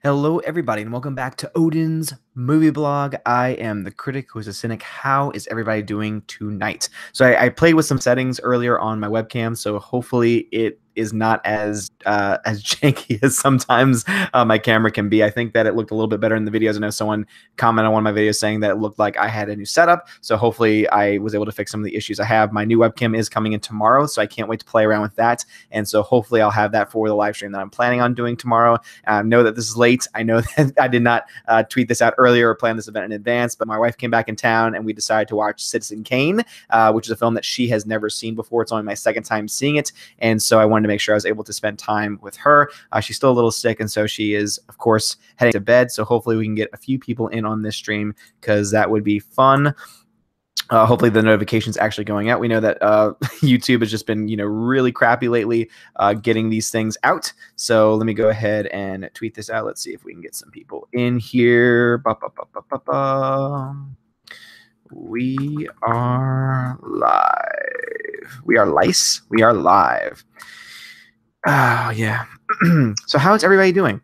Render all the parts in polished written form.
Hello, everybody, and welcome back to Odin's Movie Blog. I am the critic who is a cynic. How is everybody doing tonight? So I played with some settings earlier on my webcam, so hopefully it is not as janky as sometimes my camera can be. I think that it looked a little bit better in the videos. I know someone commented on one of my videos saying that it looked like I had a new setup, so hopefully I was able to fix some of the issues I have. My new webcam is coming in tomorrow, so I can't wait to play around with that, and so hopefully I'll have that for the live stream that I'm planning on doing tomorrow. I know that this is late. I know that I did not tweet this out earlier or plan this event in advance, but my wife came back in town and we decided to watch Citizen Kane, which is a film that she has never seen before. It's only my second time seeing it, and so I wanted to make sure I was able to spend time with her. She's still a little sick, and so she is, of course, heading to bed, so hopefully we can get a few people in on this stream because that would be fun. Hopefully the notifications actually going out. We know that YouTube has just been, really crappy lately getting these things out. So let me go ahead and tweet this out. Let's see if we can get some people in here. We are live. We are lice. We are live. Oh, yeah. So how is everybody doing?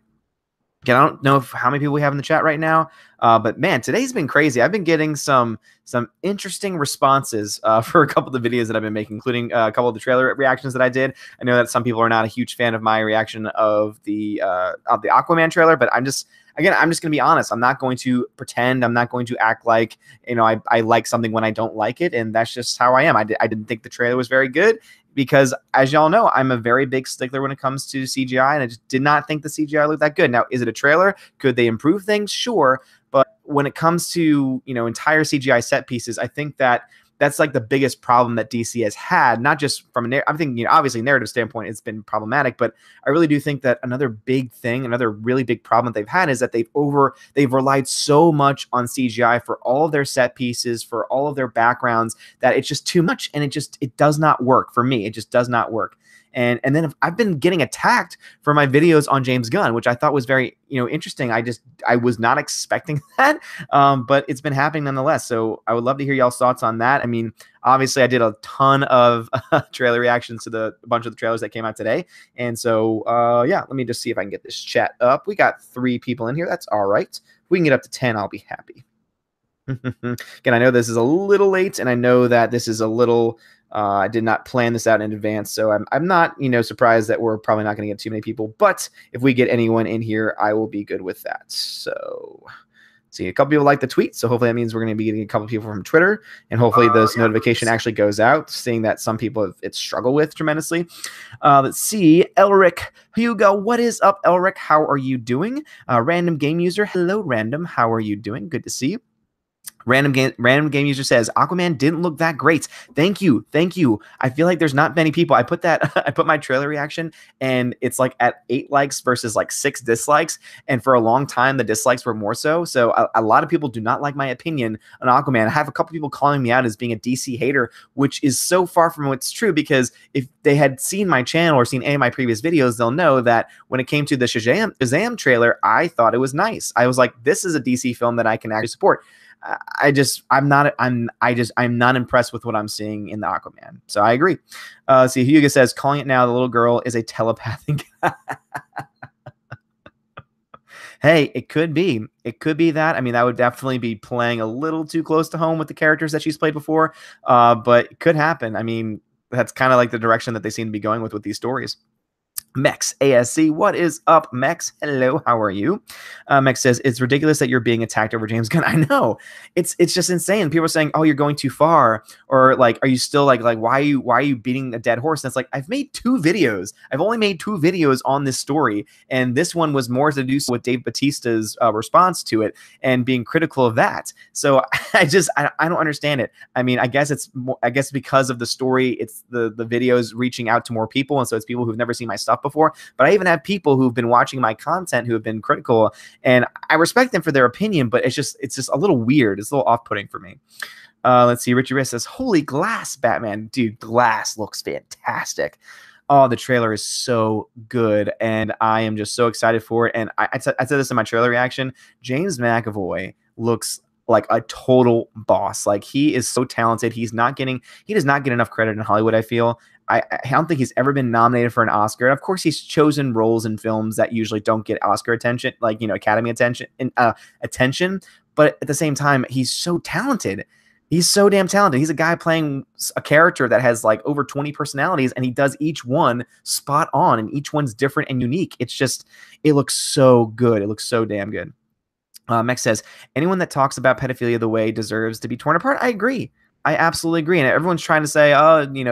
Again, I don't know how many people we have in the chat right now, but man, today's been crazy. I've been getting some interesting responses for a couple of the videos that I've been making, including a couple of the trailer reactions that I did. I know that some people are not a huge fan of my reaction of the Aquaman trailer, but I'm just going to be honest. I'm not going to pretend. I'm not going to act like, I like something when I don't like it, and that's just how I am. I didn't think the trailer was very good, because as y'all know, I'm a very big stickler when it comes to CGI, and I just did not think the CGI looked that good. Now, is it a trailer? Could they improve things? Sure. But when it comes to, entire CGI set pieces, I think that that's like the biggest problem that DC has had, not just from I think, obviously narrative standpoint, it's been problematic, but I really do think that another big thing, another really big problem that they've had is that they've relied so much on CGI for all of their set pieces, for all of their backgrounds, that it's just too much, and it does not work for me. It just does not work. And then I've been getting attacked for my videos on James Gunn, which I thought was very, interesting. I was not expecting that, but it's been happening nonetheless. So I would love to hear y'all's thoughts on that. I mean, obviously I did a ton of trailer reactions to a bunch of the trailers that came out today. And so, yeah, let me just see if I can get this chat up. We got 3 people in here. That's all right. If we can get up to 10, I'll be happy. Again, I know this is a little late, and I know that this is a little, I did not plan this out in advance, so I'm not, surprised that we're probably not going to get too many people, but if we get anyone in here, I will be good with that. So, see, a couple people like the tweet, so hopefully that means we're going to be getting a couple people from Twitter, and hopefully this notification actually goes out, seeing that some people have struggled with tremendously. Let's see, Elric Hugo, what is up, Elric? How are you doing? Random Game User, hello, Random, how are you doing? Good to see you. Random game user says Aquaman didn't look that great. Thank you. I feel like there's not many people. I put my trailer reaction, and it's like at 8 likes versus like 6 dislikes. And for a long time, the dislikes were more so. So a lot of people do not like my opinion on Aquaman. I have a couple people calling me out as being a DC hater, which is so far from what's true, because if they had seen my channel or seen any of my previous videos, they'll know that when it came to the Shazam trailer, I thought it was nice. I was like, this is a DC film that I can actually support. I'm not impressed with what I'm seeing in the Aquaman. So I agree. See, Hugo says, calling it now, the little girl is a telepathic. Hey, it could be. It could be that. I mean, that would definitely be playing a little too close to home with the characters that she's played before. But it could happen. I mean, that's kind of like the direction that they seem to be going with these stories. Mex ASC, what is up, Mex? Hello, how are you? Mex says, it's ridiculous that you're being attacked over James Gunn. I know. It's just insane. People are saying, oh, you're going too far, or like, are you still like why are you beating a dead horse? And it's like, I've made 2 videos. I've only made 2 videos on this story, and this one was more to do with Dave Bautista's response to it and being critical of that. So I don't understand it. I mean, I guess because of the story, it's the videos reaching out to more people, and so it's people who've never seen my stuff before. But I even have people who've been watching my content who have been critical, and I respect them for their opinion, but it's just a little weird. It's a little off-putting for me. Let's see. Richie Riss says, holy Glass, Batman. Dude, Glass looks fantastic. Oh, the trailer is so good, and I am just so excited for it. And I said this in my trailer reaction. James McAvoy looks like a total boss. Like, he is so talented. He does not get enough credit in Hollywood, I feel. I don't think he's ever been nominated for an Oscar. And of course, he's chosen roles in films that usually don't get Oscar attention, like, Academy attention. But at the same time, he's so talented. He's so damn talented. He's a guy playing a character that has like over 20 personalities, and he does each one spot on, and each one's different and unique. It looks so good. It looks so damn good. Mex says, anyone that talks about pedophilia the way deserves to be torn apart. I agree. I absolutely agree. And everyone's trying to say,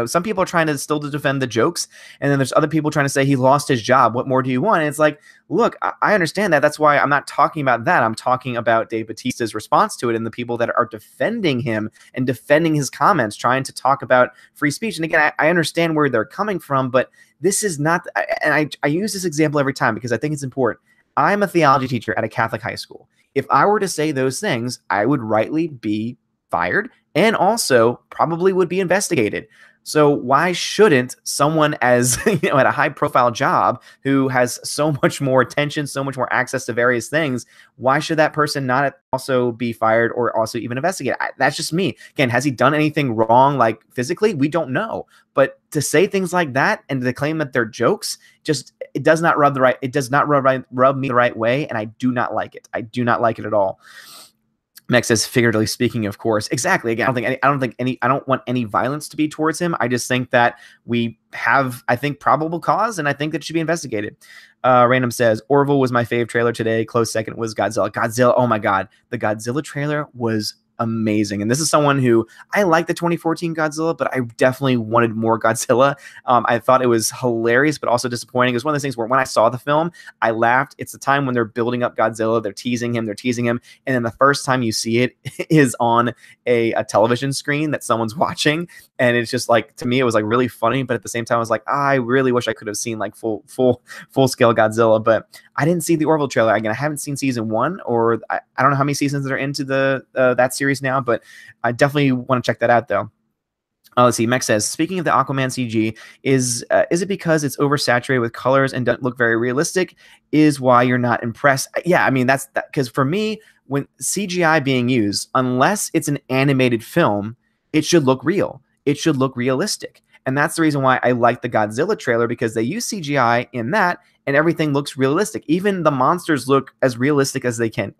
some people are trying to still to defend the jokes. And then there's other people trying to say he lost his job. What more do you want? And it's like, look, I understand that. That's why I'm not talking about that. I'm talking about Dave Bautista's response to it and the people that are defending him and defending his comments, trying to talk about free speech. And again, I understand where they're coming from, but this is not, and I use this example every time because I think it's important. I'm a theology teacher at a Catholic high school. If I were to say those things, I would rightly be fired and also probably would be investigated. So why shouldn't someone as, at a high profile job who has so much more attention, so much more access to various things, why should that person not also be fired or also even investigated? That's just me. Again, has he done anything wrong, like physically? We don't know. But to say things like that and to claim that they're jokes, it does not rub me the right way. And I do not like it. I do not like it at all. Mex says, figuratively speaking, of course. Exactly. Again, I don't want any violence to be towards him. I just think that we have, probable cause, and I think that it should be investigated. Random says, Orville was my fave trailer today. Close second was Godzilla. Godzilla, oh my God. The Godzilla trailer was amazing. And this is someone who, I like the 2014 Godzilla, but I definitely wanted more Godzilla. I thought it was hilarious, but also disappointing. It was one of those things where when I saw the film, I laughed. It's the time when they're building up Godzilla, they're teasing him. And then the first time you see it is on a television screen that someone's watching. And it's just like, to me, it was like really funny, but at the same time, I was like, I really wish I could have seen like full scale Godzilla, but I didn't see the Orville trailer. Again, I haven't seen season 1, or I don't know how many seasons that are into that series now, but I definitely want to check that out though. Let's see. Mex says, speaking of the Aquaman CG, is it because it's oversaturated with colors and doesn't look very realistic? Is why you're not impressed? Yeah, I mean that's because for me, when CGI being used, unless it's an animated film, it should look real. It should look realistic. And that's the reason why I like the Godzilla trailer, because they use CGI in that and everything looks realistic. Even the monsters look as realistic as they can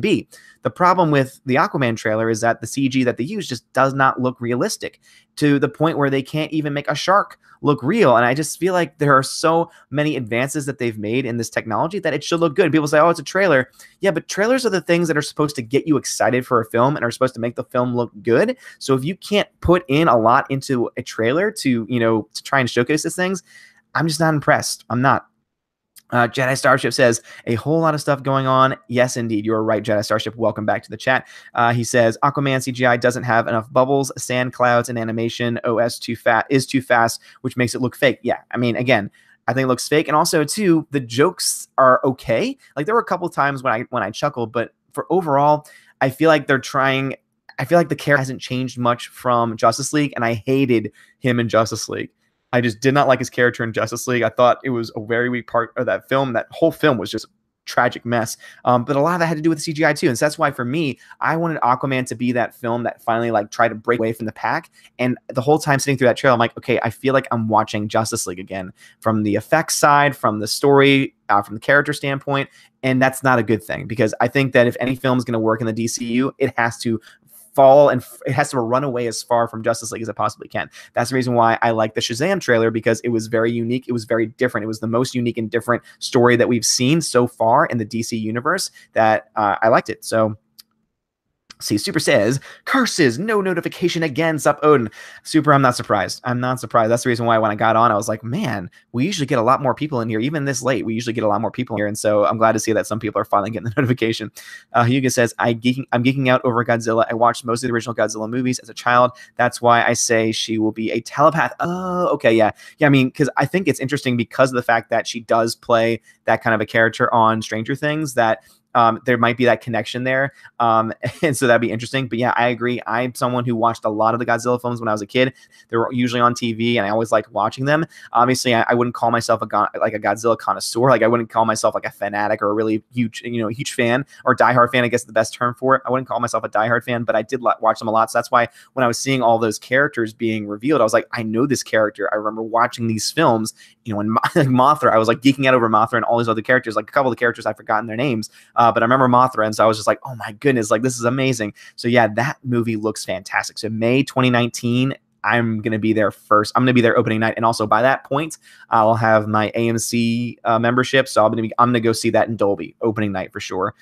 be. The problem with the Aquaman trailer is that the CG that they use just does not look realistic, to the point where they can't even make a shark look real. And I just feel like there are so many advances that they've made in this technology that it should look good. People say, oh, it's a trailer. Yeah, but trailers are the things that are supposed to get you excited for a film and are supposed to make the film look good. So if you can't put in a lot into a trailer to try and showcase these things, I'm just not impressed. I'm not. Jedi Starship says, a whole lot of stuff going on. Yes, indeed. You're right, Jedi Starship. Welcome back to the chat. He says, Aquaman CGI doesn't have enough bubbles, sand clouds, and animation. OS is too fast, which makes it look fake. Yeah, I mean, again, I think it looks fake. And also, too, the jokes are okay. Like, there were a couple of times when I chuckled, but for overall, I feel like the character hasn't changed much from Justice League, and I hated him in Justice League. I just did not like his character in Justice League. I thought it was a very weak part of that film. That whole film was just a tragic mess. But a lot of that had to do with the CGI too. And so that's why for me, I wanted Aquaman to be that film that finally tried to break away from the pack. And the whole time sitting through that trailer, I'm like, okay, I feel like I'm watching Justice League again, from the effects side, from the story, from the character standpoint. And that's not a good thing, because I think that if any film is going to work in the DCU, it has to fall and it has to run away as far from Justice League as it possibly can. That's the reason why I like the Shazam trailer, because it was very unique. It was very different. It was the most unique and different story that we've seen so far in the DC universe, that I liked it. So see, Super says, curses, no notification again, sup Odin. Super, I'm not surprised. I'm not surprised. That's the reason why when I got on, I was like, man, we usually get a lot more people in here. Even this late, we usually get a lot more people in here. And so I'm glad to see that some people are finally getting the notification. Yuga says, I'm geeking out over Godzilla. I watched most of the original Godzilla movies as a child. That's why I say she will be a telepath. Oh, okay, yeah. Yeah, I mean, because I think it's interesting because of the fact that she does play that kind of a character on Stranger Things, that there might be that connection there. And so that'd be interesting. But yeah, I agree. I'm someone who watched a lot of the Godzilla films when I was a kid. They were usually on TV, and I always liked watching them. Obviously, I wouldn't call myself a Godzilla connoisseur. Like, I wouldn't call myself like a fanatic or a really huge fan, or diehard fan, I guess is the best term for it. I wouldn't call myself a diehard fan, but I did watch them a lot. So that's why when I was seeing all those characters being revealed, I was like, I know this character. I remember watching these films, when Mothra, I was like geeking out over Mothra and all these other characters. Like, a couple of the characters I've forgotten their names, but I remember Mothra, and so I was just like, oh my goodness, like, this is amazing. So yeah, that movie looks fantastic. So May 2019, I'm going to be there first. I'm going to be there opening night. And also by that point, I'll have my AMC membership. So I'm going to go see that in Dolby opening night for sure.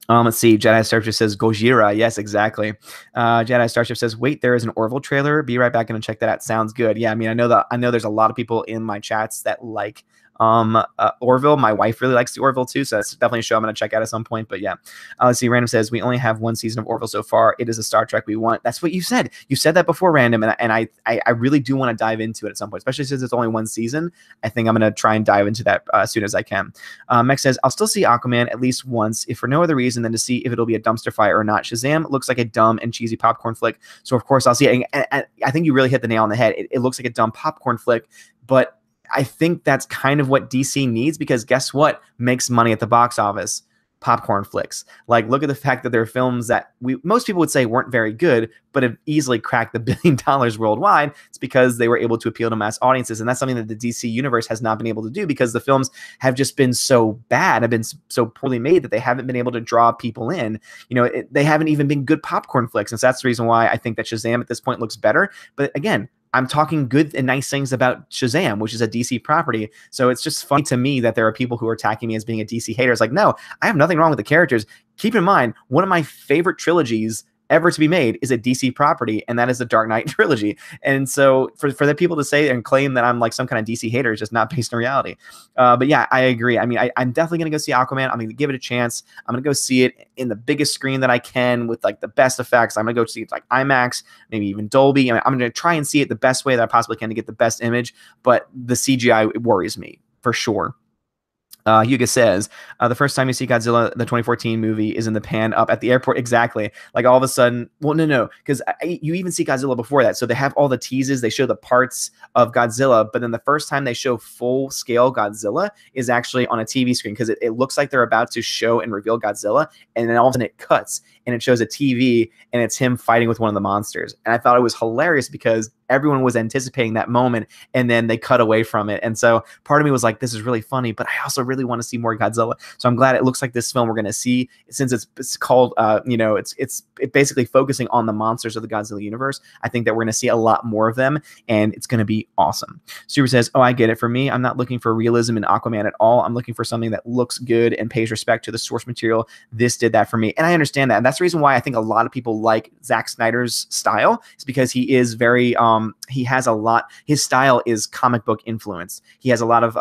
Let's see. Jedi Starship says Gojira. Yes, exactly. Jedi Starship says, wait, there is an Orville trailer. Be right back and check that out. Sounds good. Yeah, I mean, I know there's a lot of people in my chats that like Orville. My wife really likes the Orville too, so that's definitely a show I'm going to check out at some point. But yeah, let's see. Random says, we only have one season of Orville so far. It is a Star Trek we want. That's what you said. You said that before, Random, and I really do want to dive into it at some point, especially since it's only one season. I think I'm going to try and dive into that as soon as I can. Mex says, I'll still see Aquaman at least once, if for no other reason than to see if it'll be a dumpster fire or not. Shazam looks like a dumb and cheesy popcorn flick, so of course I'll see it. And I think you really hit the nail on the head. It looks like a dumb popcorn flick, but I think that's kind of what DC needs, because guess what makes money at the box office? Popcorn flicks. Like, look at the fact that there are films that most people would say weren't very good, but have easily cracked $1 billion worldwide. It's because they were able to appeal to mass audiences. And that's something that the DC universe has not been able to do, because the films have just been so bad, have been so poorly made, that they haven't been able to draw people in. They haven't even been good popcorn flicks. And so that's the reason why I think that Shazam at this point looks better. But again, I'm talking good and nice things about Shazam, which is a DC property. So it's just funny to me that there are people who are attacking me as being a DC hater. It's like, no, I have nothing wrong with the characters. Keep in mind, one of my favorite trilogies ever to be made is a DC property, and that is the Dark Knight trilogy. And so for the people to say and claim that I'm like some kind of DC hater is just not based in reality. But yeah, I agree. I mean, I'm definitely going to go see Aquaman. I'm going to give it a chance. I'm going to go see it in the biggest screen that I can with like the best effects. I'm going to go see it like IMAX, maybe even Dolby. I'm going to try and see it the best way that I possibly can to get the best image, but the CGI worries me for sure. Hugo says, the first time you see Godzilla, the 2014 movie, is in the pan up at the airport. Exactly. Like, all of a sudden, well, no, because you even see Godzilla before that. So they have all the teases. They show the parts of Godzilla, but then the first time they show full scale Godzilla is actually on a TV screen, because it looks like they're about to show and reveal Godzilla, and then all of a sudden it cuts and it shows a TV, and it's him fighting with one of the monsters. And I thought it was hilarious because everyone was anticipating that moment, and then they cut away from it. And so part of me was like, this is really funny, but I also really want to see more Godzilla. So I'm glad it looks like this film we're going to see, since it's called, it's basically focusing on the monsters of the Godzilla universe. I think that we're going to see a lot more of them, and it's going to be awesome. Super says, oh, I get it. For me, I'm not looking for realism in Aquaman at all. I'm looking for something that looks good and pays respect to the source material. This did that for me. And I understand that. And that's the reason why I think a lot of people like Zack Snyder's style, is because he is very, he has a lot, his style is comic book influenced. He has a lot of,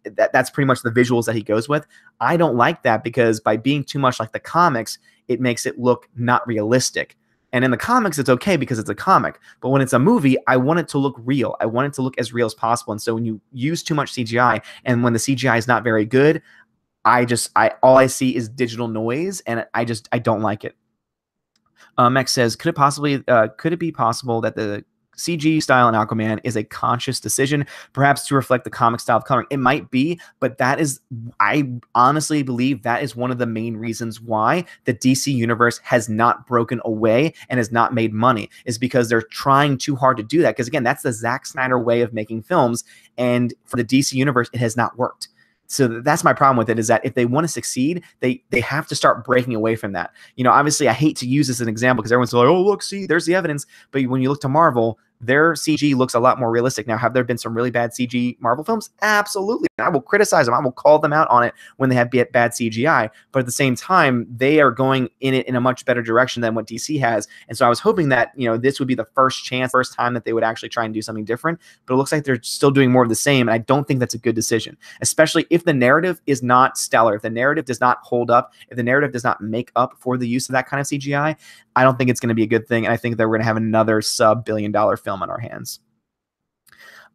that's pretty much the visuals that he goes with. I don't like that, because by being too much like the comics, it makes it look not realistic. And in the comics, it's okay because it's a comic. But when it's a movie, I want it to look real. I want it to look as real as possible. And so when you use too much CGI, and when the CGI is not very good, all I see is digital noise, and I don't like it. Mex says, could it be possible that the CG style in Aquaman is a conscious decision, perhaps to reflect the comic style of coloring? It might be, but I honestly believe that is one of the main reasons why the DC universe has not broken away and has not made money, is because they're trying too hard to do that. Because again, that's the Zack Snyder way of making films, and for the DC universe, it has not worked. So that's my problem with it, is that if they want to succeed, they have to start breaking away from that. Obviously, I hate to use this as an example, because everyone's like, oh, look, see, there's the evidence. But when you look to Marvel, their CG looks a lot more realistic. Now, have there been some really bad CG Marvel films? Absolutely. I will criticize them. I will call them out on it when they have bad CGI. But at the same time, they are going in it in a much better direction than what DC has. And so I was hoping that, this would be the first time that they would actually try and do something different. But it looks like they're still doing more of the same. And I don't think that's a good decision, especially if the narrative is not stellar, if the narrative does not hold up, if the narrative does not make up for the use of that kind of CGI. I don't think it's going to be a good thing. And I think that we're going to have another sub-billion-dollar film on our hands.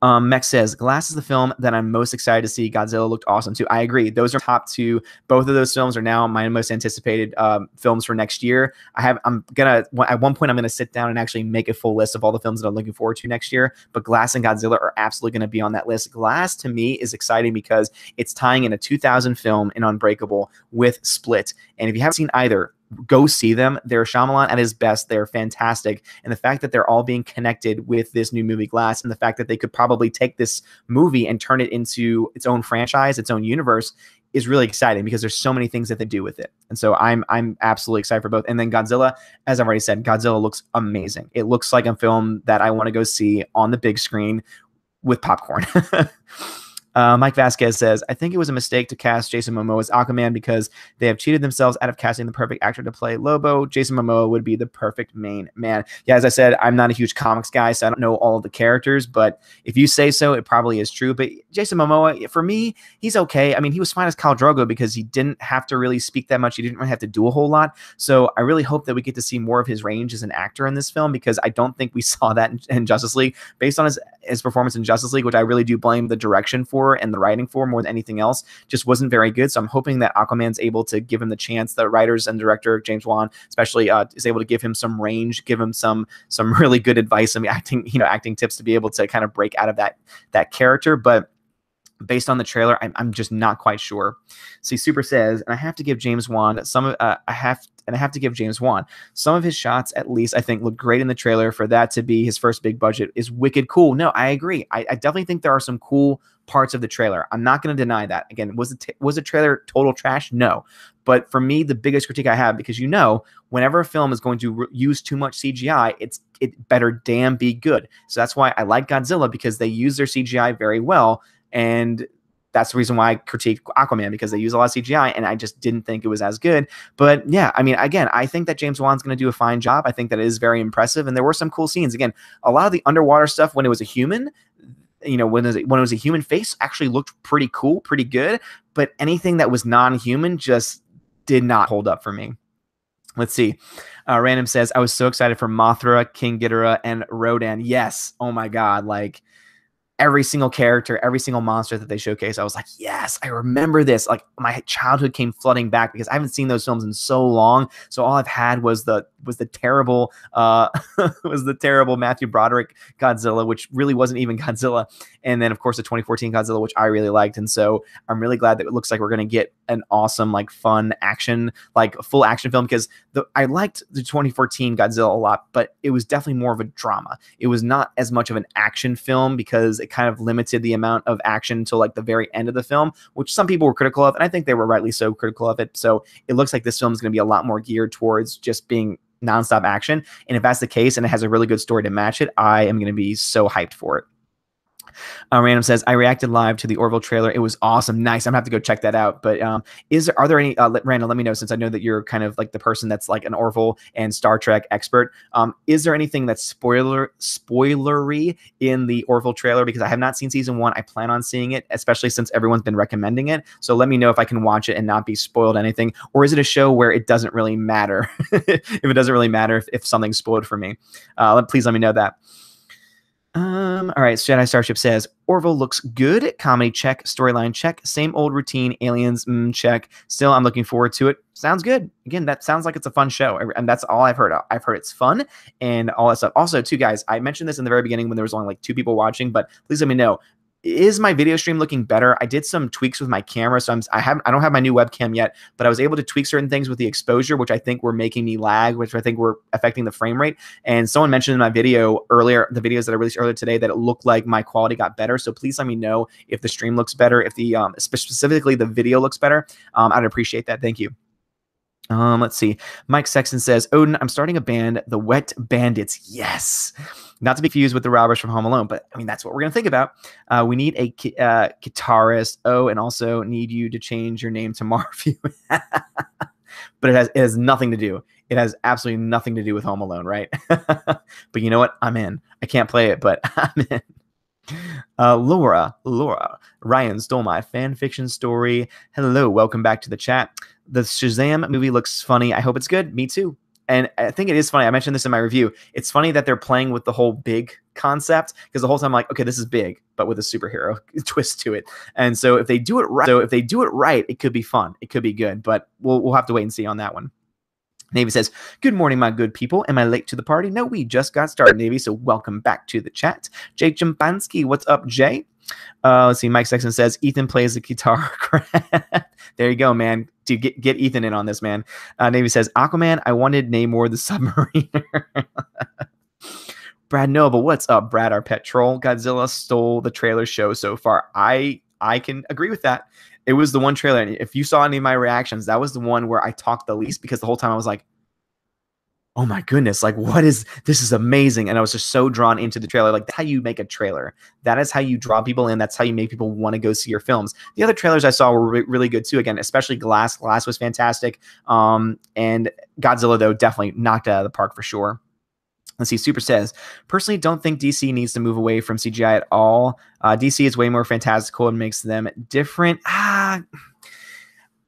Mech says, Glass is the film that I'm most excited to see. Godzilla looked awesome too. I agree. Those are top two. Both of those films are now my most anticipated films for next year. At one point, I'm gonna sit down and actually make a full list of all the films that I'm looking forward to next year. But Glass and Godzilla are absolutely gonna be on that list. Glass to me is exciting because it's tying in a 2000 film in Unbreakable with Split. And if you haven't seen either, go see them. They're Shyamalan at his best. They're fantastic. And the fact that they're all being connected with this new movie Glass, and the fact that they could probably take this movie and turn it into its own franchise, its own universe, is really exciting because there's so many things that they do with it. And so I'm absolutely excited for both. And then Godzilla, as I've already said, Godzilla looks amazing. It looks like a film that I want to go see on the big screen with popcorn. Mike Vasquez says, I think it was a mistake to cast Jason Momoa as Aquaman because they have cheated themselves out of casting the perfect actor to play Lobo. Jason Momoa would be the perfect main man. Yeah, as I said, I'm not a huge comics guy, so I don't know all of the characters, but if you say so, it probably is true. But Jason Momoa, for me, he's okay. I mean, he was fine as Khal Drogo because he didn't have to really speak that much. He didn't really have to do a whole lot. So I really hope that we get to see more of his range as an actor in this film, because I don't think we saw that in Justice League. Based on his performance in Justice League, which I really do blame the direction for and the writing for more than anything else, just wasn't very good. So I'm hoping that Aquaman's able to give him the chance. The writers and director James Wan especially is able to give him some range, give him some really good advice, some acting tips to be able to kind of break out of that character. But based on the trailer, I'm just not quite sure. See, Super says, and I have to give James Wan some of his shots, at least, I think, look great in the trailer. For that to be his first big budget is wicked cool. No, I agree. I definitely think there are some cool parts of the trailer. I'm not going to deny that. Again, was the trailer total trash? No. But for me, the biggest critique I have, because whenever a film is going to use too much CGI, it better damn be good. So that's why I like Godzilla, because they use their CGI very well. And that's the reason why I critiqued Aquaman, because they use a lot of CGI and I just didn't think it was as good. But yeah, I mean, again, I think that James Wan's going to do a fine job. I think that it is very impressive. And there were some cool scenes. Again, a lot of the underwater stuff when it was a human, when it was a human face, actually looked pretty cool, pretty good. But anything that was non-human just did not hold up for me. Let's see. Random says, I was so excited for Mothra, King Ghidorah, and Rodan. Yes. Oh my God. Like, every single character, every single monster that they showcase, I was like, yes, I remember this. Like, my childhood came flooding back because I haven't seen those films in so long. So all I've had was the terrible Matthew Broderick Godzilla, which really wasn't even Godzilla. And then of course the 2014 Godzilla, which I really liked. And so I'm really glad that it looks like we're going to get an awesome, like, fun action, like full action film, because I liked the 2014 Godzilla a lot, but it was definitely more of a drama. It was not as much of an action film because it kind of limited the amount of action until like the very end of the film, which some people were critical of. And I think they were rightly so critical of it. So it looks like this film is going to be a lot more geared towards just being nonstop action. And if that's the case and it has a really good story to match it, I am going to be so hyped for it. Random says, I reacted live to the Orville trailer. It was awesome. Nice. I'm gonna have to go check that out. But are there any, Random, let me know, since I know that you're kind of like the person that's like an Orville and Star Trek expert. Is there anything that's spoilery in the Orville trailer? Because I have not seen season 1. I plan on seeing it, especially since everyone's been recommending it. So let me know if I can watch it and not be spoiled anything. Or is it a show where it doesn't really matter? If it doesn't really matter if something's spoiled for me, please let me know that. All right, Jedi Starship says, Orville looks good. Comedy check. Storyline check. Same old routine. Aliens check. Still, I'm looking forward to it. Sounds good. Again, that sounds like it's a fun show. And that's all I've heard. I've heard it's fun and all that stuff. Also, too, guys, I mentioned this in the very beginning when there was only like 2 people watching, but please let me know. Is my video stream looking better? I did some tweaks with my camera, so I don't have my new webcam yet, but I was able to tweak certain things with the exposure, which I think were making me lag, which I think were affecting the frame rate. And someone mentioned in my video earlier, the videos that I released earlier today, that it looked like my quality got better. So please let me know if the stream looks better, if the specifically the video looks better. I'd appreciate that. Thank you. Let's see. Mike Sexton says, Odin, I'm starting a band, the Wet Bandits. Yes. Not to be confused with the robbers from Home Alone, but I mean, that's what we're going to think about. We need a guitarist. Oh, and also need you to change your name to Marview. But it has nothing to do. It has absolutely nothing to do with Home Alone, right? But you know what? I'm in. I can't play it, but I'm in. Laura, Ryan stole my fan fiction story. Hello, welcome back to the chat. The Shazam movie looks funny. I hope it's good. Me too. And I think it is funny. I mentioned this in my review. It's funny that they're playing with the whole big concept, because the whole time I'm like, okay, this is big, but with a superhero twist to it. And so if they do it right, it could be fun. It could be good, but we'll have to wait and see on that one. Navy says, good morning, my good people. Am I late to the party? No, we just got started, Navy, so welcome back to the chat. Jay Jumbansky, what's up, Jay? Let's see, Mike Sexton says, Ethan plays the guitar. There you go, man. Dude, get Ethan in on this, man. Navy says, Aquaman, I wanted Namor the Submariner. Brad Noble, what's up, Brad, our pet troll? Godzilla stole the trailer show so far. I can agree with that. It was the one trailer, and if you saw any of my reactions, that was the one where I talked the least, because the whole time I was like, oh my goodness, like, this is amazing. And I was just so drawn into the trailer. Like, that's how you make a trailer. That is how you draw people in. That's how you make people want to go see your films. The other trailers I saw were really good too. Again, especially Glass. Glass was fantastic. And Godzilla, though, definitely knocked it out of the park for sure. Let's see, Super says, personally don't think DC needs to move away from CGI at all. DC is way more fantastical and makes them different. I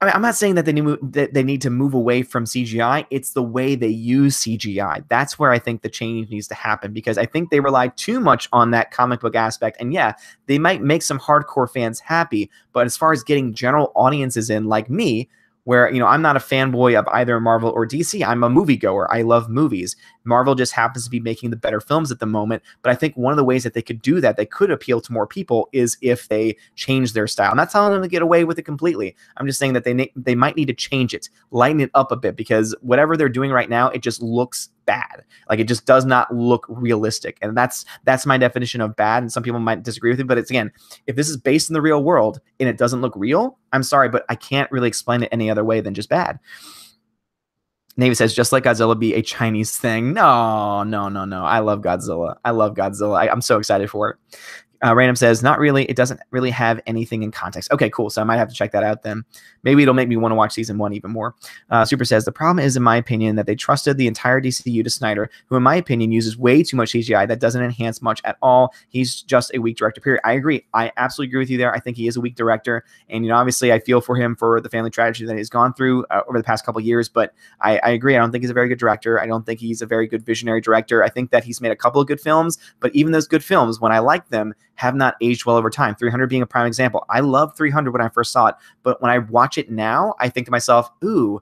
mean, I'm not saying that they need to move away from CGI. It's the way they use CGI. That's where I think the change needs to happen, because I think they rely too much on that comic book aspect. And yeah, they might make some hardcore fans happy, but as far as getting general audiences in, like me, where, you know, I'm not a fanboy of either Marvel or DC. I'm a moviegoer. I love movies. Marvel just happens to be making the better films at the moment. But I think one of the ways that they could do that, they could appeal to more people, is if they change their style. I'm not telling them to get away with it completely. I'm just saying that they might need to change it, lighten it up a bit, because whatever they're doing right now, it just looks bad. Like, it just does not look realistic. And that's my definition of bad. And some people might disagree with it, but it's, again, if this is based in the real world and it doesn't look real, I'm sorry, but I can't really explain it any other way than just bad. Navy says, just like Godzilla be a Chinese thing. No. I love Godzilla. I'm so excited for it. Random says, not really. It doesn't really have anything in context. Okay, cool. So I might have to check that out then. Maybe it'll make me want to watch season 1 even more. Super says, the problem is, in my opinion, that they trusted the entire DCU to Snyder, who, in my opinion, uses way too much CGI that doesn't enhance much at all. He's just a weak director, period. I agree. I absolutely agree with you there. I think he is a weak director. And, you know, obviously I feel for him for the family tragedy that he's gone through over the past couple of years. But I agree. I don't think he's a very good director. I don't think he's a very good visionary director. I think that he's made a couple of good films, but even those good films, when I like them, have not aged well over time. 300 being a prime example. I loved 300 when I first saw it, but when I watch it now, I think to myself, ooh,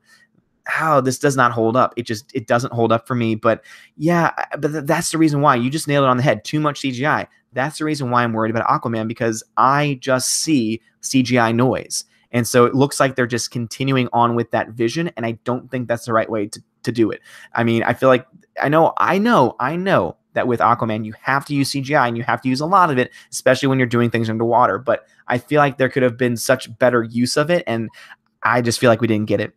how this does not hold up. It doesn't hold up for me. But yeah, but that's the reason why. You just nailed it on the head. Too much CGI. That's the reason why I'm worried about Aquaman, because I just see CGI noise. And so it looks like they're just continuing on with that vision, and I don't think that's the right way to do it. I mean, I feel like I know that with Aquaman, you have to use CGI, and you have to use a lot of it, especially when you're doing things underwater. But I feel like there could have been such better use of it, and I just feel like we didn't get it.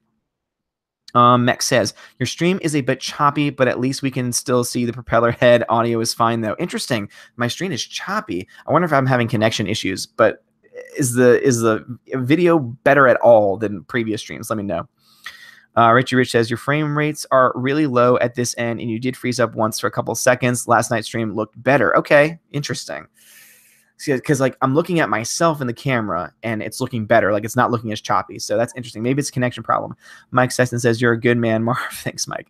Mex says, your stream is a bit choppy, but at least we can still see the propeller head. Audio is fine, though. Interesting. My stream is choppy. I wonder if I'm having connection issues, but is the video better at all than previous streams? Let me know. Richie Rich says, your frame rates are really low at this end, and you did freeze up once for a couple seconds. Last night's stream looked better. Okay, interesting. See, because like I'm looking at myself in the camera, and it's looking better. Like, it's not looking as choppy. So that's interesting. Maybe it's a connection problem. Mike Sexton says, you're a good man, Marv. Thanks, Mike.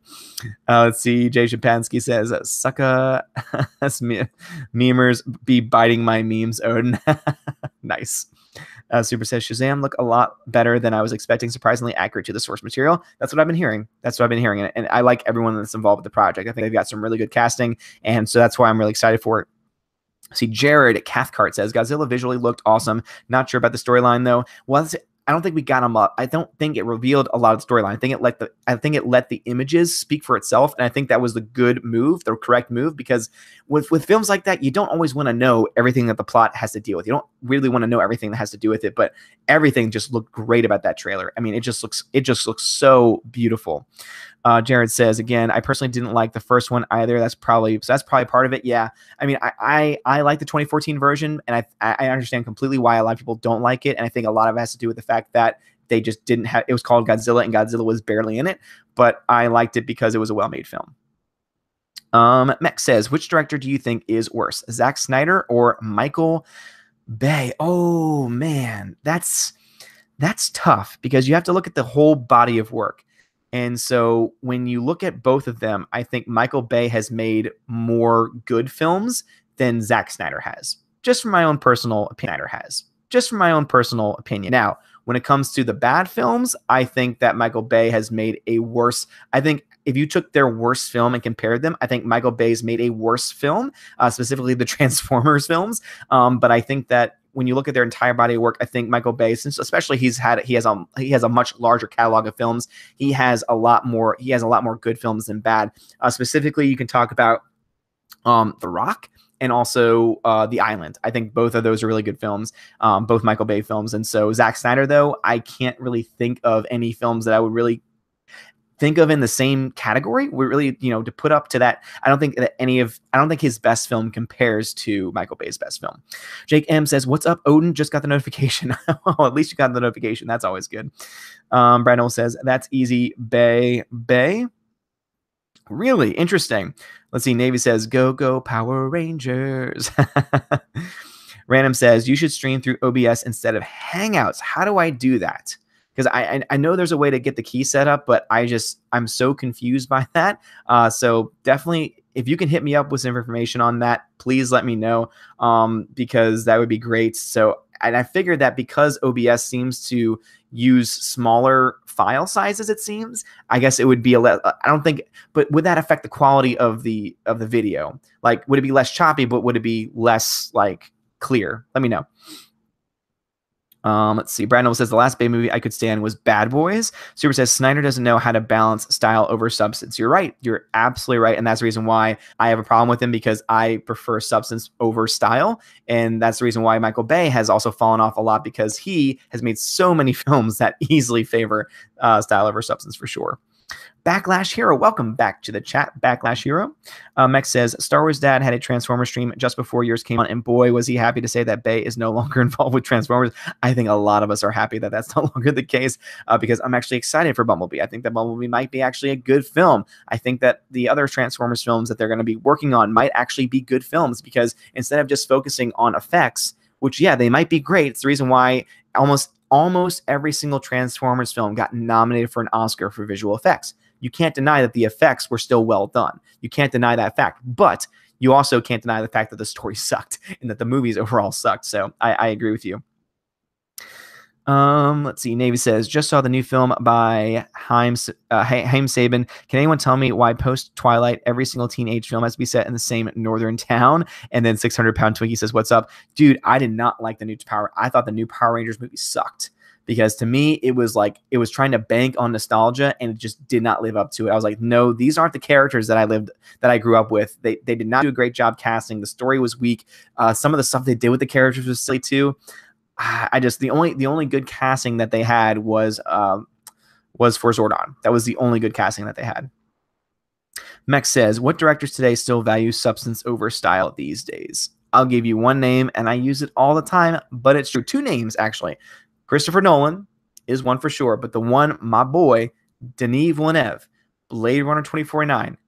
Let's see. Jay Shapansky says, sucka. Memers be biting my memes. Oh, nice. Super says, Shazam look a lot better than I was expecting. Surprisingly accurate to the source material. That's what I've been hearing. And I like everyone that's involved with the project. I think they've got some really good casting, and so that's why I'm really excited for it. See, Jared at Cathcart says, Godzilla visually looked awesome. Not sure about the storyline, though. Well, I don't think we got him up. I don't think it revealed a lot of the storyline. I think it let the images speak for itself, and I think that was the good move, the correct move, because with films like that, you don't always want to know everything that the plot has to deal with. You don't really want to know everything that has to do with it, but everything just looked great about that trailer. I mean, it just looks so beautiful. Jared says, again, I personally didn't like the first one either. That's probably part of it. Yeah. I mean, I like the 2014 version, and I understand completely why a lot of people don't like it. And I think a lot of it has to do with the fact that they just didn't have, it was called Godzilla, and Godzilla was barely in it, but I liked it because it was a well-made film. Mex says, which director do you think is worse, Zack Snyder or Michael Bay? Oh man, that's tough, because you have to look at the whole body of work. And so when you look at both of them, I think Michael Bay has made more good films than Zack Snyder has. Just from my own personal opinion. Now, when it comes to the bad films, I think that Michael Bay has made a worse. I think if you took their worst film and compared them, I think Michael Bay's made a worse film, specifically the Transformers films. But I think that when you look at their entire body of work, I think Michael Bay, since especially he has a much larger catalog of films, he has a lot more good films than bad. Specifically, you can talk about The Rock and also The Island. I think both of those are really good films, both Michael Bay films. And so Zack Snyder, though, I can't really think of any films that I would really think of in the same category. We really, to put up to that. I don't think his best film compares to Michael Bay's best film. Jake M says, "What's up, Odin? Just got the notification." Well, at least you got the notification. That's always good. Brandon says, "That's easy, Bay. Really interesting." Let's see. Navy says, "Go Power Rangers." Random says, "You should stream through OBS instead of Hangouts. How do I do that?" Because I know there's a way to get the key set up, but I'm so confused by that. So definitely, if you can hit me up with some information on that, please let me know, because that would be great. So, and I figured that because OBS seems to use smaller file sizes, it seems, I guess it would be I don't think, but would that affect the quality of the video? Like, would it be less choppy, but would it be less like clear? Let me know. Let's see. Brandon says, "The last Bay movie I could stand was Bad Boys." Super says, "Snyder doesn't know how to balance style over substance." You're right. You're absolutely right. And that's the reason why I have a problem with him, because I prefer substance over style. And that's the reason why Michael Bay has also fallen off a lot, because he has made so many films that easily favor style over substance for sure. Backlash Hero, welcome back to the chat. Backlash Hero. Mex says, "Star Wars Dad had a Transformers stream just before yours came on, and boy, was he happy to say that Bay is no longer involved with Transformers." I think a lot of us are happy that that's no longer the case, because I'm actually excited for Bumblebee. I think that Bumblebee might be actually a good film. I think that the other Transformers films that they're going to be working on might actually be good films, because instead of just focusing on effects, which, yeah, they might be great. It's the reason why almost every single Transformers film got nominated for an Oscar for visual effects. You can't deny that the effects were still well done. You can't deny that fact. But you also can't deny the fact that the story sucked and that the movies overall sucked. So I agree with you. Let's see. Navy says, "Just saw the new film by Haim Saban. Can anyone tell me why post-Twilight every single teenage film has to be set in the same northern town?" And then 600-pound Twinkie says, "What's up?" Dude, I did not like the new Power. I thought the new Power Rangers movie sucked, because to me, it was trying to bank on nostalgia, and it just did not live up to it. I was like, no, these aren't the characters that I grew up with. They did not do a great job casting. The story was weak. Some of the stuff they did with the characters was silly too. The only good casting that they had was for Zordon. That was the only good casting that they had. Mex says, "What directors today still value substance over style these days?" I'll give you one name, and I use it all the time, but it's true. Two names, actually. Christopher Nolan is one for sure, but the one, my boy, Denis Villeneuve, Blade Runner 2049,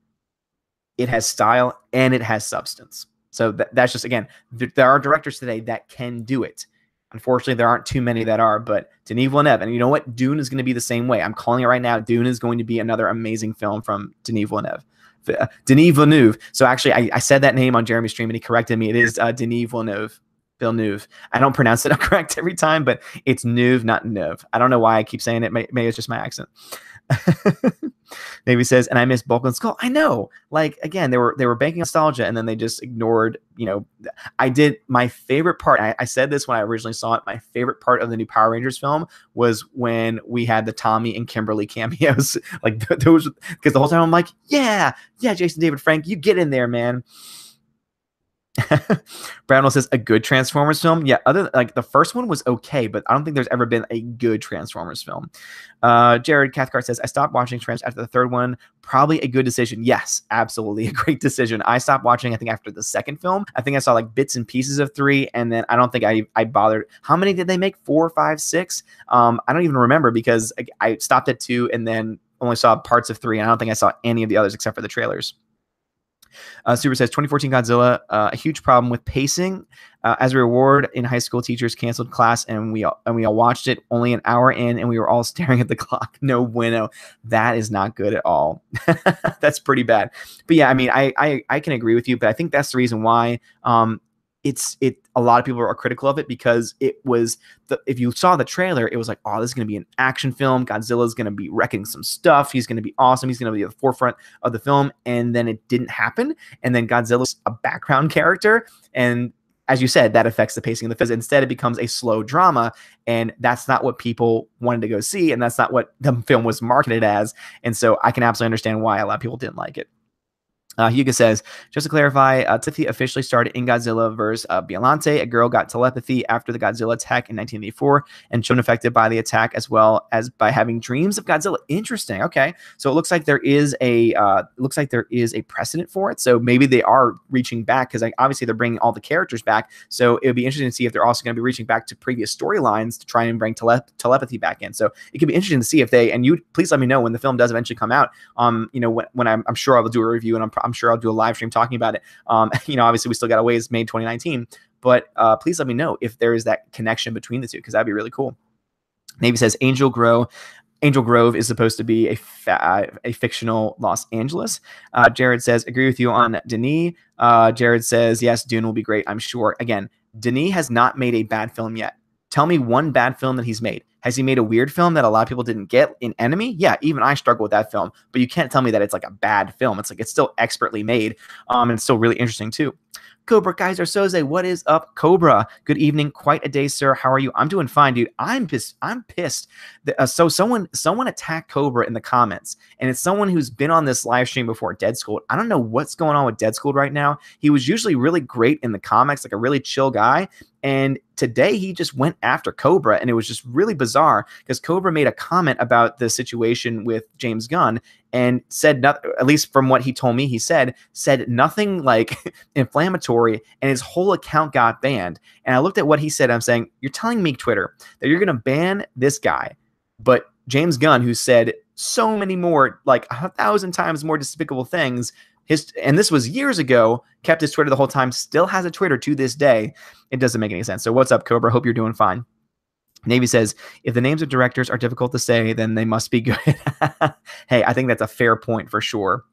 it has style and it has substance. So that's just, again, there are directors today that can do it. Unfortunately, there aren't too many that are, but Denis Villeneuve, and you know what? Dune is going to be the same way. I'm calling it right now. Dune is going to be another amazing film from Denis Villeneuve. Denis Villeneuve. So actually, I said that name on Jeremy's stream, and he corrected me. It is Denis Villeneuve. I don't pronounce it correct every time, but it's Neuve, not Neuve. I don't know why I keep saying it. Maybe it's just my accent. Navy says, "And I miss Bulk and Skull." I know. Like, again, they were banking nostalgia, and then they just ignored, I did my favorite part. I said this when I originally saw it. My favorite part of the new Power Rangers film was when we had the Tommy and Kimberly cameos. Like, those, because the whole time I'm like, yeah, Jason David Frank, you get in there, man. Brownell says, "A good Transformers film." Yeah, the first one was okay, but I don't think there's ever been a good Transformers film. Jared Cathcart says, "I stopped watching Trans after the third one. Probably a good decision." Yes, absolutely a great decision. I stopped watching, I think, after the second film. I think I saw like bits and pieces of 3, and then I don't think I bothered. How many did they make? 4, 5, 6? I don't even remember, because I stopped at 2 and then only saw parts of 3, and I don't think I saw any of the others except for the trailers. Super says 2014 Godzilla, a huge problem with pacing. As a reward, in high school, teachers canceled class, and we all watched it only an hour in, and we were all staring at the clock. No bueno. That is not good at all. That's pretty bad. But yeah, I mean, I can agree with you, but I think that's the reason why a lot of people are critical of it, because it was if you saw the trailer, it was like, oh, this is going to be an action film. Godzilla's going to be wrecking some stuff. He's going to be awesome. He's going to be at the forefront of the film. And then it didn't happen. And then Godzilla's a background character. And as you said, that affects the pacing of the film. Instead, it becomes a slow drama. And that's not what people wanted to go see. And that's not what the film was marketed as. And so I can absolutely understand why a lot of people didn't like it. Hugo says, just to clarify, telepathy officially started in Godzilla vs. Biollante. A girl got telepathy after the Godzilla attack in 1984 and shown affected by the attack as well as by having dreams of Godzilla. Interesting. Okay, so it looks like there is a precedent for it. So maybe they are reaching back, because obviously they're bringing all the characters back. So it would be interesting to see if they're also going to be reaching back to previous storylines to try and bring telepathy back in. So it could be interesting to see if they, and you please let me know when the film does eventually come out. When I'm sure I will do a review, and I'm sure I'll do a live stream talking about it. Obviously we still got a ways, May 2019, but please let me know if there is that connection between the two, because that'd be really cool. Navy says Angel Grove is supposed to be a fictional Los Angeles. Jared says, agree with you on Denis. Jared says, yes, Dune will be great, I'm sure. Again, Denis has not made a bad film yet. Tell me one bad film that he's made. Has he made a weird film that a lot of people didn't get in Enemy? Yeah, even I struggle with that film, but you can't tell me that it's like a bad film. It's like, it's still expertly made, and it's still really interesting too. Cobra Kaiser Soze, what is up, Cobra? Good evening. Quite a day, sir. How are you? I'm doing fine, dude. I'm pissed. So someone attacked Cobra in the comments, and it's someone who's been on this live stream before, Dead Schooled. I don't know what's going on with Dead Schooled right now. He was usually really great in the comics, like a really chill guy. And today he just went after Cobra, and it was just really bizarre, because Cobra made a comment about the situation with James Gunn and said nothing, at least from what he told me, he said nothing like inflammatory, and his whole account got banned. And I looked at what he said, and I'm saying, you're telling me, Twitter, that you're going to ban this guy, but James Gunn, who said so many more, like 1,000 times more despicable things, and this was years ago, kept his Twitter the whole time, still has a Twitter to this day. It doesn't make any sense. So what's up, Cobra? Hope you're doing fine. Navy says, if the names of directors are difficult to say, then they must be good. Hey, I think that's a fair point for sure.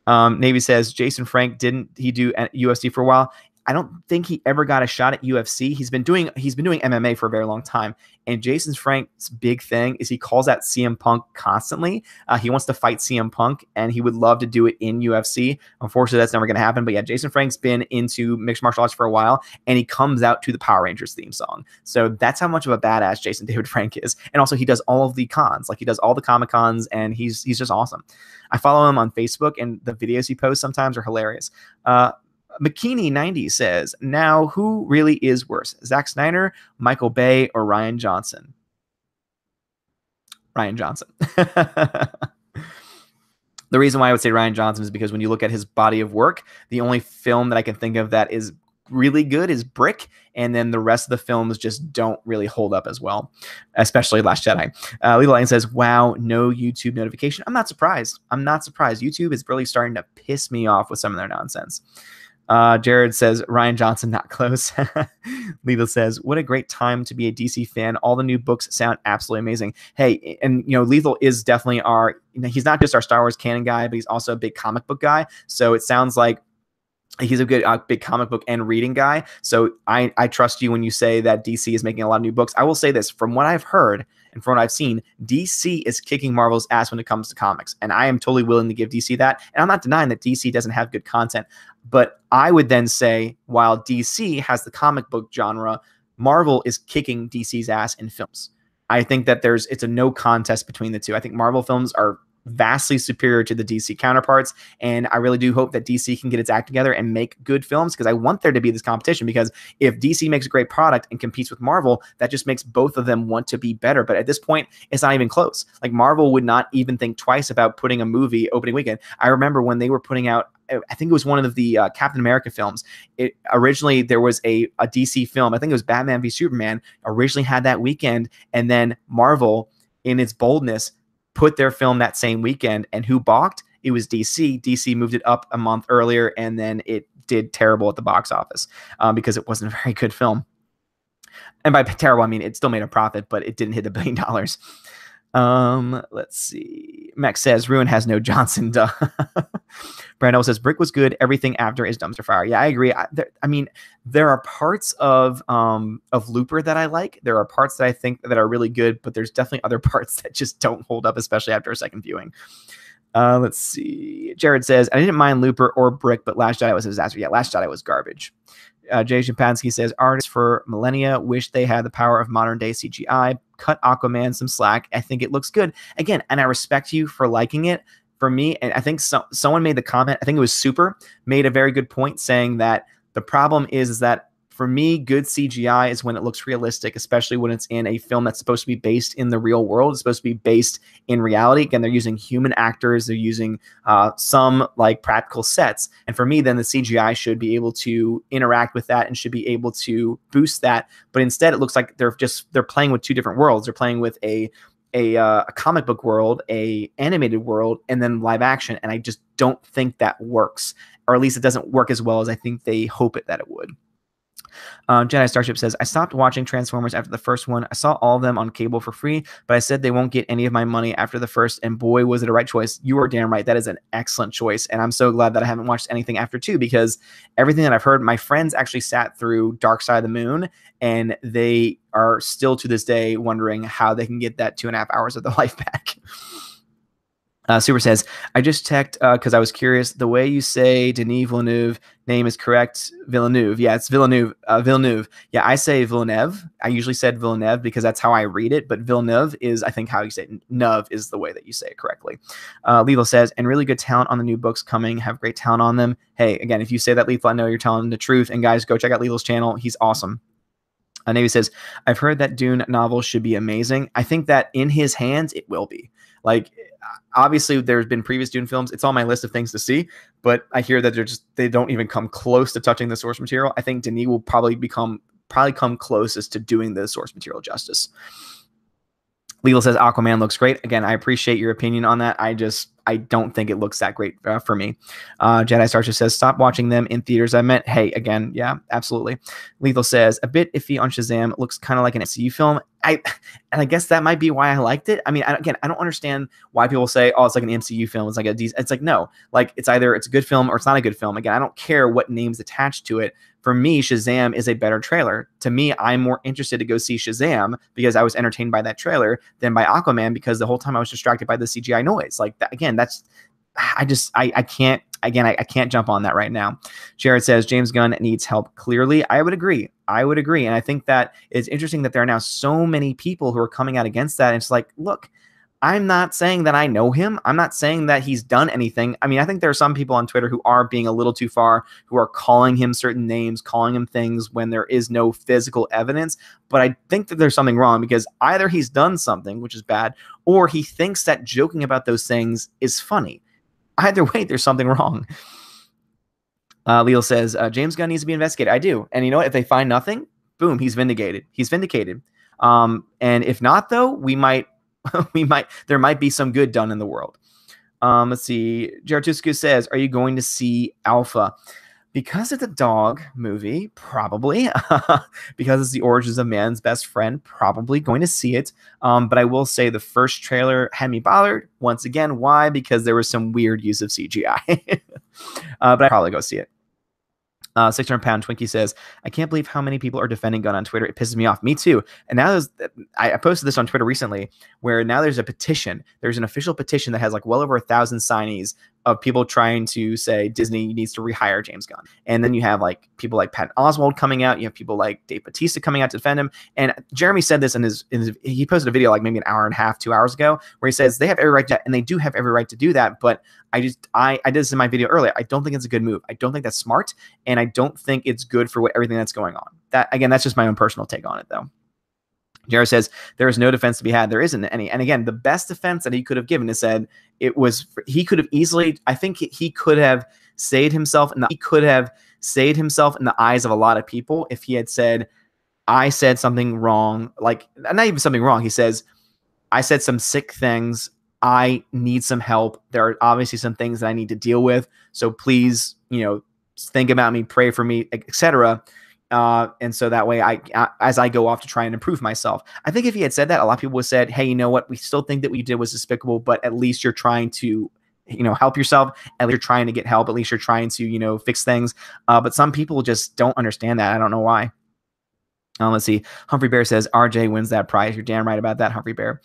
Navy says, Jason Frank, didn't he do UFC for a while? I don't think he ever got a shot at UFC. He's been doing MMA for a very long time. And Jason Frank's big thing is he calls out CM Punk constantly. He wants to fight CM Punk, and he would love to do it in UFC. Unfortunately, that's never going to happen. But yeah, Jason Frank's been into mixed martial arts for a while, and he comes out to the Power Rangers theme song. So that's how much of a badass Jason David Frank is. And also, he does all of the cons. Like, he does all the Comic Cons, and he's just awesome. I follow him on Facebook, and the videos he posts sometimes are hilarious. McKinney90 says, now who really is worse, Zack Snyder, Michael Bay, or Rian Johnson? Rian Johnson. The reason why I would say Rian Johnson is because when you look at his body of work, the only film that I can think of that is really good is Brick, and then the rest of the films just don't really hold up as well, especially Last Jedi. Lila Lane says, wow, no YouTube notification. I'm not surprised. YouTube is really starting to piss me off with some of their nonsense. Jared says, Rian Johnson, not close. Lila says, what a great time to be a DC fan. All the new books sound absolutely amazing. Hey, and Lethal is definitely he's not just our Star Wars canon guy, but he's also a big comic book guy. So it sounds like he's a good big comic book and reading guy. So I trust you when you say that DC is making a lot of new books. I will say this, from what I've heard and from what I've seen, DC is kicking Marvel's ass when it comes to comics. And I am totally willing to give DC that. And I'm not denying that DC doesn't have good content. But I would then say, while DC has the comic book genre, Marvel is kicking DC's ass in films. I think that it's a no contest between the two. I think Marvel films are vastly superior to the DC counterparts, and I really do hope that DC can get its act together and make good films, because I want there to be this competition, because if DC makes a great product and competes with Marvel, that just makes both of them want to be better. But at this point, it's not even close. Like, Marvel would not even think twice about putting a movie opening weekend. I remember when they were putting out, I think it was one of the Captain America films. Originally, there was a DC film, I think it was Batman v Superman, originally had that weekend, and then Marvel, in its boldness, put their film that same weekend, and who balked? it was DC. DC moved it up a month earlier, and then it did terrible at the box office because it wasn't a very good film. And by terrible, I mean it still made a profit, but it didn't hit $1 billion. Let's see. Max says Ruin has no Johnson. Duh. Brando says Brick was good. Everything after is dumpster fire. Yeah, I agree. I mean, there are parts of Looper that I like. There are parts that I think that are really good, but there's definitely other parts that just don't hold up, especially after a second viewing. Let's see. Jared says I didn't mind Looper or Brick, but Last Jedi was a disaster. Yeah, Last Jedi was garbage. Jay Shapansky says artists for millennia wish they had the power of modern day CGI. Cut Aquaman some slack. I think it looks good again, and I respect you for liking it. For me, and I think someone made the comment. I think it was Super made a very good point, saying that the problem is that for me, good CGI is when it looks realistic, especially when it's in a film that's supposed to be based in the real world. It's supposed to be based in reality. Again, they're using human actors. They're using some like practical sets. And for me, then the CGI should be able to interact with that and should be able to boost that. But instead, it looks like they're playing with two different worlds. They're playing with a comic book world, a animated world, and then live action. And I just don't think that works, or at least it doesn't work as well as I think they hope that it would. Jedi Starship says, I stopped watching Transformers after the first one. I saw all of them on cable for free, but I said they won't get any of my money after the first, and boy, was it a right choice. You are damn right. That is an excellent choice, and I'm so glad that I haven't watched anything after 2, because everything that I've heard, my friends actually sat through Dark Side of the Moon, and they are still to this day wondering how they can get that 2.5 hours of their life back. Super says, I just checked because I was curious. The way you say Denis Villeneuve name is correct. Villeneuve. Yeah, it's Villeneuve. Villeneuve. Yeah, I say Villeneuve. I usually said Villeneuve because that's how I read it. But Villeneuve is, I think, how you say it. Neuve is the way that you say it correctly. Lethal says, and really good talent on the new books coming. Have great talent on them. Hey, again, if you say that, Lethal, I know you're telling the truth. And guys, go check out Lethal's channel. He's awesome. Navy says, I've heard that Dune novel should be amazing. I think that in his hands, it will be. Like, obviously, there's been previous Dune films. It's on my list of things to see, but I hear that they don't even come close to touching the source material. I think Denis will probably come closest to doing the source material justice. Legal says Aquaman looks great. Again, I appreciate your opinion on that. I don't think it looks that great for me. Jedi Starship says, stop watching them in theaters. I meant, hey, again, yeah, absolutely. Lethal says, a bit iffy on Shazam. It looks kind of like an MCU film. And I guess that might be why I liked it. I mean, I don't understand why people say, oh, it's like an MCU film. It's like it's like, no, like it's either it's a good film or it's not a good film. Again, I don't care what name's attached to it. For me, Shazam is a better trailer. To me, I'm more interested to go see Shazam because I was entertained by that trailer than by Aquaman, because the whole time I was distracted by the CGI noise. Like that, again, I can't jump on that right now. Jared says James Gunn needs help. Clearly, I would agree. And I think that it's interesting that there are now so many people who are coming out against that. And it's like, look, I'm not saying that I know him. I'm not saying that he's done anything. I mean, I think there are some people on Twitter who are being a little too far, who are calling him certain names, calling him things when there is no physical evidence. But I think that there's something wrong, because either he's done something, which is bad, or he thinks that joking about those things is funny. Either way, there's something wrong. Leo says, James Gunn needs to be investigated. I do. And you know what? If they find nothing, boom, he's vindicated. And if not, though, there might be some good done in the world. Let's see. Jaratusku says, are you going to see Alpha? Because it's a dog movie, probably. Because it's the origins of man's best friend, probably going to see it. But I will say the first trailer had me bothered. Once again, why? Because there was some weird use of CGI. But I'd probably go see it. 600-pound Twinkie says, I can't believe how many people are defending Gunn on Twitter. It pisses me off. Me too. And now I posted this on Twitter recently, where now there's a petition. There's an official petition that has like well over 1,000 signees of people trying to say Disney needs to rehire James Gunn. And then you have like people like Patton Oswalt coming out. You have people like Dave Bautista coming out to defend him. And Jeremy said this in his he posted a video like maybe an hour and a half, 2 hours ago, where he says they have every right to, and they do have every right to do that. But I did this in my video earlier. I don't think it's a good move. I don't think that's smart. And I don't think it's good for everything that's going on. That, again, that's just my own personal take on it, though. Jared says there is no defense to be had. There isn't any. And again, the best defense that he could have given is said he could have easily, I think he could have saved himself in the eyes of a lot of people if he had said, I said something wrong, like not even something wrong. He says, I said some sick things I need some help. There are obviously some things that I need to deal with. So please, think about me, pray for me, etc. And so that way, as I go off to try and improve myself. I think if he had said that, a lot of people would have said, hey, you know what? We still think that what you did was despicable, but at least you're trying to, help yourself. At least you're trying to get help. At least you're trying to, fix things. But some people just don't understand that. I don't know why. Let's see. Humphrey Bear says, RJ wins that prize. You're damn right about that, Humphrey Bear.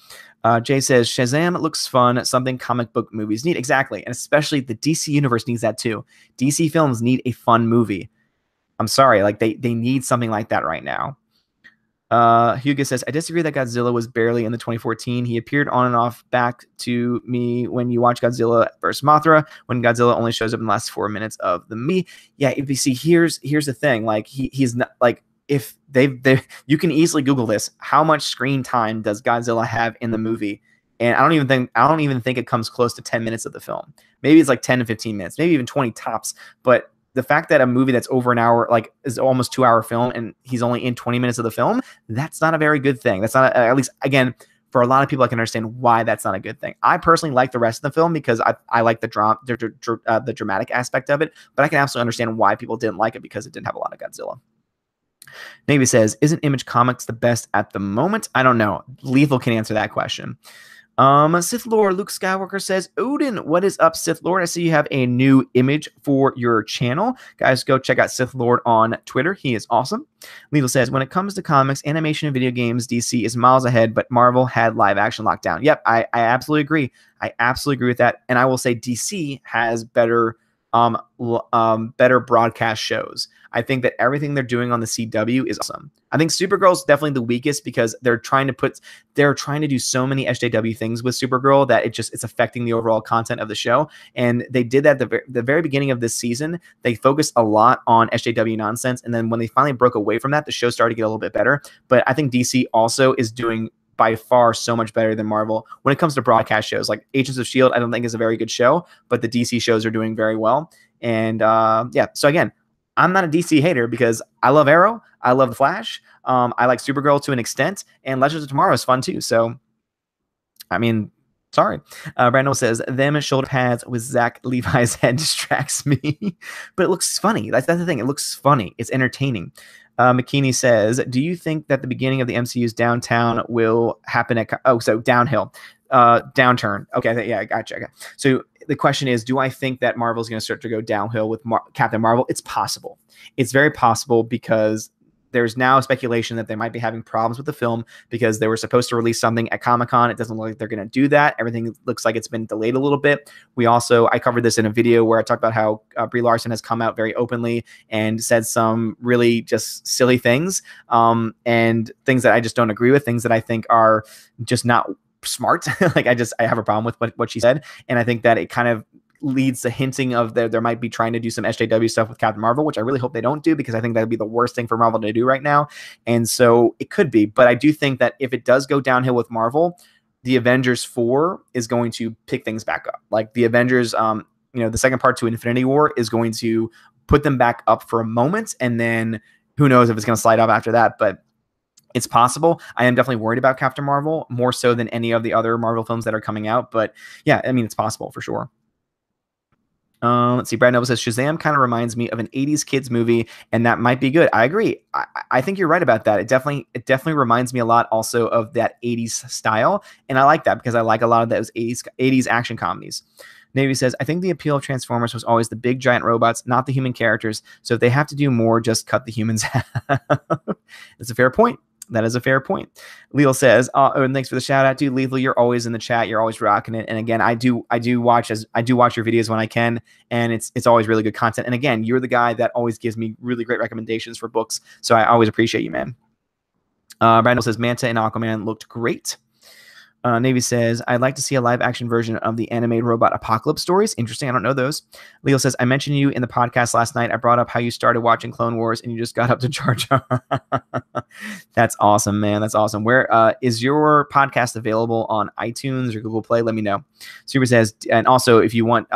Jay says, Shazam looks fun. Something comic book movies need. Exactly. And especially the DC universe needs that too. DC films need a fun movie. I'm sorry. Like they need something like that right now. Hugo says, I disagree that Godzilla was barely in the 2014. He appeared on and off back to me when you watch Godzilla vs. Mothra, when Godzilla only shows up in the last 4 minutes of the movie. Yeah, if you see, here's the thing. Like he's not like, if you can easily Google this. How much screen time does Godzilla have in the movie? And I don't even think it comes close to 10 minutes of the film. Maybe it's like 10 to 15 minutes, maybe even 20 tops. But the fact that a movie that's over an hour, like is almost 2-hour film, and he's only in 20 minutes of the film, that's not a very good thing. That's not, at least again, for a lot of people, I can understand why that's not a good thing. I personally like the rest of the film because I like the dramatic aspect of it, but I can absolutely understand why people didn't like it because it didn't have a lot of Godzilla. Navy says, isn't Image Comics the best at the moment? I don't know. Lethal can answer that question. Sith Lord Luke Skywalker says, Odin, what is up, Sith Lord? I see you have a new image for your channel. Guys, go check out Sith Lord on Twitter. He is awesome. Lethal says, when it comes to comics, animation, and video games, DC is miles ahead, but Marvel had live action lockdown. Yep, I absolutely agree. I absolutely agree with that. And I will say DC has better broadcast shows. I think that everything they're doing on the CW is awesome. I think Supergirl is definitely the weakest because they're trying to do so many SJW things with Supergirl that it's affecting the overall content of the show. And they did that at the very beginning of this season. They focused a lot on SJW nonsense. And then when they finally broke away from that, the show started to get a little bit better. But I think DC also is doing by far so much better than Marvel when it comes to broadcast shows. Like Agents of S.H.I.E.L.D., I don't think is a very good show, but the DC shows are doing very well. And yeah, so again, I'm not a DC hater because I love Arrow, I love The Flash, I like Supergirl to an extent, and Legends of Tomorrow is fun too. So, I mean, sorry. Brandon says, them shoulder pads with Zach Levi's head distracts me, but it looks funny. That's the thing. It looks funny. It's entertaining. McKinney says, do you think that the beginning of the MCU's downtown will happen at, downhill, downturn. Okay. Yeah, I gotcha. So the question is, do I think that Marvel's going to start to go downhill with Captain Marvel? It's possible. It's very possible because there's now speculation that they might be having problems with the film because they were supposed to release something at Comic-Con. It doesn't look like they're going to do that. Everything looks like it's been delayed a little bit. I covered this in a video where I talked about how Brie Larson has come out very openly and said some really just silly things and things that I just don't agree with, things that I think are just not smart. Like I have a problem with what she said. And I think that it kind of leads to hinting of there might be trying to do some SJW stuff with Captain Marvel, which I really hope they don't do because I think that would be the worst thing for Marvel to do right now. And so it could be, but I do think that if it does go downhill with Marvel, the Avengers 4 is going to pick things back up. Like the Avengers, the second part to Infinity War is going to put them back up for a moment. And then who knows if it's going to slide up after that, but it's possible. I am definitely worried about Captain Marvel more so than any of the other Marvel films that are coming out. But yeah, I mean, it's possible for sure. Let's see. Brad Noble says Shazam kind of reminds me of an 80s kids movie, and that might be good. I agree. I think you're right about that. It definitely reminds me a lot also of that 80s style, and I like that because I like a lot of those 80s action comedies. Navy says, I think the appeal of Transformers was always the big giant robots, not the human characters. So if they have to do more, just cut the humans out. That's a fair point. That is a fair point. Lethal says, and thanks for the shout out, dude. Lethal, you're always in the chat. You're always rocking it. And again, I do watch your videos when I can, and it's always really good content. And again, you're the guy that always gives me really great recommendations for books. So I always appreciate you, man. Brandon says Manta and Aquaman looked great. Navy says, I'd like to see a live action version of the animated robot apocalypse stories. Interesting. I don't know those. Leo says, I mentioned you in the podcast last night. I brought up how you started watching Clone Wars and you just got up to Jar Jar. That's awesome, man. That's awesome. Where is your podcast available on iTunes or Google Play? Let me know. Super says, and also if you want,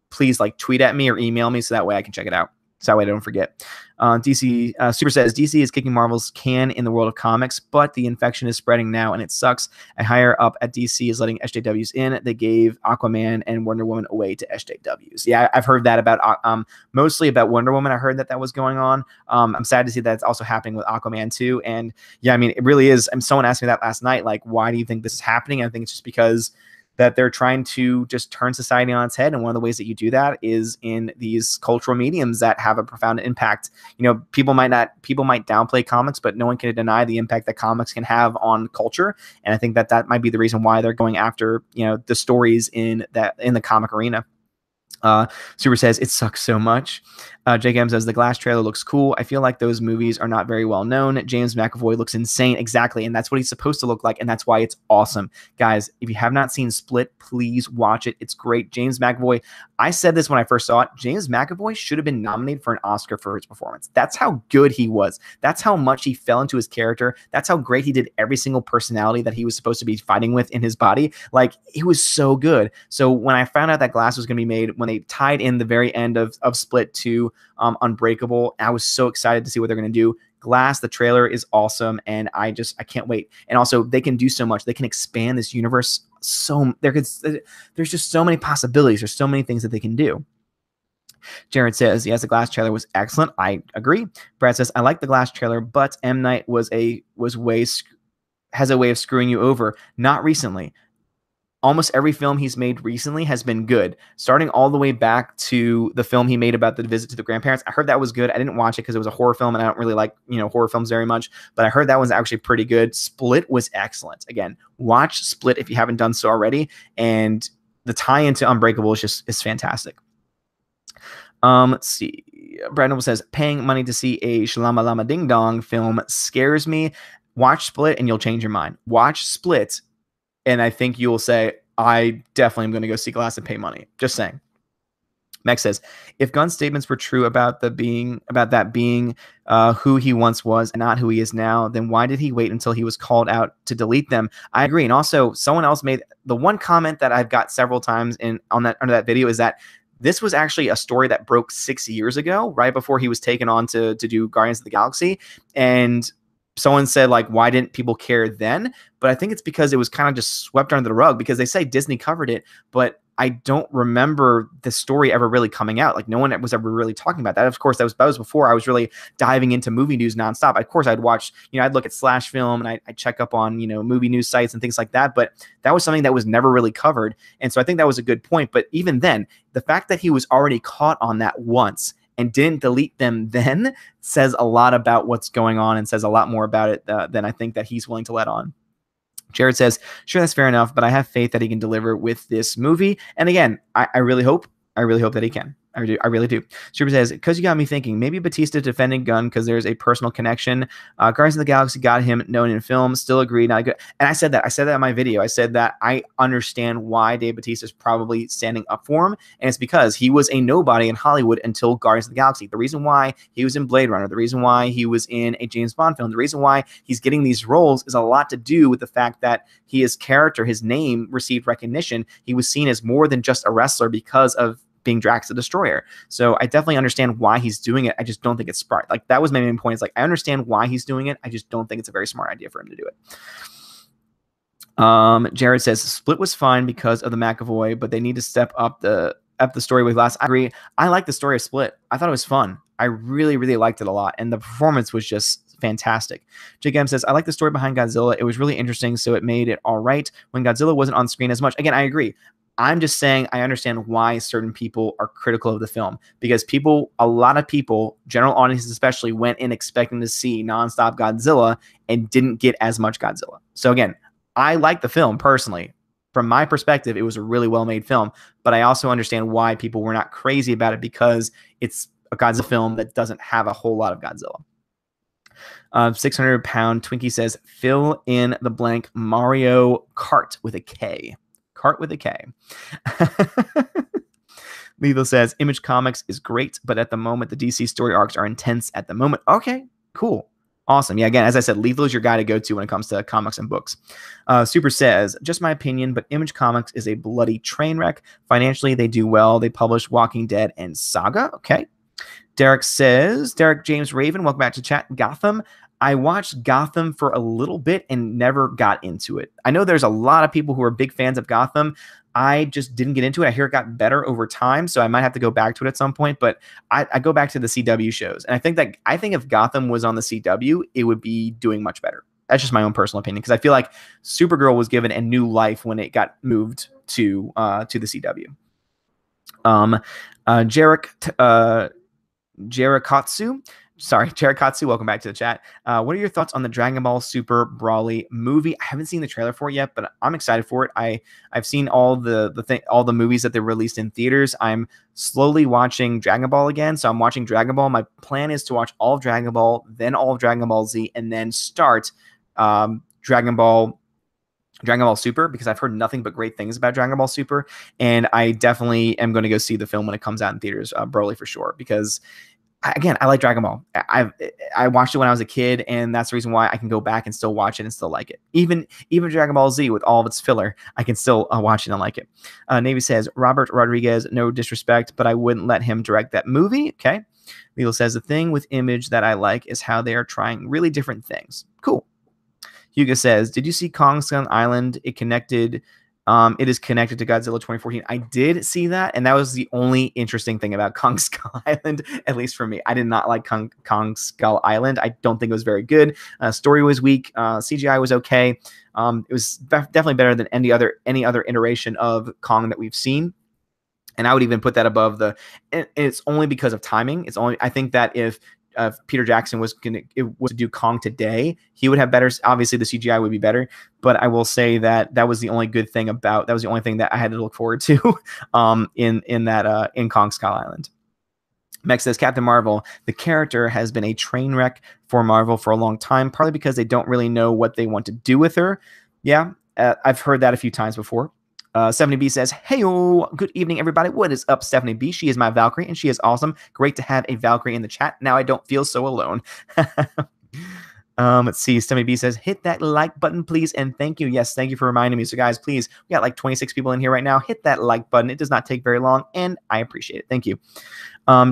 please like tweet at me or email me so that way I can check it out. So that way I don't forget. DC Super says DC is kicking Marvel's can in the world of comics, but the infection is spreading now, and it sucks. A higher up at DC is letting SJWs in. They gave Aquaman and Wonder Woman away to SJWs. Yeah, I've heard that about mostly about Wonder Woman. I heard that was going on. I'm sad to see that it's also happening with Aquaman too. And yeah, I mean, it really is. Someone asked me that last night. Like, why do you think this is happening? I think it's just because that they're trying to just turn society on its head. And one of the ways that you do that is in these cultural mediums that have a profound impact. You know, people might downplay comics, but no one can deny the impact that comics can have on culture. And I think that might be the reason why they're going after, you know, the stories in the comic arena. Super says it sucks so much. Jake M says the Glass trailer looks cool. I feel like those movies are not very well known. James McAvoy looks insane. Exactly. And that's what he's supposed to look like. And that's why it's awesome. Guys, if you have not seen Split, please watch it. It's great. James McAvoy. I said this when I first saw it. James McAvoy should have been nominated for an Oscar for his performance. That's how good he was. That's how much he fell into his character. That's how great he did every single personality that he was supposed to be fighting with in his body. Like, he was so good. So when I found out that Glass was going to be made, when they tied in the very end of Split to Unbreakable, I was so excited to see what they're going to do. Glass, the trailer is awesome, and I can't wait. And also, they can do so much. They can expand this universe there's just so many possibilities. There's so many things that they can do. Jared says, yes, the Glass trailer was excellent. I agree. Brad says, I like the Glass trailer, but M. Night has a way of screwing you over. Not recently. Almost every film he's made recently has been good, starting all the way back to the film he made about the visit to the grandparents. I heard that was good. I didn't watch it because it was a horror film, and I don't really like, you know, horror films very much, but I heard that was actually pretty good. Split was excellent. Again, watch Split if you haven't done so already, and the tie into Unbreakable is fantastic. Let's see. Brad says, paying money to see a Shalama Lama Ding Dong film scares me. Watch Split and you'll change your mind. Watch Split, and I think you will say, I definitely am going to go see Glass and pay money. Just saying. Mex says, if Gunn's statements were true about that being who he once was and not who he is now, then why did he wait until he was called out to delete them? I agree. And also, someone else made the one comment that I've got several times under that video is that this was actually a story that broke 6 years ago, right before he was taken on to do Guardians of the Galaxy. And someone said, like, why didn't people care then? But I think it's because it was kind of just swept under the rug, because they say Disney covered it, but I don't remember the story ever really coming out. Like, no one was ever really talking about that. Of course, that was before I was really diving into movie news nonstop. Of course, I'd watch, I'd look at Slash Film, and I'd check up on, movie news sites and things like that. But that was something that was never really covered. And so I think that was a good point. But even then, the fact that he was already caught on that once and didn't delete them then says a lot about what's going on, and says a lot more about it than I think that he's willing to let on. Jared says, sure, that's fair enough, but I have faith that he can deliver with this movie. And again, I really hope that he can. I really do. Super says, because you got me thinking, maybe Batista defending Gunn because there's a personal connection. Guardians of the Galaxy got him known in film. Still agree, not good. And I said that in my video. I said that I understand why Dave Batista is probably standing up for him, and it's because he was a nobody in Hollywood until Guardians of the Galaxy. The reason why he was in Blade Runner, the reason why he was in a James Bond film, the reason why he's getting these roles is a lot to do with the fact that his character, his name received recognition. He was seen as more than just a wrestler because of being Drax the Destroyer. So I definitely understand why he's doing it. I just don't think it's smart. Like, that was my main point. It's like, I understand why he's doing it. I just don't think it's a very smart idea for him to do it. Jared says Split was fine because of the McAvoy, but they need to step up the story with Glass. I agree. I like the story of Split. I thought it was fun. I really, really liked it a lot. And the performance was just fantastic. Jake M says, I like the story behind Godzilla. It was really interesting, so it made it all right when Godzilla wasn't on screen as much. Again, I agree. I'm just saying I understand why certain people are critical of the film, because a lot of people, general audiences especially, went in expecting to see nonstop Godzilla and didn't get as much Godzilla. So again, I like the film personally. From my perspective, it was a really well-made film, but I also understand why people were not crazy about it, because it's a Godzilla film that doesn't have a whole lot of Godzilla. 600-pound Twinkie says, fill in the blank Mario Kart with a K. Kart with a K. Lethal says, Image Comics is great, but at the moment, the DC story arcs are intense at the moment. Okay, cool. Awesome. Yeah, again, as I said, Lethal is your guy to go to when it comes to comics and books. Super says, just my opinion, but Image Comics is a bloody train wreck. Financially, they do well. They publish Walking Dead and Saga. Okay. Derek James Raven, welcome back to chat. Gotham. I watched Gotham for a little bit and never got into it. I know there's a lot of people who are big fans of Gotham. I just didn't get into it. I hear it got better over time, so I might have to go back to it at some point. But I go back to the CW shows, and I think if Gotham was on the CW, it would be doing much better. That's just my own personal opinion, because I feel like Supergirl was given a new life when it got moved to the CW. Jarekatsu, welcome back to the chat. What are your thoughts on the Dragon Ball Super Brawly movie? I haven't seen the trailer for it yet, but I'm excited for it. I've seen all the movies that they released in theaters. I'm slowly watching Dragon Ball again, so I'm watching Dragon Ball. My plan is to watch all of Dragon Ball, then all of Dragon Ball Z, and then start Dragon Ball Super, because I've heard nothing but great things about Dragon Ball Super, and I definitely am going to go see the film when it comes out in theaters, Broly for sure, because again, I like Dragon Ball. I watched it when I was a kid, and that's the reason why I can go back and still watch it and still like it. Even Dragon Ball Z with all of its filler, I can still watch it and like it. Navy says, Robert Rodriguez, no disrespect, but I wouldn't let him direct that movie. Okay. Lilo says, the thing with Image that I like is how they are trying really different things. Cool. Hugo says, did you see Kong Skull Island? It is connected to Godzilla 2014. I did see that, and that was the only interesting thing about Kong Skull Island, at least for me. I did not like Kong Skull Island. I don't think it was very good. Story was weak. CGI was okay. It was definitely better than any other iteration of Kong that we've seen. And I would even put that above and it's only because of timing. I think that if Peter Jackson was to do Kong today, he would have better. Obviously, the CGI would be better, but I will say that was the only good thing that was the only thing that I had to look forward to in Kong Skull Island. Mex says, Captain Marvel, the character has been a train wreck for Marvel for a long time, partly because they don't really know what they want to do with her. Yeah, I've heard that a few times before. 70B says, hey-o, good evening, everybody. What is up, Stephanie B? She is my Valkyrie, and she is awesome. Great to have a Valkyrie in the chat. Now I don't feel so alone. Let's see. Stephanie B says, hit that like button, please, and thank you. Yes, thank you for reminding me. So, guys, please, we got like 26 people in here right now. Hit that like button. It does not take very long, and I appreciate it. Thank you.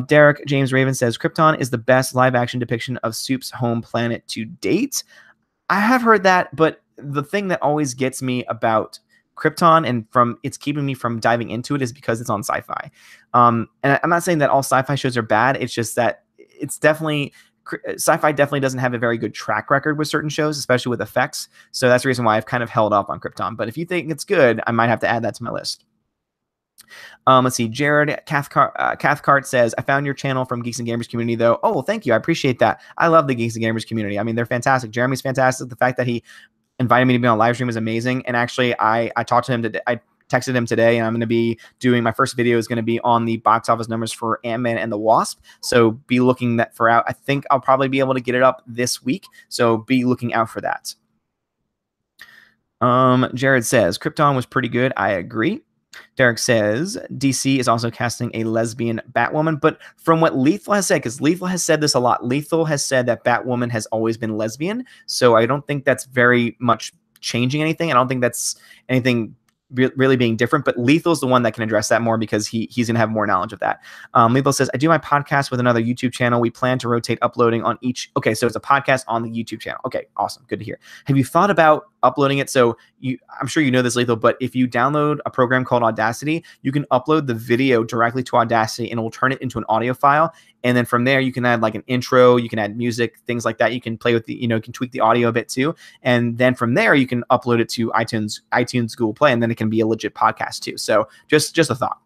Derek James Raven says, Krypton is the best live-action depiction of Soup's home planet to date. I have heard that, but the thing that always gets me about Krypton and it's keeping me from diving into it is because it's on Sci-Fi. And I'm not saying that all Sci-Fi shows are bad. It's just that Sci-Fi definitely doesn't have a very good track record with certain shows, especially with effects. So that's the reason why I've kind of held off on Krypton. But if you think it's good, I might have to add that to my list. Let's see. Jared Cathcart says, I found your channel from Geeks and Gamers community, though. Oh, well, thank you. I appreciate that. I love the Geeks and Gamers community. I mean, they're fantastic. Jeremy's fantastic. The fact that he invited me to be on a live stream was amazing. And actually, I talked to him today. I texted him today, and I'm going to be doing my first video is going to be on the box office numbers for Ant-Man and the Wasp. So be looking that for out. I think I'll probably be able to get it up this week. So be looking out for that. Jared says, Krypton was pretty good. I agree. Derek says, DC is also casting a lesbian Batwoman, but from what Lethal has said, because Lethal has said this a lot, Lethal has said that Batwoman has always been lesbian, so I don't think that's very much changing anything. I don't think that's anything really being different, but Lethal's the one that can address that more because he's going to have more knowledge of that. Lethal says, I do my podcast with another YouTube channel. We plan to rotate uploading on each. Okay, so it's a podcast on the YouTube channel. Okay, awesome. Good to hear. Have you thought about uploading it? So I'm sure you know this, Lethal, but if you download a program called Audacity, you can upload the video directly to Audacity and it will turn it into an audio file. And then from there, you can add like an intro, you can add music, things like that. You can play with you can tweak the audio a bit too. And then from there, you can upload it to iTunes, Google Play, and then it can be a legit podcast too. So just a thought.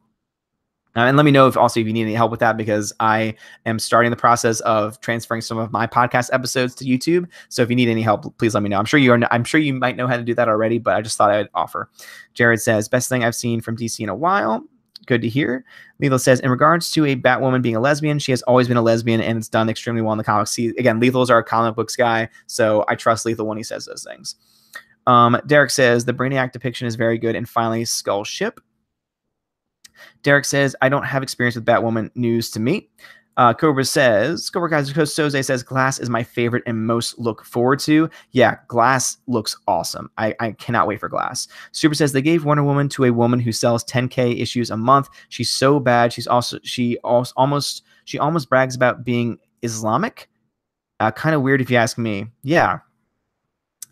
And let me know if you need any help with that, because I am starting the process of transferring some of my podcast episodes to YouTube. So if you need any help, please let me know. I'm sure you might know how to do that already, but I just thought I'd offer. Jared says, best thing I've seen from DC in a while. Good to hear. Lethal says, in regards to a Batwoman being a lesbian, she has always been a lesbian, and it's done extremely well in the comics. See, again, Lethal's our comic books guy, so I trust Lethal when he says those things. Derek says, the Brainiac depiction is very good, and finally, Skull Ship. Derek says, I don't have experience with Batwoman. News to me. Cobra Guys Soze says, Glass is my favorite and most look forward to. Yeah, Glass looks awesome. I cannot wait for Glass. Super says, they gave Wonder Woman to a woman who sells 10K issues a month. She's so bad. She She almost brags about being Islamic. Kind of weird if you ask me. Yeah,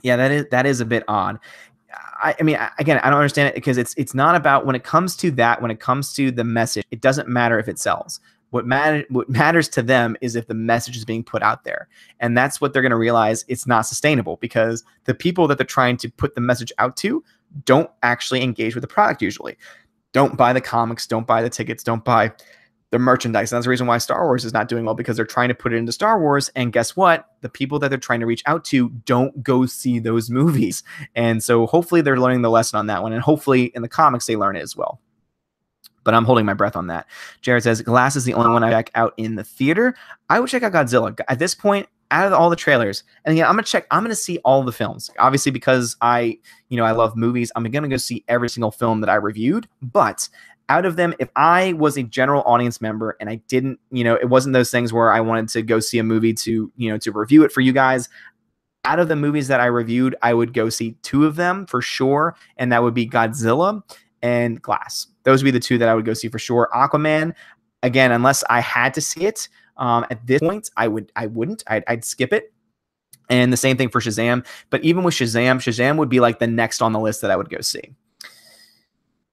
that is a bit odd. I mean, again, I don't understand it because it's not about when it comes to that. When it comes to the message, it doesn't matter if it sells. What matters to them is if the message is being put out there, and that's what they're going to realize. It's not sustainable because the people that they're trying to put the message out to don't actually engage with the product usually. Don't buy the comics, don't buy the tickets, don't buy the merchandise. And that's the reason why Star Wars is not doing well, because they're trying to put it into Star Wars. And guess what? The people that they're trying to reach out to don't go see those movies. And so hopefully they're learning the lesson on that one. And hopefully in the comics, they learn it as well. But I'm holding my breath on that. Jared says, Glass is the only one I check out in the theater. I would check out Godzilla. At this point, out of all the trailers, and again, I'm going to see all the films. Obviously, because I love movies, I'm going to go see every single film that I reviewed. But out of them, if I was a general audience member and I didn't, it wasn't those things where I wanted to go see a movie to review it for you guys. Out of the movies that I reviewed, I would go see 2 of them for sure. And that would be Godzilla and Glass. Those would be the 2 that I would go see for sure. Aquaman, again, unless I had to see it, at this point, I wouldn't. I'd skip it. And the same thing for Shazam. But even with Shazam would be like the next on the list that I would go see.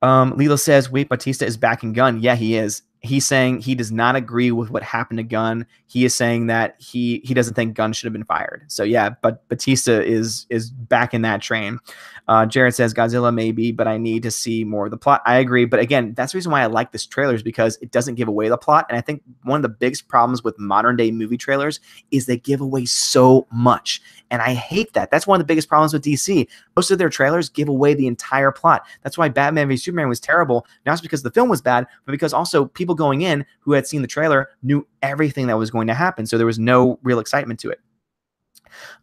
Lilo says, wait, Batista is backing Gunn. Yeah, he is. He's saying he does not agree with what happened to Gunn. He is saying that he doesn't think Gunn should have been fired. So yeah, but Batista is back in that train. Jared says Godzilla maybe, but I need to see more of the plot. I agree, but again, that's the reason why I like this trailer is because it doesn't give away the plot. And I think one of the biggest problems with modern day movie trailers is they give away so much. And I hate that. That's one of the biggest problems with DC. Most of their trailers give away the entire plot. That's why Batman v Superman was terrible, not just because the film was bad, but because also people going in who had seen the trailer knew everything that was going to happen. So there was no real excitement to it.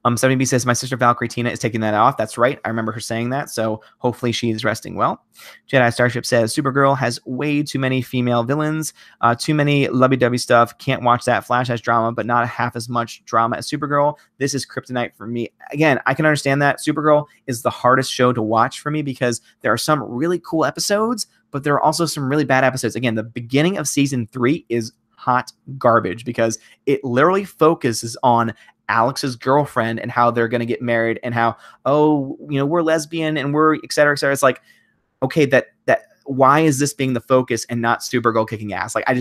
70B says, my sister Valkyrie Tina is taking that off. That's right. I remember her saying that. So hopefully she's resting well. Jedi Starship says, Supergirl has way too many female villains, too many lovey-dovey stuff. Can't watch that. Flash has drama, but not half as much drama as Supergirl. This is kryptonite for me. Again, I can understand that. Supergirl is the hardest show to watch for me because there are some really cool episodes, but there are also some really bad episodes. Again, the beginning of season 3 is hot garbage because it literally focuses on Alex's girlfriend and how they're going to get married and how, we're lesbian and we're et cetera, et cetera. It's like, okay, that why is this being the focus and not Supergirl kicking ass? Like, I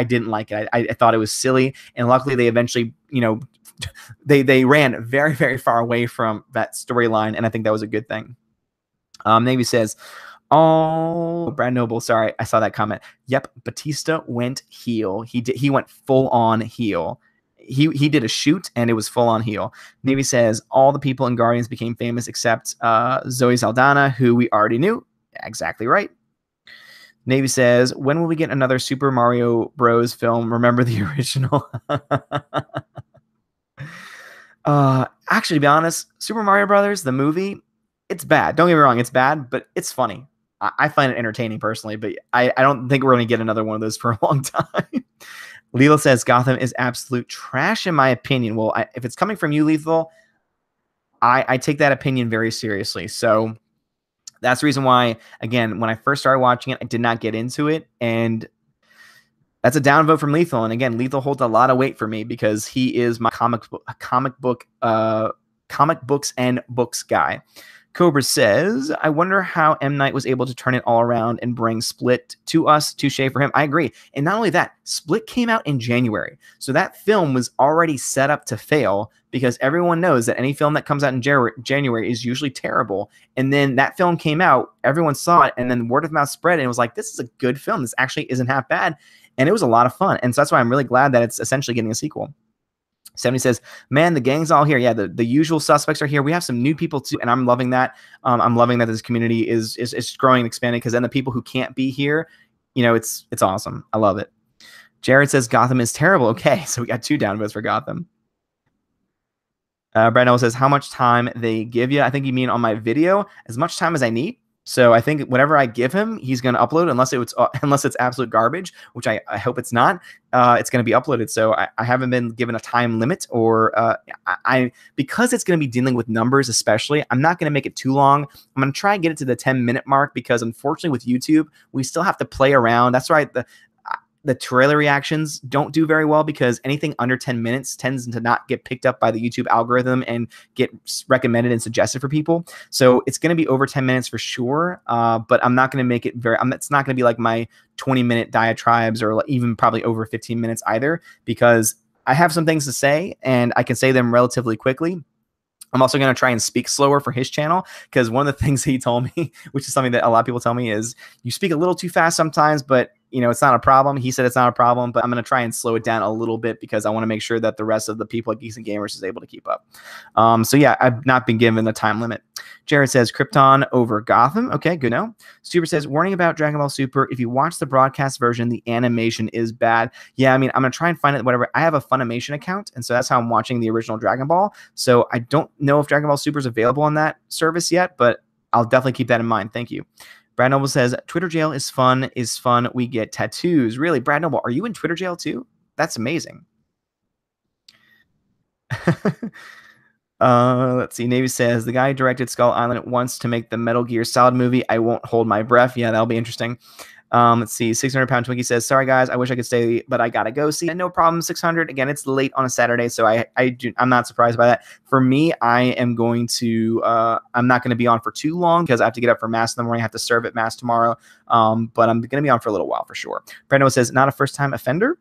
didn't like it. I thought it was silly. And luckily they eventually, they ran very, very far away from that storyline. And I think that was a good thing. Navy says, oh, Brad Noble, sorry, I saw that comment. Yep, Batista went heel. He went full on heel. He did a shoot and it was full on heel. Navy says all the people in Guardians became famous except Zoe Saldana, who we already knew. Exactly right. Navy says, when will we get another Super Mario Bros. Film? Remember the original? Actually, to be honest, Super Mario Brothers, the movie, it's bad. Don't get me wrong, it's bad, but it's funny. I find it entertaining personally, but I don't think we're going to get another one of those for a long time. Lethal says Gotham is absolute trash in my opinion. Well, if it's coming from you, Lethal, I take that opinion very seriously. So that's the reason why, again, when I first started watching it, I did not get into it. And that's a downvote from Lethal. And again, Lethal holds a lot of weight for me because he is my comic books and books guy. Cobra says, I wonder how M. Night was able to turn it all around and bring Split to us. Touche for him. I agree. And not only that, Split came out in January. So that film was already set up to fail because everyone knows that any film that comes out in January is usually terrible. And then that film came out, everyone saw it, and then word of mouth spread, and it was like, this is a good film. This actually isn't half bad. And it was a lot of fun. And so that's why I'm really glad that it's essentially getting a sequel. 70 says, man, the gang's all here. Yeah, the usual suspects are here. We have some new people too, and I'm loving that. I'm loving that this community is growing and expanding because then the people who can't be here, it's awesome. I love it. Jared says Gotham is terrible. Okay, so we got 2 downvotes for Gotham. Brandon says, how much time they give you? I think you mean on my video, as much time as I need. So I think whatever I give him, he's going to upload unless it's absolute garbage, which I hope it's not. It's going to be uploaded. So I haven't been given a time limit or because it's going to be dealing with numbers, especially, I'm not going to make it too long. I'm going to try and get it to the 10-minute mark because unfortunately with YouTube, we still have to play around. That's right. the trailer reactions don't do very well because anything under 10 minutes tends to not get picked up by the YouTube algorithm and get recommended and suggested for people. So it's going to be over 10 minutes for sure. But I'm not going to make it it's not going to be like my 20-minute diatribes or even probably over 15 minutes either, because I have some things to say and I can say them relatively quickly. I'm also going to try and speak slower for his channel, because one of the things he told me, which is something that a lot of people tell me, is you speak a little too fast sometimes, but it's not a problem. He said it's not a problem, but I'm going to try and slow it down a little bit because I want to make sure that the rest of the people at Geeks and Gamers is able to keep up. So yeah, I've not been given the time limit. Jared says Krypton over Gotham. Okay, good to know. Super says, warning about Dragon Ball Super. If you watch the broadcast version, the animation is bad. Yeah, I mean, I'm going to try and find it, whatever. I have a Funimation account, and so that's how I'm watching the original Dragon Ball. So I don't know if Dragon Ball Super is available on that service yet, but I'll definitely keep that in mind. Thank you. Brad Noble says, Twitter jail is fun. We get tattoos. Really? Brad Noble, are you in Twitter jail too? That's amazing. Let's see. Navy says, the guy who directed Skull Island wants to make the Metal Gear Solid movie. I won't hold my breath. Yeah, that'll be interesting. Let's see. 600-pound Twinkie says, sorry guys, I wish I could stay, but I gotta go see it. No problem. 600. Again, it's late on a Saturday, so I'm not surprised by that. For me, I am going to I'm not going to be on for too long because I have to get up for mass in the morning. I have to serve at mass tomorrow. But I'm going to be on for a little while for sure. Brando says, not a first-time offender.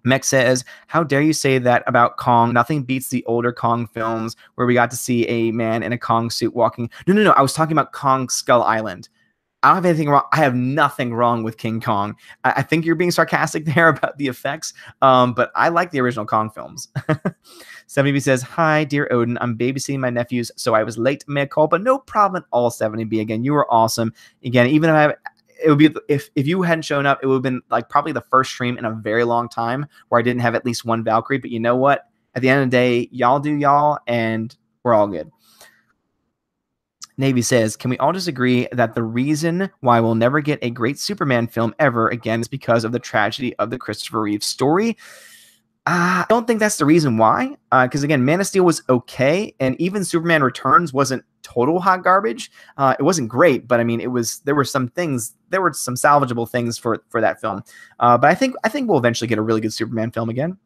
Mech says, how dare you say that about Kong? Nothing beats the older Kong films where we got to see a man in a Kong suit walking. No. I was talking about Kong Skull Island. I don't have anything wrong. I have nothing wrong with King Kong. I think you're being sarcastic there about the effects, but I like the original Kong films. 70B says, hi, dear Odin. I'm babysitting my nephews, so I was late. Mea culpa. No problem at all, 70B. Again, you were awesome. Again, even if it would be if you hadn't shown up, it would have been like probably the first stream in a very long time where I didn't have at least one Valkyrie. But you know what? At the end of the day, y'all do y'all, and we're all good. Navy says, can we all just agree that the reason why we'll never get a great Superman film ever again is because of the tragedy of the Christopher Reeve story? I don't think that's the reason why. Because again, Man of Steel was okay, and even Superman Returns wasn't total hot garbage. It wasn't great, but I mean, there were some salvageable things for that film. But I think we'll eventually get a really good Superman film again.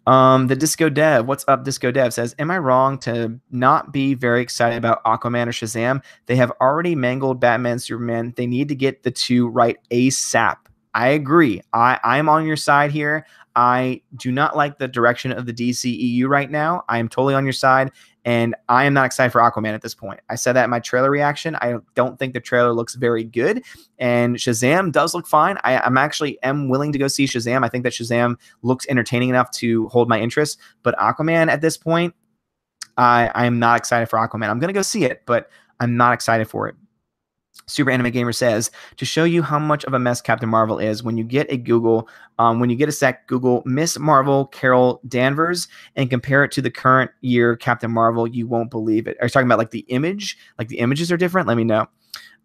The Disco Dev, what's up, Disco Dev, says, am I wrong to not be very excited about Aquaman or Shazam? They have already mangled Batman, Superman. They need to get the two right ASAP. I agree. I'm on your side here. I do not like the direction of the DCEU right now. I am totally on your side, and I am not excited for Aquaman at this point. I said that in my trailer reaction. I don't think the trailer looks very good, and Shazam does look fine. I'm actually willing to go see Shazam. I think that Shazam looks entertaining enough to hold my interest, but Aquaman at this point, I'm not excited for Aquaman. I'm going to go see it, but I'm not excited for it. Super Anime Gamer says, to show you how much of a mess Captain Marvel is, when you get a sec, Google Miss Marvel Carol Danvers and compare it to the current year Captain Marvel, you won't believe it. Are you talking about like the image? Like the images are different? Let me know.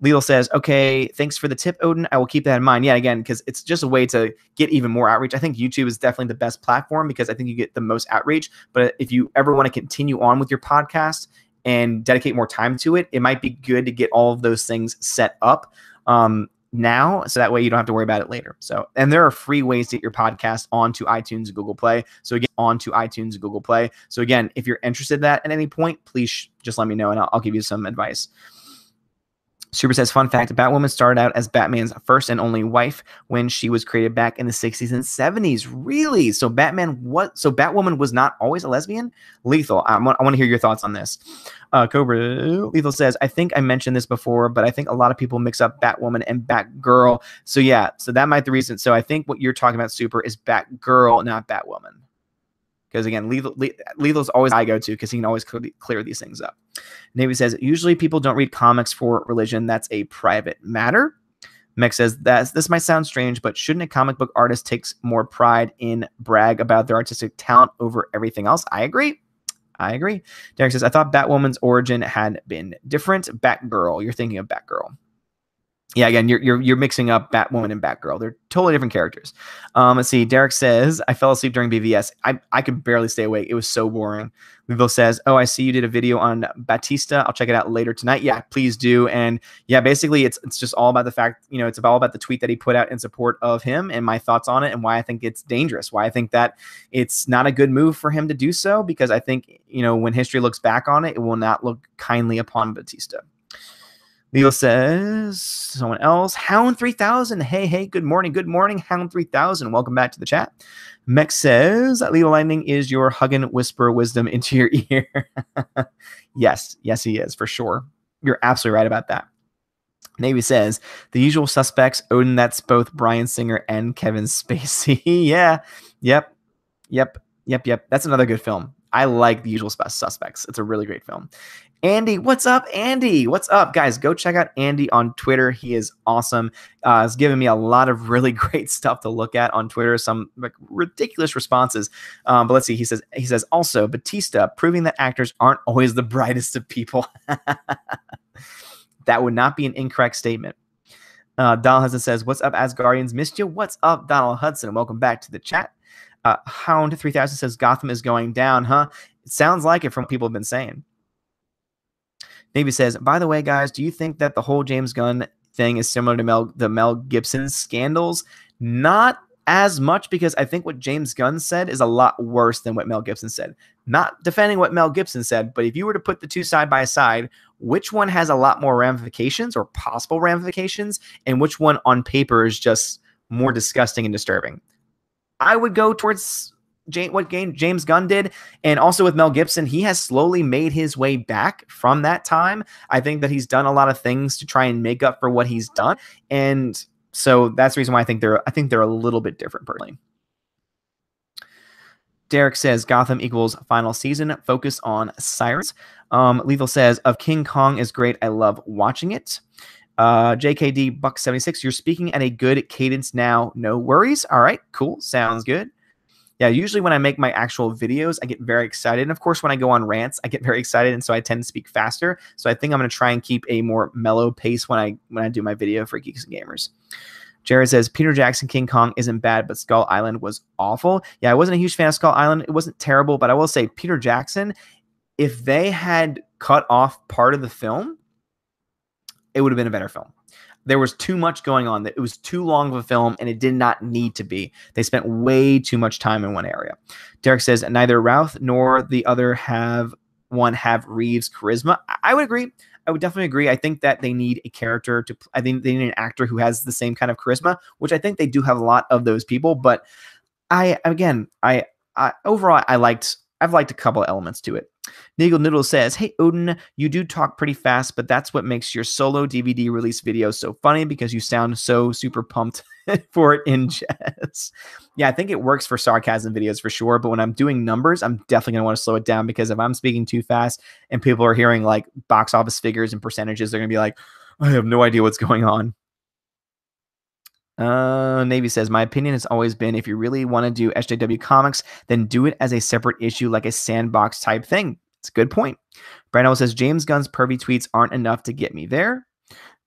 Leo says, okay, thanks for the tip, Odin. I will keep that in mind. Yeah, again, because it's just a way to get even more outreach. I think YouTube is definitely the best platform because I think you get the most outreach. But if you ever want to continue on with your podcast and dedicate more time to it, it might be good to get all of those things set up now, so that way you don't have to worry about it later. So, and there are free ways to get your podcast onto iTunes and Google Play. So again, if you're interested in that at any point, please just let me know and I'll give you some advice. Super says, fun fact, Batwoman started out as Batman's first and only wife when she was created back in the 60s and 70s. Really? So Batwoman was not always a lesbian? Lethal, I want to hear your thoughts on this. Cobra Lethal says, I think I mentioned this before, but I think a lot of people mix up Batwoman and Batgirl. So yeah, so that might be the reason. So I think what you're talking about, Super, is Batgirl, not Batwoman. Because again, Lethal's always I go to because he can always clear these things up. Navy says, usually people don't read comics for religion. That's a private matter. Mech says, this might sound strange, but shouldn't a comic book artist take more pride in brag about their artistic talent over everything else? I agree. Derek says, I thought Batwoman's origin had been different. Batgirl. You're thinking of Batgirl. Yeah, again, you're mixing up Batwoman and Batgirl. They're totally different characters. Let's see. Derek says, I fell asleep during BVS. I could barely stay awake. It was so boring. Vivo says, oh, I see you did a video on Batista. I'll check it out later tonight. Yeah, please do. And yeah, basically it's just all about the fact, it's all about the tweet that he put out in support of him and my thoughts on it and why I think it's dangerous, why I think that it's not a good move for him to do so, because I think, when history looks back on it, it will not look kindly upon Batista. Leo says, someone else, Hound 3000. Hey, good morning, Hound 3000. Welcome back to the chat. Mex says, Leo Lightning is your hug and whisper wisdom into your ear. Yes, he is, for sure. You're absolutely right about that. Navy says, The Usual Suspects, Odin, that's both Bryan Singer and Kevin Spacey. Yeah, yep. That's another good film. I like The Usual Suspects. It's a really great film. Andy, what's up, Andy? What's up, guys? Go check out Andy on Twitter. He is awesome. He's given me a lot of really great stuff to look at on Twitter. Some ridiculous responses. But let's see. He says also Batista proving that actors aren't always the brightest of people. That would not be an incorrect statement. Donald Hudson says, "What's up, Asgardians? Missed you. What's up, Donald Hudson? Welcome back to the chat." Hound 3000 says Gotham is going down, huh? It sounds like it from what people have been saying. Navy says, by the way, guys, do you think that the whole James Gunn thing is similar to the Mel Gibson scandals? Not as much, because I think what James Gunn said is a lot worse than what Mel Gibson said. Not defending what Mel Gibson said, but if you were to put the two side by side, which one has a lot more ramifications or possible ramifications, and which one on paper is just more disgusting and disturbing? I would go towards what James Gunn did. And also with Mel Gibson, he has slowly made his way back from that time. I think that he's done a lot of things to try and make up for what he's done. And so that's the reason why I think they're a little bit different personally. Derek says Gotham equals final season. Focus on sirens. Lethal says of King Kong is great. I love watching it. JKD Buck 76. You're speaking at a good cadence now. No worries. All right, cool. Sounds good. Yeah, usually when I make my actual videos, I get very excited. And of course, when I go on rants, I get very excited. And so I tend to speak faster. So I think I'm going to try and keep a more mellow pace when I do my video for Geeks and Gamers. Jared says, Peter Jackson King Kong isn't bad, but Skull Island was awful. Yeah, I wasn't a huge fan of Skull Island. It wasn't terrible, but I will say Peter Jackson, if they had cut off part of the film, it would have been a better film. There was too much going on. It was too long of a film, and it did not need to be. They spent way too much time in one area. Derek says, neither Routh nor the other have Reeves' charisma. I would agree. I would definitely agree. I think that they need a character to. I think they need an actor who has the same kind of charisma, which I think they do have a lot of those people. But overall, I've liked a couple of elements to it. Nigel Noodle says, hey, Odin, you do talk pretty fast, but that's what makes your solo DVD release video so funny, because you sound so super pumped for it in jest. Yeah, I think it works for sarcasm videos for sure, but when I'm doing numbers, I'm definitely going to want to slow it down, because if I'm speaking too fast and people are hearing like box office figures and percentages, they're going to be like, I have no idea what's going on. Navy says, my opinion has always been, if you really want to do SJW comics, then do it as a separate issue, like a sandbox type thing. It's a good point. Brando says, James Gunn's pervy tweets aren't enough to get me there.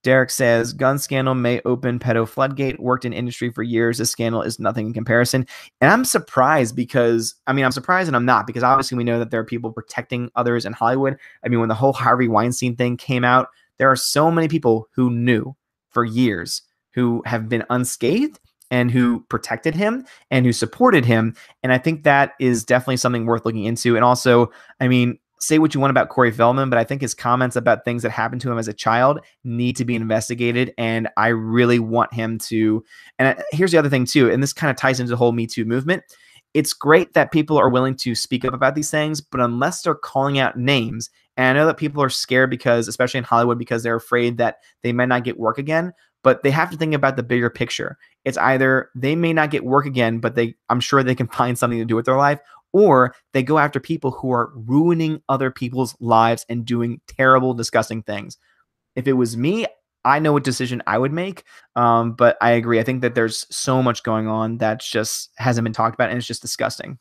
Derek says, gun scandal may open pedo floodgate. Worked in industry for years. This scandal is nothing in comparison. And I'm surprised because, I'm surprised and I'm not, because obviously we know that there are people protecting others in Hollywood. When the whole Harvey Weinstein thing came out, there are so many people who knew for years, who have been unscathed and who protected him and who supported him. And I think that is definitely something worth looking into. And also, say what you want about Corey Feldman, but I think his comments about things that happened to him as a child need to be investigated. And I really want him to. And here's the other thing too, and this kind of ties into the whole Me Too movement. It's great that people are willing to speak up about these things, but unless they're calling out names, and I know that people are scared because, especially in Hollywood, because they're afraid that they might not get work again, but they have to think about the bigger picture. It's either they may not get work again, but I'm sure they can find something to do with their life, or they go after people who are ruining other people's lives and doing terrible, disgusting things. If it was me, I know what decision I would make, but I agree. I think that there's so much going on that just hasn't been talked about, and it's just disgusting.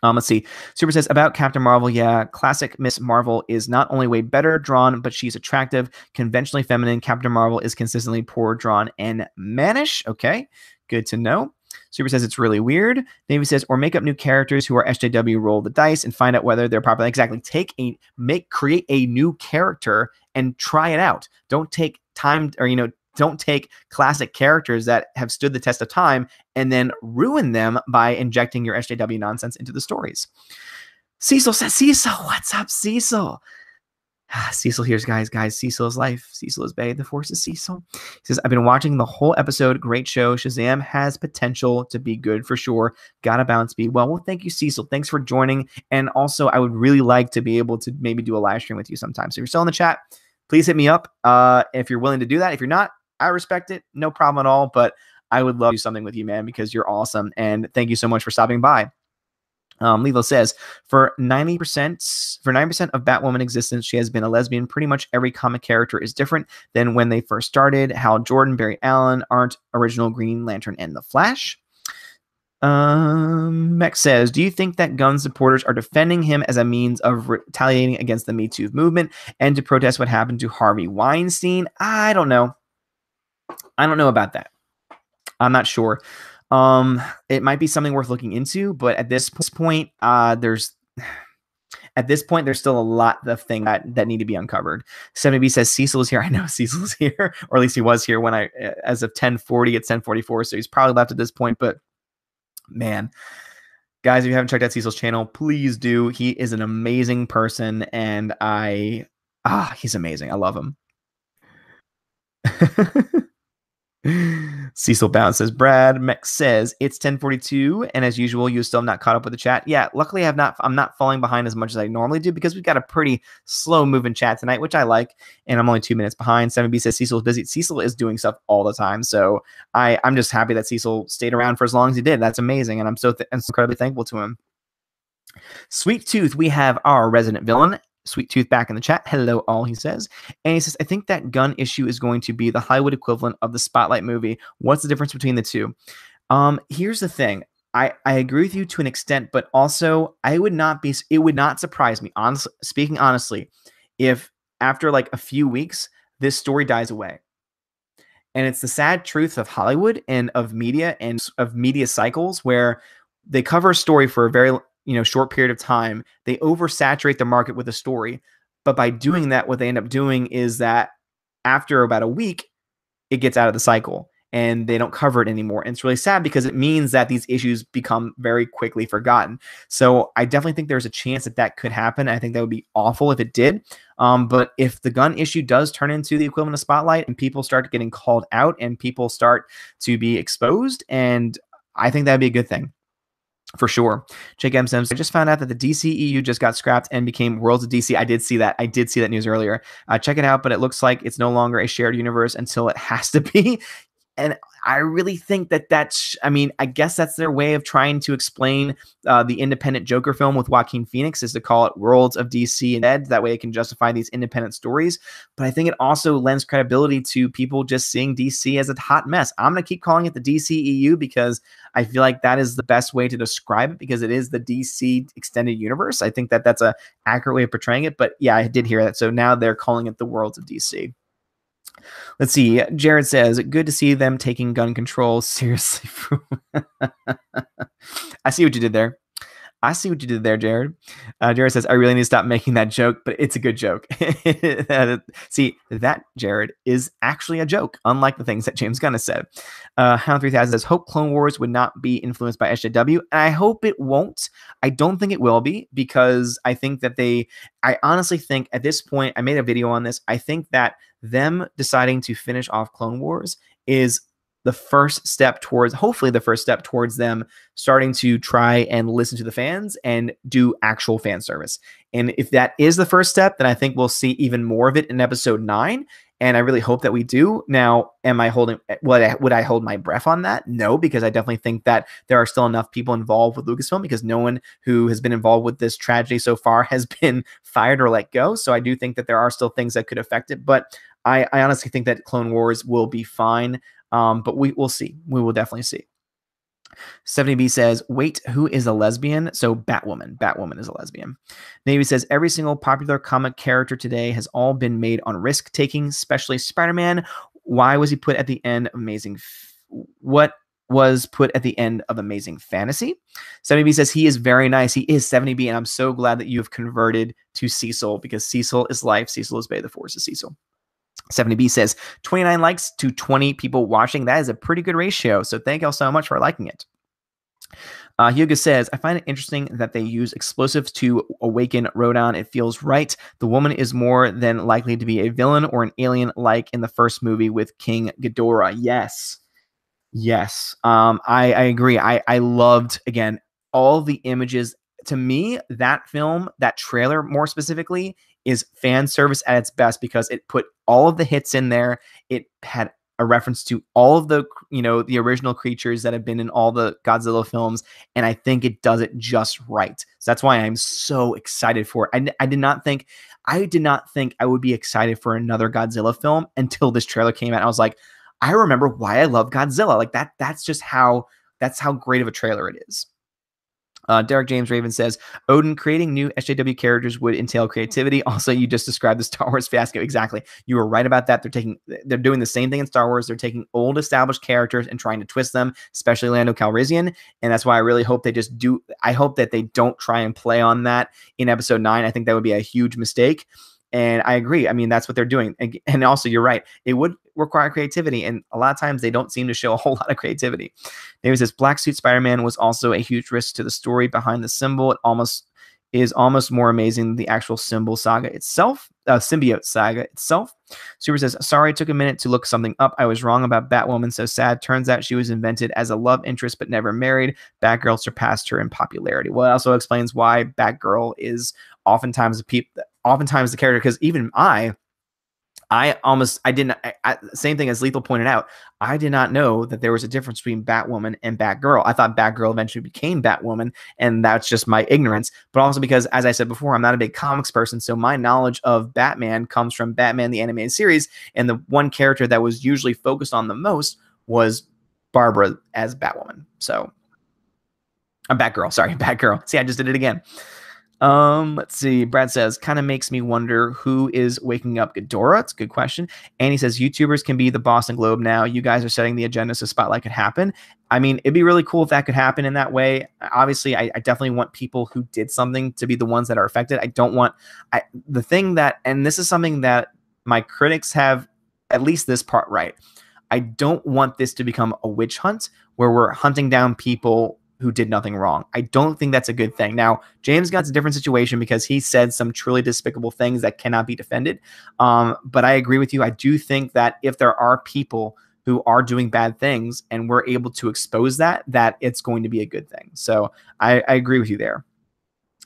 Let's see. Super says about Captain Marvel. Yeah, classic Miss Marvel is not only way better drawn, but she's attractive, conventionally feminine. Captain Marvel is consistently poor drawn and mannish. Okay, good to know. Super says it's really weird. Navy says, or make up new characters who are SJW, roll the dice and find out whether they're popular. Exactly. Create a new character and try it out. Don't take time, or don't take classic characters that have stood the test of time and then ruin them by injecting your SJW nonsense into the stories. Cecil says, Cecil, what's up, Cecil? Cecil here's guys. Cecil is life. Cecil is Bay. The Force is Cecil. He says, I've been watching the whole episode. Great show. Shazam has potential to be good for sure. Gotta bounce speed. Well, thank you, Cecil. Thanks for joining. And also, I would really like to be able to maybe do a live stream with you sometime. So if you're still in the chat, please hit me up if you're willing to do that. If you're not, I respect it. No problem at all. But I would love to do something with you, man, because you're awesome. And thank you so much for stopping by. Lilo says, for 90% of Batwoman existence, she has been a lesbian. Pretty much every comic character is different than when they first started. Hal Jordan, Barry Allen aren't original Green Lantern and The Flash. Mech says, do you think that gun supporters are defending him as a means of retaliating against the Me Too movement and to protest what happened to Harvey Weinstein? I don't know. I don't know about that. I'm not sure. It might be something worth looking into, but at this point, there's still a lot of things that need to be uncovered. 7B says Cecil is here. I know Cecil is here, or at least he was here when as of 10:40, it's 10:44, so he's probably left at this point. But man, guys, if you haven't checked out Cecil's channel, please do. He is an amazing person, and he's amazing. I love him. Cecil Bounce says, Brad Mech says it's 10:42, and as usual, you still have not caught up with the chat. Yeah, luckily I'm not falling behind as much as I normally do because we've got a pretty slow moving chat tonight, which I like, and I'm only 2 minutes behind. 7B says Cecil is busy. Cecil is doing stuff all the time, so I'm just happy that Cecil stayed around for as long as he did. That's amazing, and I'm so incredibly thankful to him. Sweet Tooth, we have our resident villain. Sweet Tooth back in the chat. Hello, all, he says. And he says, I think that gun issue is going to be the Hollywood equivalent of the Spotlight movie. What's the difference between the two? Here's the thing. I agree with you to an extent, but also it would not surprise me, speaking honestly, if after like a few weeks, this story dies away. And it's the sad truth of Hollywood and of media cycles where they cover a story for a very short period of time. They oversaturate the market with a story. But by doing that, what they end up doing is that after about a week, it gets out of the cycle and they don't cover it anymore. And it's really sad because it means that these issues become very quickly forgotten. So I definitely think there's a chance that could happen. I think that would be awful if it did. But if the gun issue does turn into the equivalent of Spotlight and people start getting called out and people start to be exposed, and I think that'd be a good thing. For sure. Jake M. Sims, I just found out that the DCEU just got scrapped and became Worlds of DC. I did see that. I did see that news earlier. Check it out, but it looks like it's no longer a shared universe until it has to be. And I really think I guess that's their way of trying to explain the independent Joker film with Joaquin Phoenix, is to call it Worlds of DC and Ed. That way it can justify these independent stories. But I think it also lends credibility to people just seeing DC as a hot mess. I'm going to keep calling it the DCEU because I feel like that is the best way to describe it because it is the DC extended universe. I think that's a accurate way of portraying it. But yeah, I did hear that. So now they're calling it the Worlds of DC. Let's see. Jared says, good to see them taking gun control seriously. I see what you did there. Jared. Jared says, I really need to stop making that joke, but it's a good joke. See, that, Jared, is actually a joke, unlike the things that James Gunn has said. Hound 3000 says, hope Clone Wars would not be influenced by SJW. And I hope it won't. I don't think it will be because I think that I honestly think at this point, I made a video on this. I think that them deciding to finish off Clone Wars is hopefully the first step towards them starting to try and listen to the fans and do actual fan service. And if that is the first step, then I think we'll see even more of it in episode 9. And I really hope that we do. Now, would I hold my breath on that? No, because I definitely think that there are still enough people involved with Lucasfilm because no one who has been involved with this tragedy so far has been fired or let go. So I do think that there are still things that could affect it. But I honestly think that Clone Wars will be fine. But we'll see. We will definitely see. 70B says, wait, who is a lesbian? So Batwoman. Batwoman is a lesbian. Navy says, every single popular comic character today has all been made on risk taking, especially Spider-Man. Why was he put at the end of what was put at the end of Amazing Fantasy? 70B says, he is very nice. He is 70B, and I'm so glad that you have converted to Cecil, because Cecil is life. Cecil is Bay. The Force is Cecil. 70B says, 29 likes to 20 people watching. That is a pretty good ratio. So thank y'all so much for liking it. Hugo says, I find it interesting that they use explosives to awaken Rodon. It feels right. The woman is more than likely to be a villain or an alien, like in the first movie with King Ghidorah. Yes. Yes. I agree. I loved, again, all the images. To me, that film, that trailer more specifically, is fan service at its best, because it put all of the hits in there. It had a reference to all of the, the original creatures that have been in all the Godzilla films, and I think it does it just right. So that's why I'm so excited for it. I did not think I would be excited for another Godzilla film until this trailer came out. I was like, I remember why I love Godzilla. Like that's how great of a trailer it is. Derek James Raven says, Odin, creating new SJW characters would entail creativity. Also, you just described the Star Wars fiasco. Exactly. You were right about that. They're doing the same thing in Star Wars. They're taking old established characters and trying to twist them, especially Lando Calrissian. And that's why I really hope I hope that they don't try and play on that in episode 9. I think that would be a huge mistake. And I agree. I mean, that's what they're doing. And also, you're right. It would require creativity. And a lot of times they don't seem to show a whole lot of creativity. David says, Black Suit Spider-Man was also a huge risk to the story behind the symbol. It is almost more amazing than the actual symbiote saga itself. Super says, sorry, it took a minute to look something up. I was wrong about Batwoman. So sad. Turns out she was invented as a love interest, but never married. Batgirl surpassed her in popularity. Well, it also explains why Batgirl is oftentimes the character, because even same thing as Lethal pointed out, I did not know that there was a difference between Batwoman and Batgirl. I thought Batgirl eventually became Batwoman, and that's just my ignorance. But also because, as I said before, I'm not a big comics person, so my knowledge of Batman comes from Batman the Animated Series, and the one character that was usually focused on the most was Barbara as Batwoman. So, Batgirl. See, I just did it again. Let's see. Brad says, kind of makes me wonder who is waking up Ghidorah. It's a good question. And he says, YouTubers can be the Boston Globe now. You guys are setting the agenda so Spotlight could happen. I mean, it'd be really cool if that could happen in that way. Obviously, I definitely want people who did something to be the ones that are affected. And this is something that my critics have at least this part right. I don't want this to become a witch hunt where we're hunting down people who did nothing wrong. I don't think that's a good thing. Now, James Gunn's a different situation because he said some truly despicable things that cannot be defended. But I agree with you. I do think that if there are people who are doing bad things and we're able to expose that it's going to be a good thing. So I agree with you there.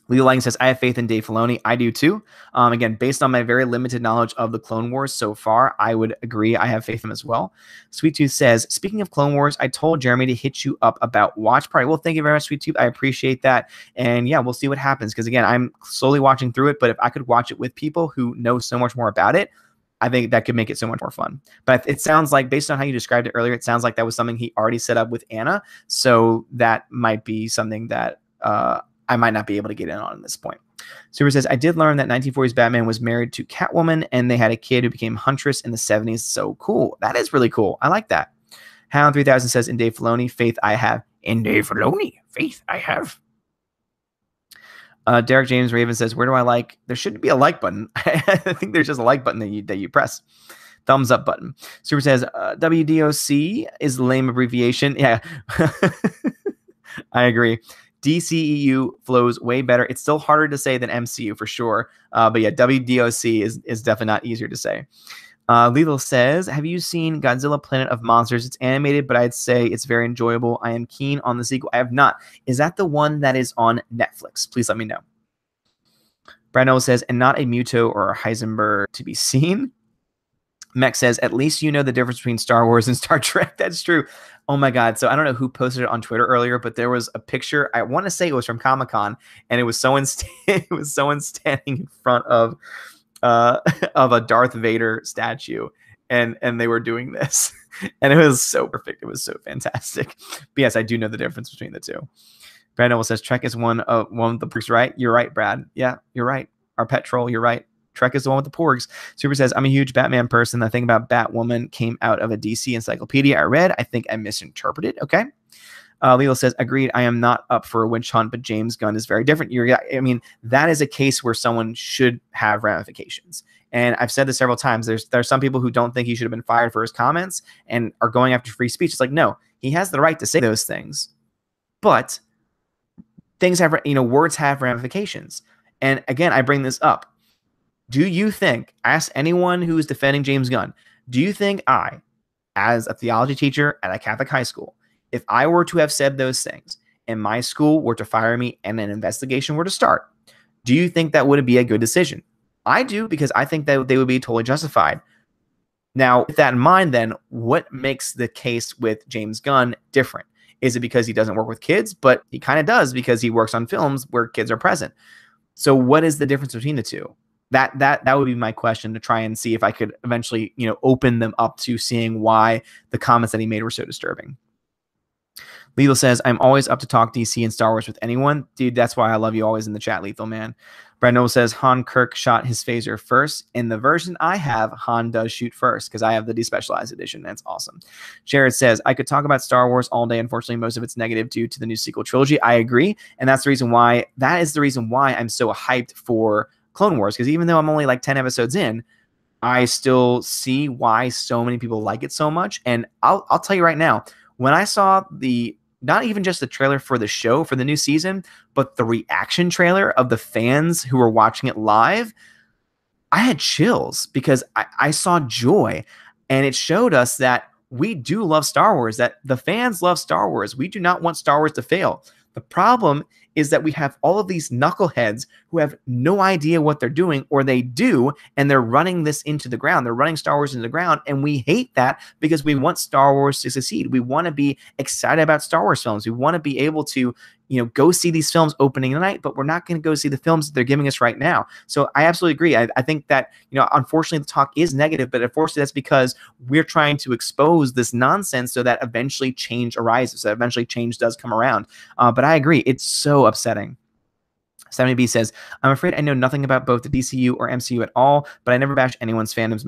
Leo Lang says, I have faith in Dave Filoni. I do too. Again, based on my very limited knowledge of the Clone Wars so far, I would agree. I have faith in him as well. Sweet Tooth says, speaking of Clone Wars, I told Jeremy to hit you up about Watch Party. Well, thank you very much, Sweet Tooth. I appreciate that. And yeah, we'll see what happens. Because again, I'm slowly watching through it. But if I could watch it with people who know so much more about it, I think that could make it so much more fun. But it sounds like, based on how you described it earlier, it sounds like that was something he already set up with Anna. So that might be something that I might not be able to get in on at this point. Super says, I did learn that 1940s Batman was married to Catwoman and they had a kid who became Huntress in the 70s. So cool. That is really cool. I like that. Hound 3000 says, in Dave Filoni, faith I have. In Dave Filoni, faith I have. Derek James Raven says, where do I like? There shouldn't be a like button. I think there's just a like button that you press. Thumbs up button. Super says, WDOC is the lame abbreviation. Yeah. I agree. DCEU flows way better. It's still harder to say than MCU for sure. But yeah, WDOC is definitely not easier to say. Lethal says, have you seen Godzilla Planet of Monsters? It's animated, but I'd say it's very enjoyable. I am keen on the sequel. I have not. Is that the one that is on Netflix? Please let me know. Brad Noel says, and not a Muto or a Heisenberg to be seen. Mech says, at least you know the difference between Star Wars and Star Trek. That's true. Oh my God. So I don't know who posted it on Twitter earlier, but there was a picture. I want to say it was from Comic-Con, and it was someone standing in front of a Darth Vader statue. and they were doing this. And it was so perfect. It was so fantastic. But yes, I do know the difference between the two. Brad Noble says Trek is one of the Porgs, right? You're right, Brad. Yeah, you're right. Our pet troll, you're right. Trek is the one with the Porgs. Super says, I'm a huge Batman person. The thing about Batwoman came out of a DC encyclopedia I read. I think I misinterpreted. Okay. Lilo says, agreed. I am not up for a witch hunt, but James Gunn is very different. I mean, that is a case where someone should have ramifications. And I've said this several times. There's some people who don't think he should have been fired for his comments and are going after free speech. It's like, no, he has the right to say those things, but things have, words have ramifications. And again, I bring this up. Do you think, ask anyone who is defending James Gunn, do you think I, as a theology teacher at a Catholic high school, if I were to have said those things and my school were to fire me and an investigation were to start, do you think that would be a good decision? I do, because I think that they would be totally justified. Now, with that in mind, then, what makes the case with James Gunn different? Is it because he doesn't work with kids? But he kind of does, because he works on films where kids are present. So what is the difference between the two? That would be my question, to try and see if I could eventually, open them up to seeing why the comments that he made were so disturbing. Lethal says, I'm always up to talk DC and Star Wars with anyone. Dude, that's why I love you always in the chat, Lethal, man. Brad Noble says, Han Kirk shot his phaser first. In the version I have, Han does shoot first, because I have the despecialized edition. That's awesome. Jared says, I could talk about Star Wars all day. Unfortunately, most of it's negative due to the new sequel trilogy. I agree. And that is the reason why I'm so hyped for Clone Wars, because even though I'm only like 10 episodes in, I still see why so many people like it so much. And I'll tell you right now, when I saw not even just the trailer for the show for the new season, but the reaction trailer of the fans who were watching it live, I had chills, because I saw joy, and it showed us that we do love Star Wars, that the fans love Star Wars. We do not want Star Wars to fail. The problem is that we have all of these knuckleheads who have no idea what they're doing, or they do, and they're running this into the ground. They're running Star Wars into the ground, and we hate that, because we want Star Wars to succeed. We want to be excited about Star Wars films. We want to be able to, go see these films opening night, but we're not going to go see the films that they're giving us right now. So I absolutely agree. I think that, unfortunately the talk is negative, but unfortunately that's because we're trying to expose this nonsense so that eventually change arises, so that eventually change does come around. But I agree. It's so upsetting. 70B says, I'm afraid I know nothing about both the DCU or MCU at all, but I never bash anyone's fandoms.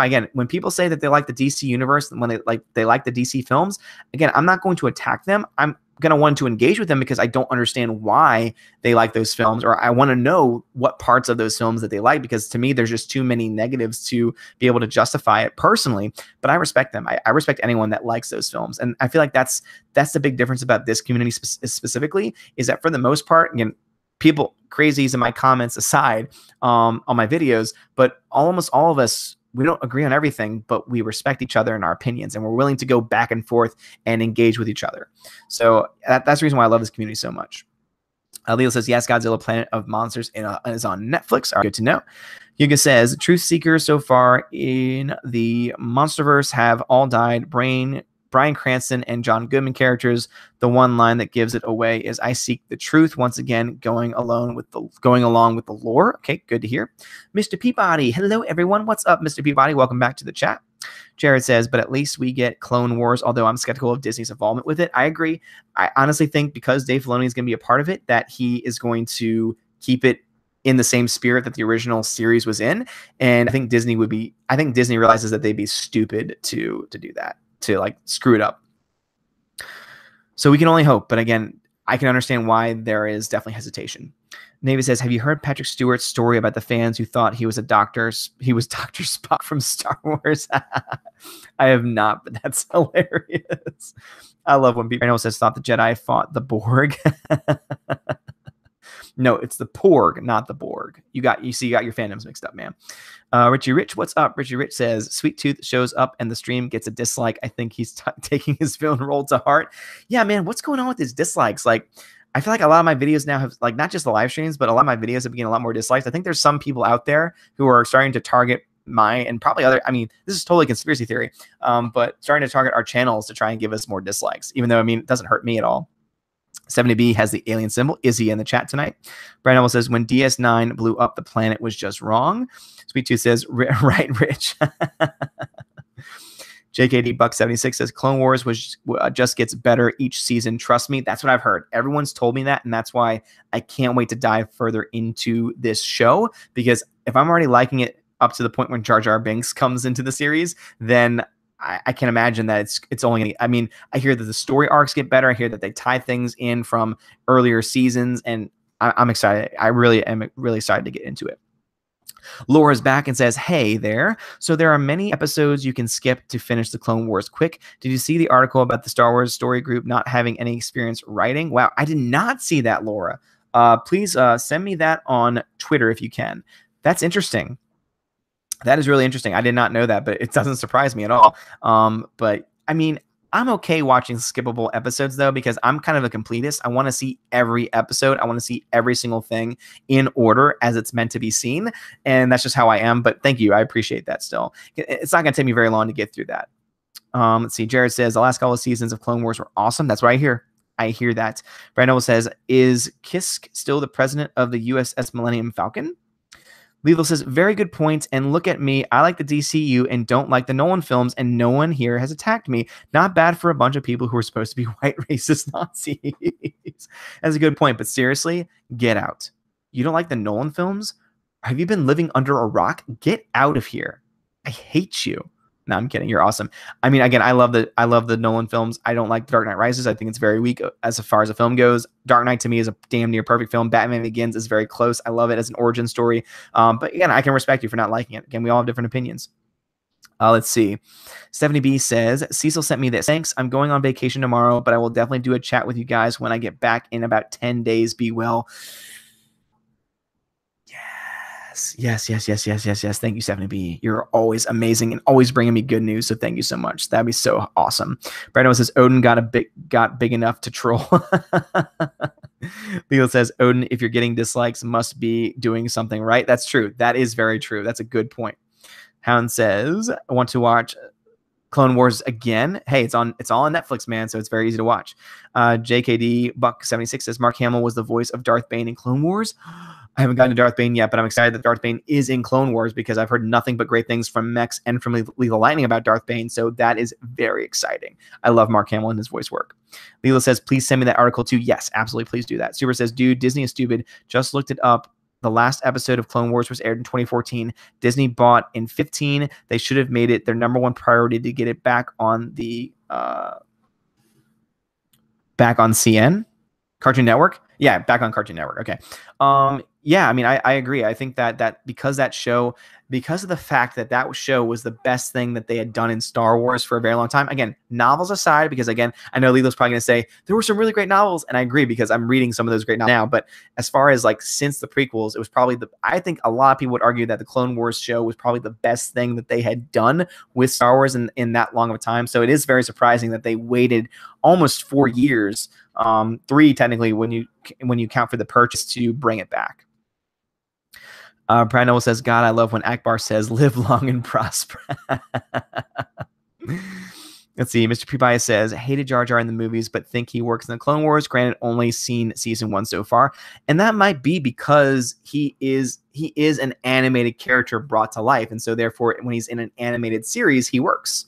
Again, when people say that they like the DC universe, when they like the DC films, again, I'm not going to attack them. I'm going to want to engage with them, because I don't understand why they like those films, or I want to know what parts of those films that they like, because to me, there's just too many negatives to be able to justify it personally. But I respect them. I respect anyone that likes those films. And I feel like that's the big difference about this community specifically, is that for the most part, again, people, crazies in my comments aside, on my videos, but almost all of us, we don't agree on everything, but we respect each other and our opinions, and we're willing to go back and forth and engage with each other. So that's the reason why I love this community so much. Leo says, yes, Godzilla Planet of Monsters is on Netflix. Good to know. Yuga says, truth seekers so far in the Monsterverse have all died. Bryan Cranston and John Goodman characters. The one line that gives it away is, I seek the truth, once again going along with the lore. Okay, good to hear. Mr. Peabody, hello everyone. What's up, Mr. Peabody? Welcome back to the chat. Jared says, but at least we get Clone Wars, although I'm skeptical of Disney's involvement with it. I agree. I honestly think, because Dave Filoni is going to be a part of it, that he is going to keep it in the same spirit that the original series was in. And I think Disney realizes that they'd be stupid to do that, to screw it up. So we can only hope. But again, I can understand why there is definitely hesitation. Navy says, have you heard Patrick Stewart's story about the fans who thought he was Dr. Spock from Star Wars? I have not, but that's hilarious. I love when people thought the Jedi fought the Borg. No, it's the Porg, not the Borg. You got your fandoms mixed up, man. Richie Rich, what's up? Richie Rich says, Sweet Tooth shows up and the stream gets a dislike. I think he's taking his villain role to heart. Yeah, man, what's going on with his dislikes? I feel like a lot of my videos now have, not just the live streams, but a lot of my videos have been getting a lot more dislikes. I think there's some people out there who are starting to target and probably other, this is totally conspiracy theory, but starting to target our channels to try and give us more dislikes, even though, it doesn't hurt me at all. 70B has the alien symbol. Is he in the chat tonight? Brian Elmo says, when DS9 blew up, the planet was just wrong. Sweet Tooth says, right, Rich. JKD Buck 76 says Clone Wars was just gets better each season. Trust me, that's what I've heard. Everyone's told me that, and that's why I can't wait to dive further into this show, because if I'm already liking it up to the point when Jar Jar Binks comes into the series, then I can imagine that it's only gonna, I mean, I hear that the story arcs get better. I hear that they tie things in from earlier seasons, and I'm excited. I really am really excited to get into it. Laura's back and says, hey there. So there are many episodes you can skip to finish the Clone Wars quick. Did you see the article about the Star Wars story group not having any experience writing? Wow, I did not see that, Laura. Please send me that on Twitter if you can. That's interesting. That is really interesting. I did not know that, but it doesn't surprise me at all. But I mean, I'm okay watching skippable episodes though, because I'm kind of a completist. I want to see every episode. I want to see every single thing in order as it's meant to be seen. And that's just how I am. But thank you. I appreciate that still. It's not going to take me very long to get through that. Let's see. Jared says the last couple of seasons of Clone Wars were awesome. That's what I hear. I hear that. Brandon says, is Kisk still the president of the USS Millennium Falcon? Lilo says, very good point. And look at me. I like the DCU and don't like the Nolan films, and no one here has attacked me. Not bad for a bunch of people who are supposed to be white racist Nazis. That's a good point. But seriously, get out. You don't like the Nolan films? Have you been living under a rock? Get out of here. I hate you. No, I'm kidding. You're awesome. I mean, again, I love the Nolan films. I don't like Dark Knight Rises. I think it's very weak as far as a film goes. Dark Knight to me is a damn near perfect film. Batman Begins is very close. I love it as an origin story. But again, I can respect you for not liking it. Again, we all have different opinions. Let's see. Stephanie B says, Cecil sent me this. Thanks. I'm going on vacation tomorrow, but I will definitely do a chat with you guys when I get back in about 10 days. Be well. Yes. Thank you, Stephanie B. You're always amazing and always bringing me good news. So thank you so much. That'd be so awesome. Brandon says Odin got big enough to troll. Leo says Odin, if you're getting dislikes, must be doing something right. That's true. That is very true. That's a good point. Hound says, I want to watch Clone Wars again. Hey, it's all on Netflix, man. So it's very easy to watch. JKD Buck 76 says Mark Hamill was the voice of Darth Bane in Clone Wars. I haven't gotten to Darth Bane yet, but I'm excited that Darth Bane is in Clone Wars because I've heard nothing but great things from Mex and from Lethal Lightning about Darth Bane. So that is very exciting. I love Mark Hamill and his voice work. Lila says, please send me that article too. Yes, absolutely. Please do that. Super says, dude, Disney is stupid. Just looked it up. The last episode of Clone Wars was aired in 2014. Disney bought in 15. They should have made it their #1 priority to get it back on the back on CN, Cartoon Network. Yeah, back on Cartoon Network. Okay. Yeah, I mean, I agree. I think that because of the fact that show was the best thing that they had done in Star Wars for a very long time. Again, novels aside, because again, I know Lilo's probably going to say there were some really great novels, and I agree because I'm reading some of those great novels now. But as far as like since the prequels, it was probably I think a lot of people would argue that the Clone Wars show was probably the best thing that they had done with Star Wars in that long of a time. So it is very surprising that they waited almost 4 years, 3 technically when you count for the purchase, to bring it back. Brian Noel says, God, I love when Akbar says, live long and prosper. Let's see. Mr. Prebaya says, hated Jar Jar in the movies, but think he works in the Clone Wars. Granted, only seen season 1 so far. And that might be because he is an animated character brought to life. And so therefore, when he's in an animated series, he works.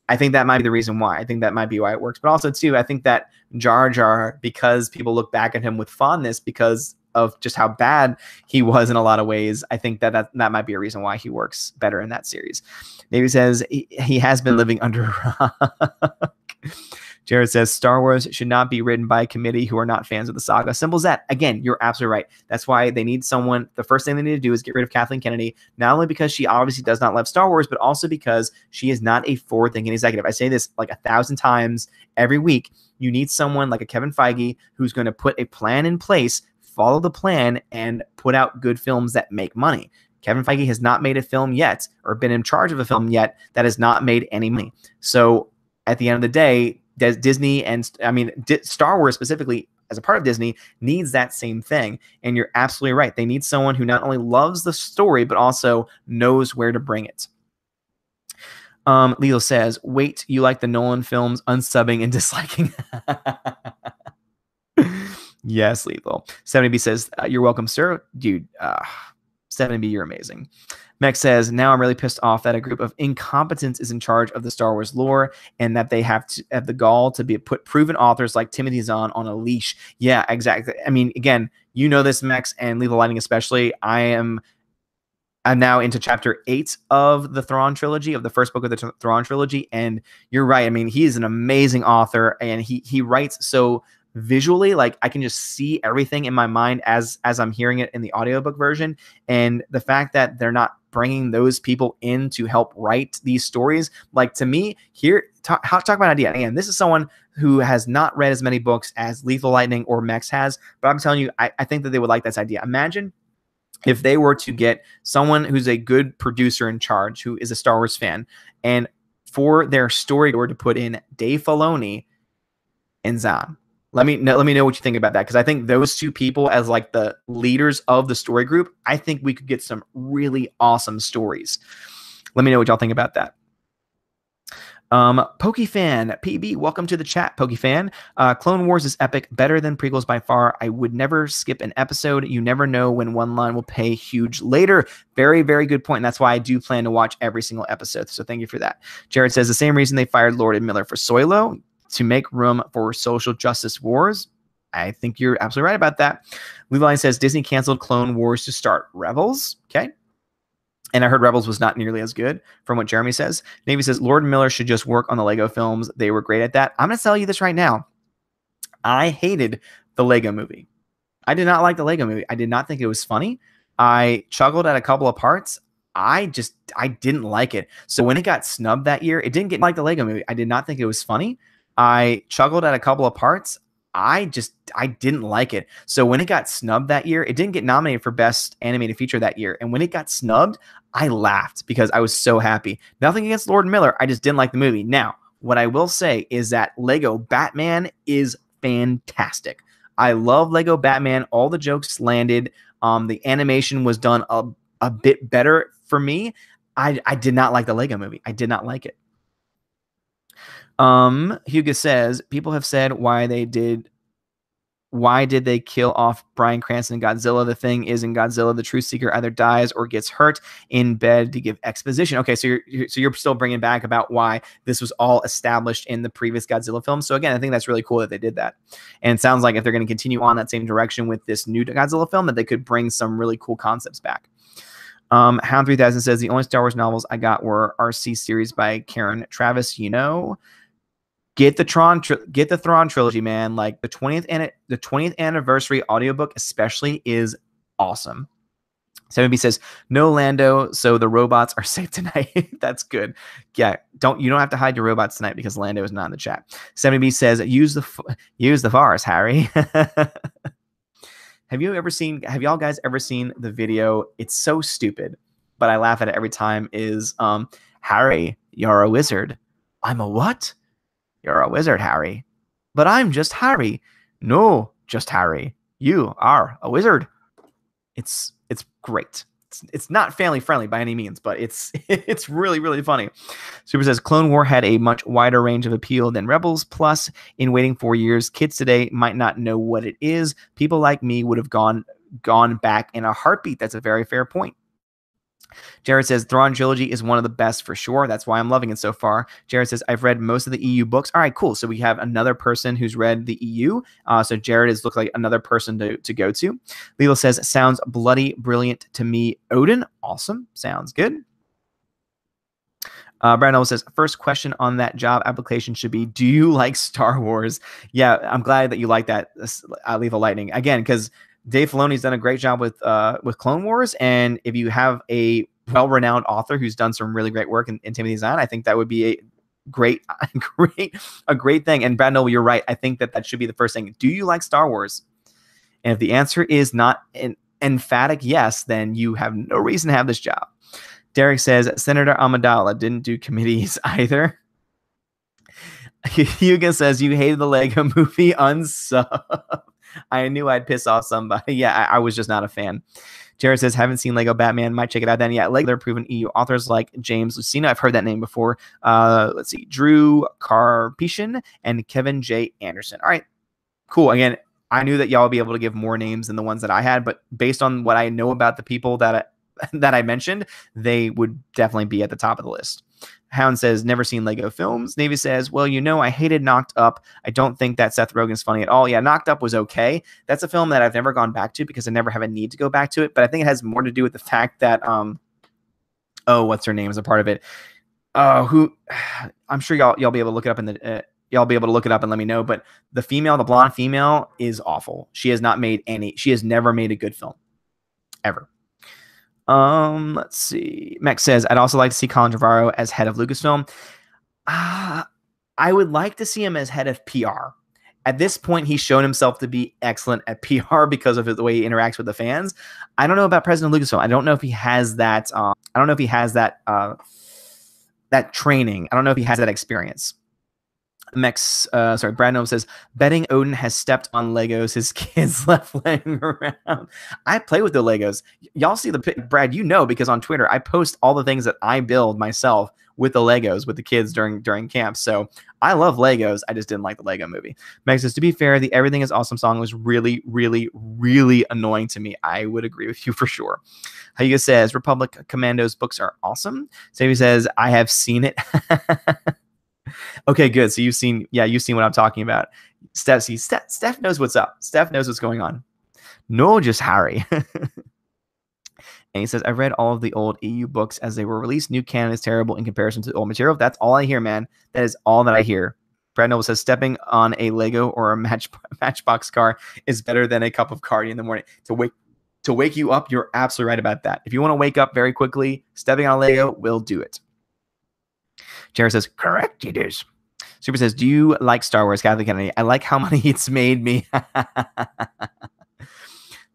I think that might be the reason why. I think that might be why it works. But also, too, I think that Jar Jar, because people look back at him with fondness because of just how bad he was in a lot of ways, I think that might be a reason why he works better in that series. Navy says he has been living under a rock. Jared says Star Wars should not be written by a committee who are not fans of the saga. Simple as that. Again, you're absolutely right. That's why they need someone. The first thing they need to do is get rid of Kathleen Kennedy, not only because she obviously does not love Star Wars, but also because she is not a forward-thinking executive. I say this like 1,000 times every week. You need someone like a Kevin Feige who's going to put a plan in place, follow the plan, and put out good films that make money. Kevin Feige has not made a film yet, or been in charge of a film yet, that has not made any money. So at the end of the day, Disney and Star Wars specifically, as a part of Disney, needs that same thing. And you're absolutely right. They need someone who not only loves the story, but also knows where to bring it. Leo says, wait, you like the Nolan films, unsubbing and disliking. Yes, Lethal. 70B says, you're welcome, sir. Dude, 70B, you're amazing. Mech says, now I'm really pissed off that a group of incompetents is in charge of the Star Wars lore and that they have the gall to put proven authors like Timothy Zahn on a leash. Yeah, exactly. I mean, again, you know this, Mex, and Lethal Lightning especially. I'm now into chapter 8 of the Thrawn trilogy, of the first book of the Thrawn trilogy, and you're right. I mean, he is an amazing author, and he writes so visually, like I can just see everything in my mind as I'm hearing it in the audiobook version. And the fact that they're not bringing those people in to help write these stories, like, to me, here, talk about an idea. And this is someone who has not read as many books as Lethal Lightning or Mex has, but I'm telling you, I think that they would like this idea. Imagine if they were to get someone who's a good producer in charge, who is a Star Wars fan, and for their story were to put in Dave Filoni and Zahn. Let me know what you think about that, because I think those two people as like the leaders of the story group, I think we could get some really awesome stories. Let me know what y'all think about that. PokeFan, PB, welcome to the chat, PokeFan. Clone Wars is epic, better than prequels by far. I would never skip an episode. You never know when one line will pay huge later. Very, very good point. And that's why I do plan to watch every single episode. So thank you for that. Jared says the same reason they fired Lord and Miller for Solo, to make room for social justice wars. I think you're absolutely right about that. Levi says Disney canceled Clone Wars to start Rebels. Okay. And I heard Rebels was not nearly as good from what Jeremy says. Navy says Lord and Miller should just work on the Lego films. They were great at that. I'm going to tell you this right now. I hated the Lego movie. I did not like the Lego movie. I did not think it was funny. I chuckled at a couple of parts. I didn't like it. So when it got snubbed that year, it didn't get like the Lego movie. I did not think it was funny. I chuckled at a couple of parts. I didn't like it. So when it got snubbed that year, it didn't get nominated for Best Animated Feature that year. And when it got snubbed, I laughed because I was so happy. Nothing against Lord and Miller. I just didn't like the movie. Now, what I will say is that Lego Batman is fantastic. I love Lego Batman. All the jokes landed. The animation was done a bit better for me. I did not like the Lego movie. I did not like it. Hugo says, people have said why did they kill off Bryan Cranston in Godzilla? The thing is, in Godzilla, the truth seeker either dies or gets hurt in bed to give exposition. Okay, so you're still bringing back about why this was all established in the previous Godzilla film. So again, I think that's really cool that they did that. And it sounds like if they're going to continue on that same direction with this new Godzilla film, that they could bring some really cool concepts back. Hound 3000 says the only Star Wars novels I got were RC series by Karen Travis. You know, get the Thrawn trilogy, man. Like the 20th anniversary audiobook especially is awesome. 7B says no Lando, so the robots are safe tonight. That's good. Yeah, you don't have to hide your robots tonight because Lando is not in the chat. 7B says use the Force, Harry. Have y'all guys ever seen the video? It's so stupid, but I laugh at it every time. Is Harry, you're a wizard. I'm a what? You're a wizard, Harry. But I'm just Harry. No, just Harry. You are a wizard. It's great. It's not family friendly by any means, but it's really, really funny. Super says Clone War had a much wider range of appeal than Rebels. Plus, in waiting 4 years, kids today might not know what it is. People like me would have gone back in a heartbeat. That's a very fair point. Jared says Thrawn trilogy is one of the best for sure. That's why I'm loving it so far. Jared says I've read most of the EU books. All right, cool. So we have another person who's read the EU. So Jared looks like another person to go to. Lilo says sounds bloody brilliant to me. Odin, awesome. Sounds good. Brandon says first question on that job application should be, do you like Star Wars? Yeah, I'm glad that you like that. Leave a lightning again, because Dave Filoni's done a great job with Clone Wars, and if you have a well-renowned author who's done some really great work in Timothy Zahn, I think that would be a great thing. And Brad Noble, you're right. I think that should be the first thing. Do you like Star Wars? And if the answer is not an emphatic yes, then you have no reason to have this job. Derek says Senator Amidala didn't do committees either. Hugo says you hated the Lego movie. Unsub. I knew I'd piss off somebody. Yeah, I was just not a fan. Jared says, haven't seen Lego Batman. Might check it out then. Yeah, Lego, they're proven EU authors like James Lucina. I've heard that name before. Let's see. Drew Karpetian and Kevin J. Anderson. All right, cool. Again, I knew that y'all would be able to give more names than the ones that I had, but based on what I know about the people that that I mentioned, they would definitely be at the top of the list. Hound says, never seen Lego films. Navy says, well, I hated Knocked Up. I don't think that Seth Rogen's funny at all. Yeah, Knocked Up was okay. That's a film that I've never gone back to because I never have a need to go back to it. But I think it has more to do with the fact that, what's her name is a part of it. I'm sure y'all be able to look it up in the, y'all be able to look it up and let me know. But the blonde female is awful. She has never made a good film ever. Let's see. Mex says, I'd also like to see Colin Trevorrow as head of Lucasfilm. I would like to see him as head of PR. At this point, he's shown himself to be excellent at PR because of the way he interacts with the fans. I don't know about President of Lucasfilm. I don't know if he has that. I don't know if he has that that training. I don't know if he has that experience. Brad Noam says, betting Odin has stepped on Legos his kids left laying around. I play with the Legos. Y'all see the Brad, because on Twitter, I post all the things that I build myself with the Legos with the kids during camp. So I love Legos. I just didn't like the Lego movie. Meg says, to be fair, the Everything is Awesome song was really, really, really annoying to me. I would agree with you for sure. Hayuga says, Republic Commando's books are awesome. Savvy says, I have seen it. Okay, good. So you've seen what I'm talking about. Steph knows what's up. Steph knows what's going on. No, just Harry. And he says, I read all of the old EU books as they were released. New canon is terrible in comparison to the old material. That's all I hear, man. That is all that I hear. Brad Noble says, stepping on a Lego or a Matchbox car is better than a cup of coffee in the morning. To wake you up, you're absolutely right about that. If you want to wake up very quickly, stepping on a Lego will do it. Jared says, correct, it is. Super says, do you like Star Wars, Kathleen Kennedy? I like how money it's made me.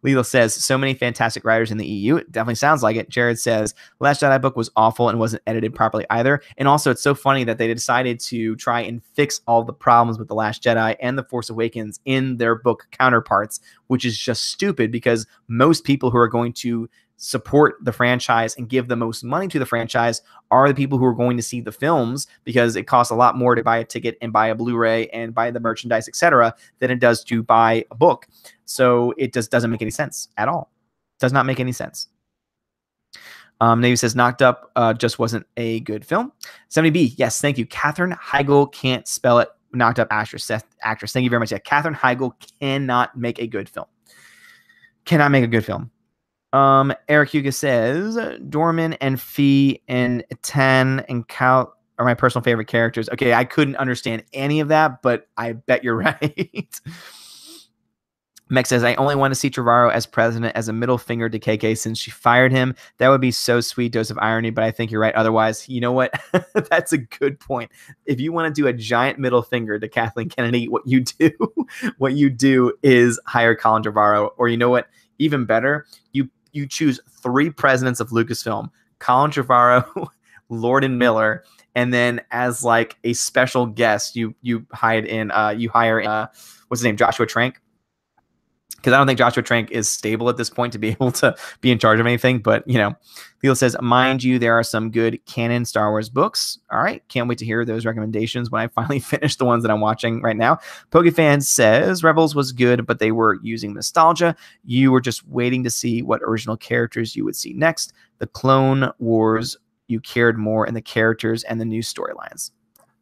Lilo says, so many fantastic writers in the EU. It definitely sounds like it. Jared says, Last Jedi book was awful and wasn't edited properly either. And also, it's so funny that they decided to try and fix all the problems with The Last Jedi and The Force Awakens in their book counterparts, which is just stupid because most people who are going to support the franchise and give the most money to the franchise are the people who are going to see the films, because it costs a lot more to buy a ticket and buy a Blu-ray and buy the merchandise, etc., than it does to buy a book. So it just doesn't make any sense at all. Does not make any sense. Navy says, Knocked Up just wasn't a good film. 70B, yes, thank you. Katherine Heigl can't spell it. Knocked Up actress. Thank you very much. Yeah, Katherine Heigl cannot make a good film. Cannot make a good film. Eric Huga says, Dorman and Fee and Tan and Cal are my personal favorite characters. Okay, I couldn't understand any of that, but I bet you're right. Mex says, I only want to see Trevorrow as president as a middle finger to KK since she fired him. That would be so sweet dose of irony, but I think you're right. Otherwise, you know what? That's a good point. If you want to do a giant middle finger to Kathleen Kennedy, what you do is hire Colin Trevorrow, or you know what? Even better, you choose 3 presidents of Lucasfilm, Colin Trevorrow, Lord and Miller, and then as like a special guest, you hire what's his name, Joshua Trank. Because I don't think Joshua Trank is stable at this point to be able to be in charge of anything. But, Theo says, mind you, there are some good canon Star Wars books. All right. Can't wait to hear those recommendations when I finally finish the ones that I'm watching right now. Pokefan says, Rebels was good, but they were using nostalgia. You were just waiting to see what original characters you would see next. The Clone Wars, you cared more in the characters and the new storylines.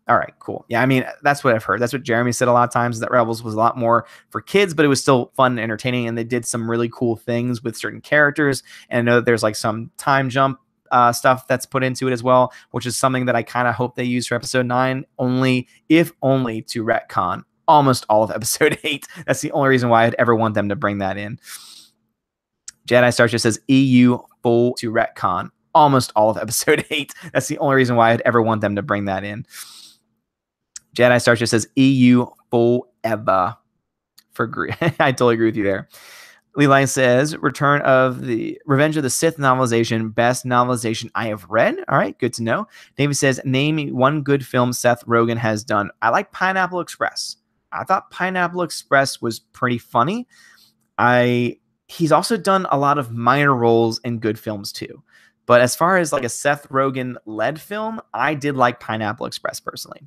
All right, cool. Yeah, I mean, that's what I've heard. That's what Jeremy said a lot of times, that Rebels was a lot more for kids, but it was still fun and entertaining, and they did some really cool things with certain characters. And I know that there's like some time jump stuff that's put into it as well, which is something that I kind of hope they use for episode 9, if only to retcon almost all of episode 8. That's the only reason why I'd ever want them to bring that in. Jedi Starship says EU full to retcon almost all of episode 8. That's the only reason why I'd ever want them to bring that in. Jedi Starship says EU forever. I totally agree with you there. Lee Line says, Revenge of the Sith novelization, best novelization I have read. All right, good to know. David says, name me one good film Seth Rogen has done. I like Pineapple Express. I thought Pineapple Express was pretty funny. He's also done a lot of minor roles in good films too. But as far as like a Seth Rogen-led film, I did like Pineapple Express personally.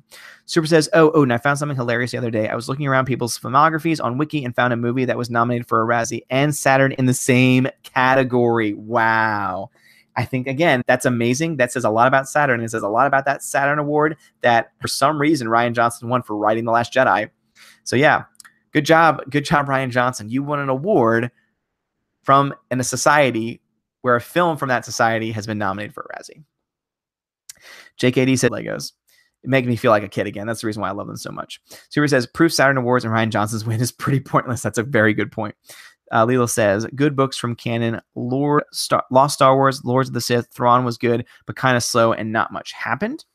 Super says, and I found something hilarious the other day. I was looking around people's filmographies on Wiki and found a movie that was nominated for a Razzie and Saturn in the same category. Wow. I think, again, that's amazing. That says a lot about Saturn. It says a lot about that Saturn Award that for some reason Rian Johnson won for writing The Last Jedi. So yeah, good job, Rian Johnson. You won an award from in a society where a film from that society has been nominated for a Razzie. JKD said Legos. It makes me feel like a kid again. That's the reason why I love them so much. Super says, proof Saturn Awards and Rian Johnson's win is pretty pointless. That's a very good point. Lilo says, good books from canon. Lost Star Wars, Lords of the Sith, Thrawn was good, but kind of slow and not much happened.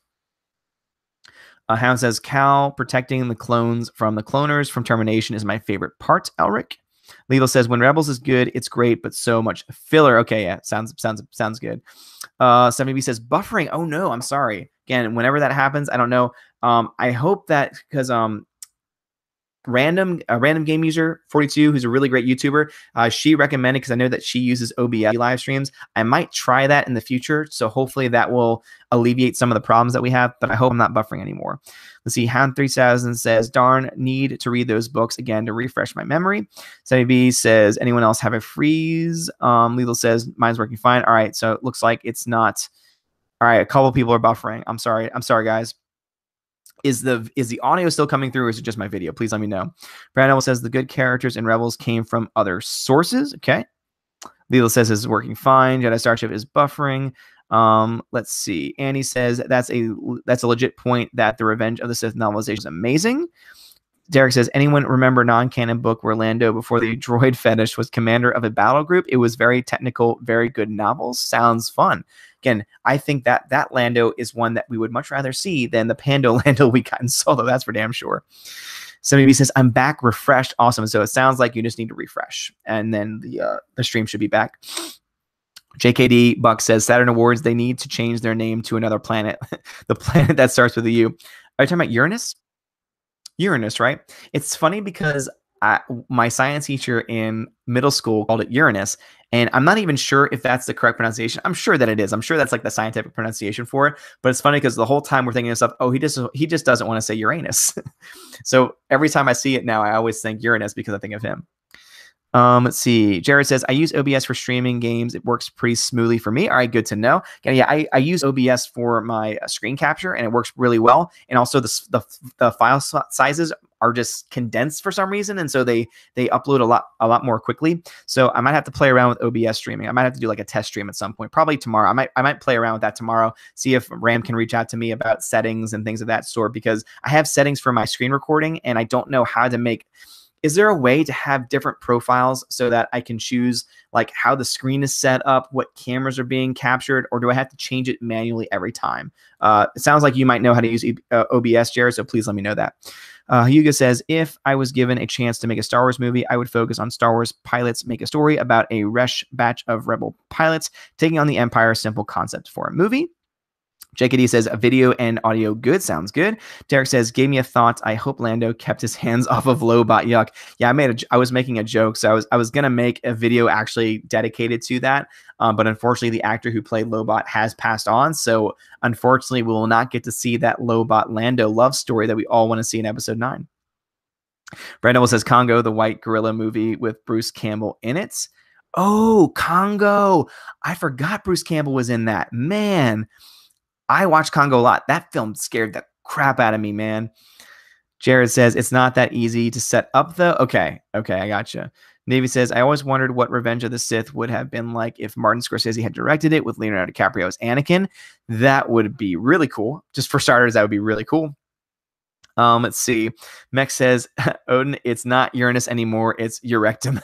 Hound says, Cal protecting the clones from the cloners from Termination is my favorite part, Elric. Lilo says, when Rebels is good, it's great, but so much filler. Okay, yeah, sounds good. 70B says, buffering. Oh no, I'm sorry. Again, whenever that happens, I don't know. I hope that because random game user 42, who's a really great YouTuber, she recommended, because I know that she uses OBS live streams. I might try that in the future, so hopefully that will alleviate some of the problems that we have, but I hope I'm not buffering anymore. Let's see, Hound 3000 says, darn, need to read those books again to refresh my memory. 70B says, anyone else have a freeze? Lethal says, mine's working fine. All right, so it looks like it's not. All right, a couple people are buffering. I'm sorry, guys. Is the audio still coming through, or is it just my video? Please let me know. Brandon says the good characters in Rebels came from other sources. Okay. Lila says it's working fine. Jedi Starship is buffering. Let's see. Annie says that's a legit point that the Revenge of the Sith novelization is amazing. Derek says, anyone remember non-canon book where Lando, before the droid fetish, was commander of a battle group? It was very technical, very good novels. Sounds fun. Again, I think that Lando is one that we would much rather see than the Pando Lando we got in Solo. That's for damn sure. Somebody says, I'm back, refreshed. Awesome. So it sounds like you just need to refresh, and then the stream should be back. JKD Buck says, Saturn Awards, they need to change their name to another planet. The planet that starts with a U. Are you talking about Uranus? Uranus, right? It's funny because my science teacher in middle school called it Uranus, and I'm not even sure if that's the correct pronunciation. I'm sure that it is. I'm sure that's like the scientific pronunciation for it. But it's funny because the whole time we're thinking of stuff, oh, he just doesn't want to say Uranus. So every time I see it now, I always think Uranus because I think of him. Let's see. Jared says, I use OBS for streaming games. It works pretty smoothly for me. All right, good to know. Yeah, I use OBS for my screen capture, and it works really well. And also the file sizes are just condensed for some reason, and so they upload a lot more quickly. So I might have to play around with OBS streaming. I might have to do like a test stream at some point, probably tomorrow. I might play around with that tomorrow, see if Ram can reach out to me about settings and things of that sort, because I have settings for my screen recording, and I don't know how to make. Is there a way to have different profiles so that I can choose like how the screen is set up, what cameras are being captured, or do I have to change it manually every time? It sounds like you might know how to use OBS, Jared, so please let me know that. Hugo says, if I was given a chance to make a Star Wars movie, I would focus on Star Wars pilots, make a story about a Resh batch of rebel pilots taking on the Empire, simple concept for a movie. JKD says, a video and audio good. Sounds good. Derek says, gave me a thought. I hope Lando kept his hands off of Lobot. Yuck. Yeah, I was making a joke. So I was going to make a video actually dedicated to that. But unfortunately, the actor who played Lobot has passed on. So unfortunately, we will not get to see that Lobot Lando love story that we all want to see in episode 9. Brandon says, Congo, the white gorilla movie with Bruce Campbell in it. Oh, Congo. I forgot Bruce Campbell was in that. Man. I watched Congo a lot. That film scared the crap out of me, man. Jared says, it's not that easy to set up, though. Okay, I gotcha. Navy says, I always wondered what Revenge of the Sith would have been like if Martin Scorsese had directed it with Leonardo DiCaprio as Anakin. That would be really cool. Just for starters, that would be really cool. Let's see. Mech says, Odin, it's not Uranus anymore. It's Eurectum.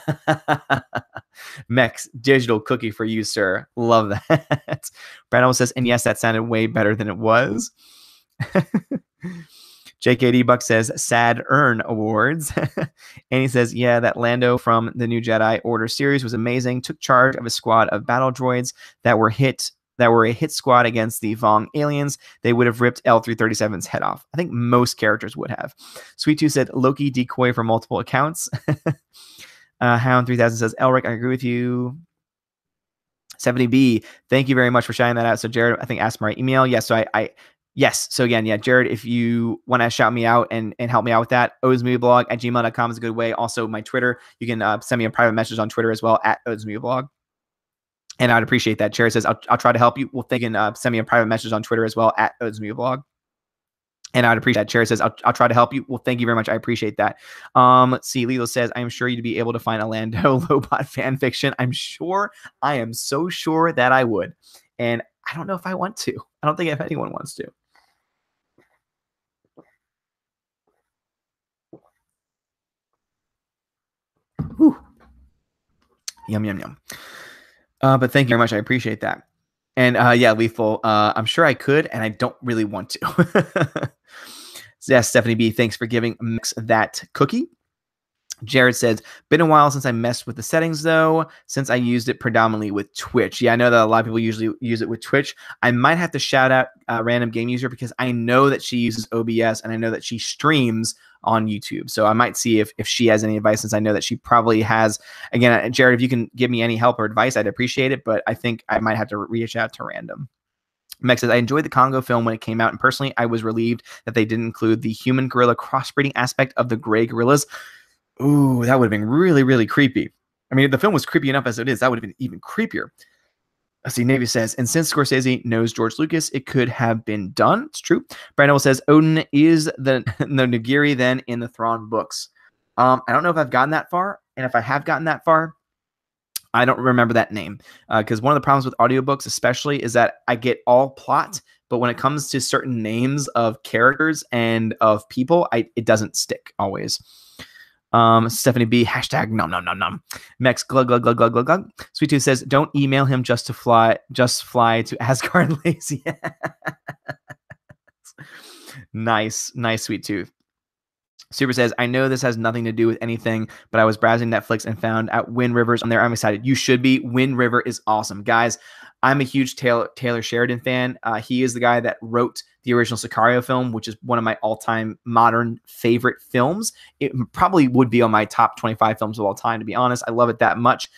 Mech's digital cookie for you, sir. Love that. Brandon says, and yes, that sounded way better than it was. JKD Buck says, Sad Earn Awards. And he says, yeah, that Lando from the New Jedi Order series was amazing. Took charge of a squad of battle droids that were a hit squad against the Vong aliens. They would have ripped L337's head off. I think most characters would have. Sweet 2 said, Loki decoy for multiple accounts. Hound 3000 says, Elric, I agree with you. 70B, thank you very much for shouting that out. So Jared, I think, asked my email. Yes, so yes. So again, yeah, Jared, if you want to shout me out and help me out with that, oddsmovieblog@gmail.com is a good way. Also, my Twitter, you can send me a private message on Twitter as well, @oddsmovieblog. And I'd appreciate that. Jared says, I'll try to help you. Well, they can send me a private message on Twitter as well, at OMB And I'd appreciate that. Jared says, I'll try to help you. Well, thank you very much. I appreciate that. Let's see. Lilo says, I am sure you'd be able to find a Lando Lobot fan fiction. I am so sure that I would. And I don't know if I want to. I don't think if anyone wants to. Whew. Yum, yum, yum. But thank you very much. I appreciate that. And yeah, Lethal, I'm sure I could, and I don't really want to. Yes, Stephanie B, thanks for giving Mix that cookie. Jared says, been a while since I messed with the settings, though, since I used it predominantly with Twitch. Yeah, I know that a lot of people usually use it with Twitch. I might have to shout out Random Game User because I know that she uses OBS and I know that she streams on YouTube. So I might see if she has any advice, since I know that she probably has. Again, Jared, if you can give me any help or advice, I'd appreciate it, but I think I might have to reach out to Random. Mex says, I enjoyed the Congo film when it came out, and personally, I was relieved that they didn't include the human-gorilla crossbreeding aspect of the gray gorillas. Ooh, that would have been really, really creepy. I mean, if the film was creepy enough as it is, that would have been even creepier. Let's see, Navy says, and since Scorsese knows George Lucas, it could have been done. It's true. Brandon says, Odin is the Nagiri then in the Thrawn books. I don't know if I've gotten that far, and if I have gotten that far, I don't remember that name, because one of the problems with audiobooks especially is that I get all plot, but when it comes to certain names of characters and of people, it doesn't stick always. Stephanie B, hashtag nom nom nom nom. Mex glug glug glug glug glug glug. Sweet Tooth says, don't email him just fly to Asgard lazy. Nice, Sweet Tooth. Super says, I know this has nothing to do with anything, but I was browsing Netflix and found out Wind River's on there. I'm excited. You should be. Wind River is awesome. Guys, I'm a huge Taylor Sheridan fan. He is the guy that wrote the original Sicario film, which is one of my all-time modern favorite films. It probably would be on my top 25 films of all time, to be honest. I love it that much.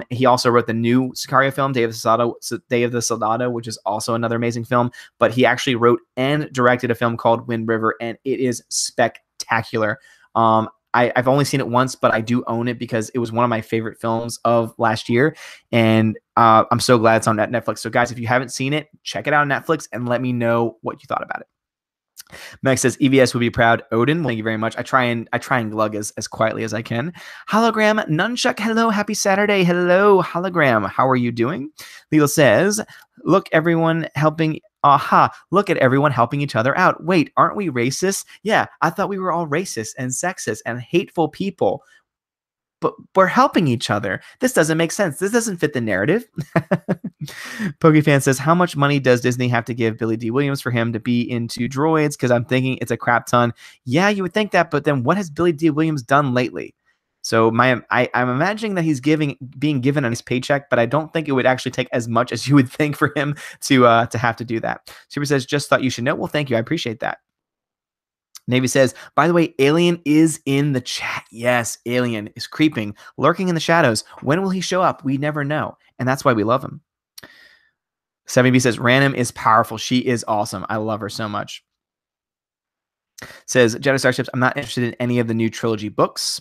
He also wrote the new Sicario film, Day of the Soldado, which is also another amazing film. But he actually wrote and directed a film called Wind River, and it is spectacular. I've only seen it once, but I do own it because it was one of my favorite films of last year. And I'm so glad it's on Netflix. So guys, if you haven't seen it, check it out on Netflix and let me know what you thought about it. Max says, EVS would be proud. Odin, thank you very much. I try and glug as quietly as I can. Hologram, Nunchuck, hello, happy Saturday. Hello, Hologram. How are you doing? Lilo says, look, everyone helping. Aha, look at everyone helping each other out. Wait, aren't we racist? Yeah, I thought we were all racist and sexist and hateful people. But we're helping each other. This doesn't make sense. This doesn't fit the narrative. PokeFan says, how much money does Disney have to give Billy D. Williams for him to be into droids? Because I'm thinking it's a crap ton. Yeah, you would think that, but then what has Billy D. Williams done lately? So I'm imagining that he's being given a nice paycheck, but I don't think it would actually take as much as you would think for him to have to do that. Super says, just thought you should know. Well, thank you. I appreciate that. Navy says, by the way, Alien is in the chat. Yes, Alien is creeping, lurking in the shadows. When will he show up? We never know. And that's why we love him. 7B says, Random is powerful. She is awesome. I love her so much. Says, Jedi Starships, I'm not interested in any of the new trilogy books.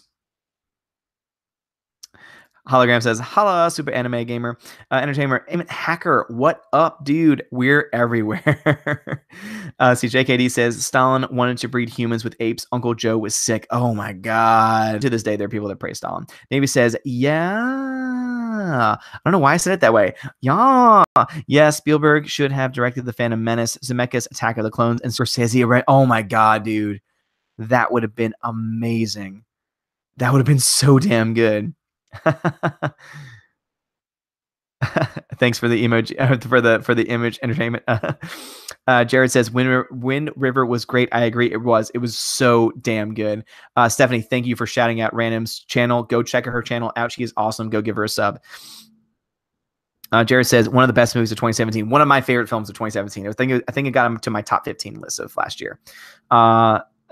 Hologram says, holla, super anime gamer, entertainer, hacker, what up, dude? We're everywhere. See, JKD says, Stalin wanted to breed humans with apes. Uncle Joe was sick. Oh my God. To this day, there are people that praise Stalin. Navy says, yeah. I don't know why I said it that way. Yeah. Yeah, Spielberg should have directed The Phantom Menace, Zemeckis, Attack of the Clones, and Scorsese. Right? Oh my God, dude. That would have been amazing. That would have been so damn good. Thanks for the emoji for the image entertainment. Jared says Wind River was great. I agree. It was so damn good. Stephanie, thank you for shouting out Random's channel. Go check her channel out. She is awesome. Go give her a sub. Jared says one of the best movies of 2017. One of my favorite films of 2017. I think it got him to my top 15 list of last year.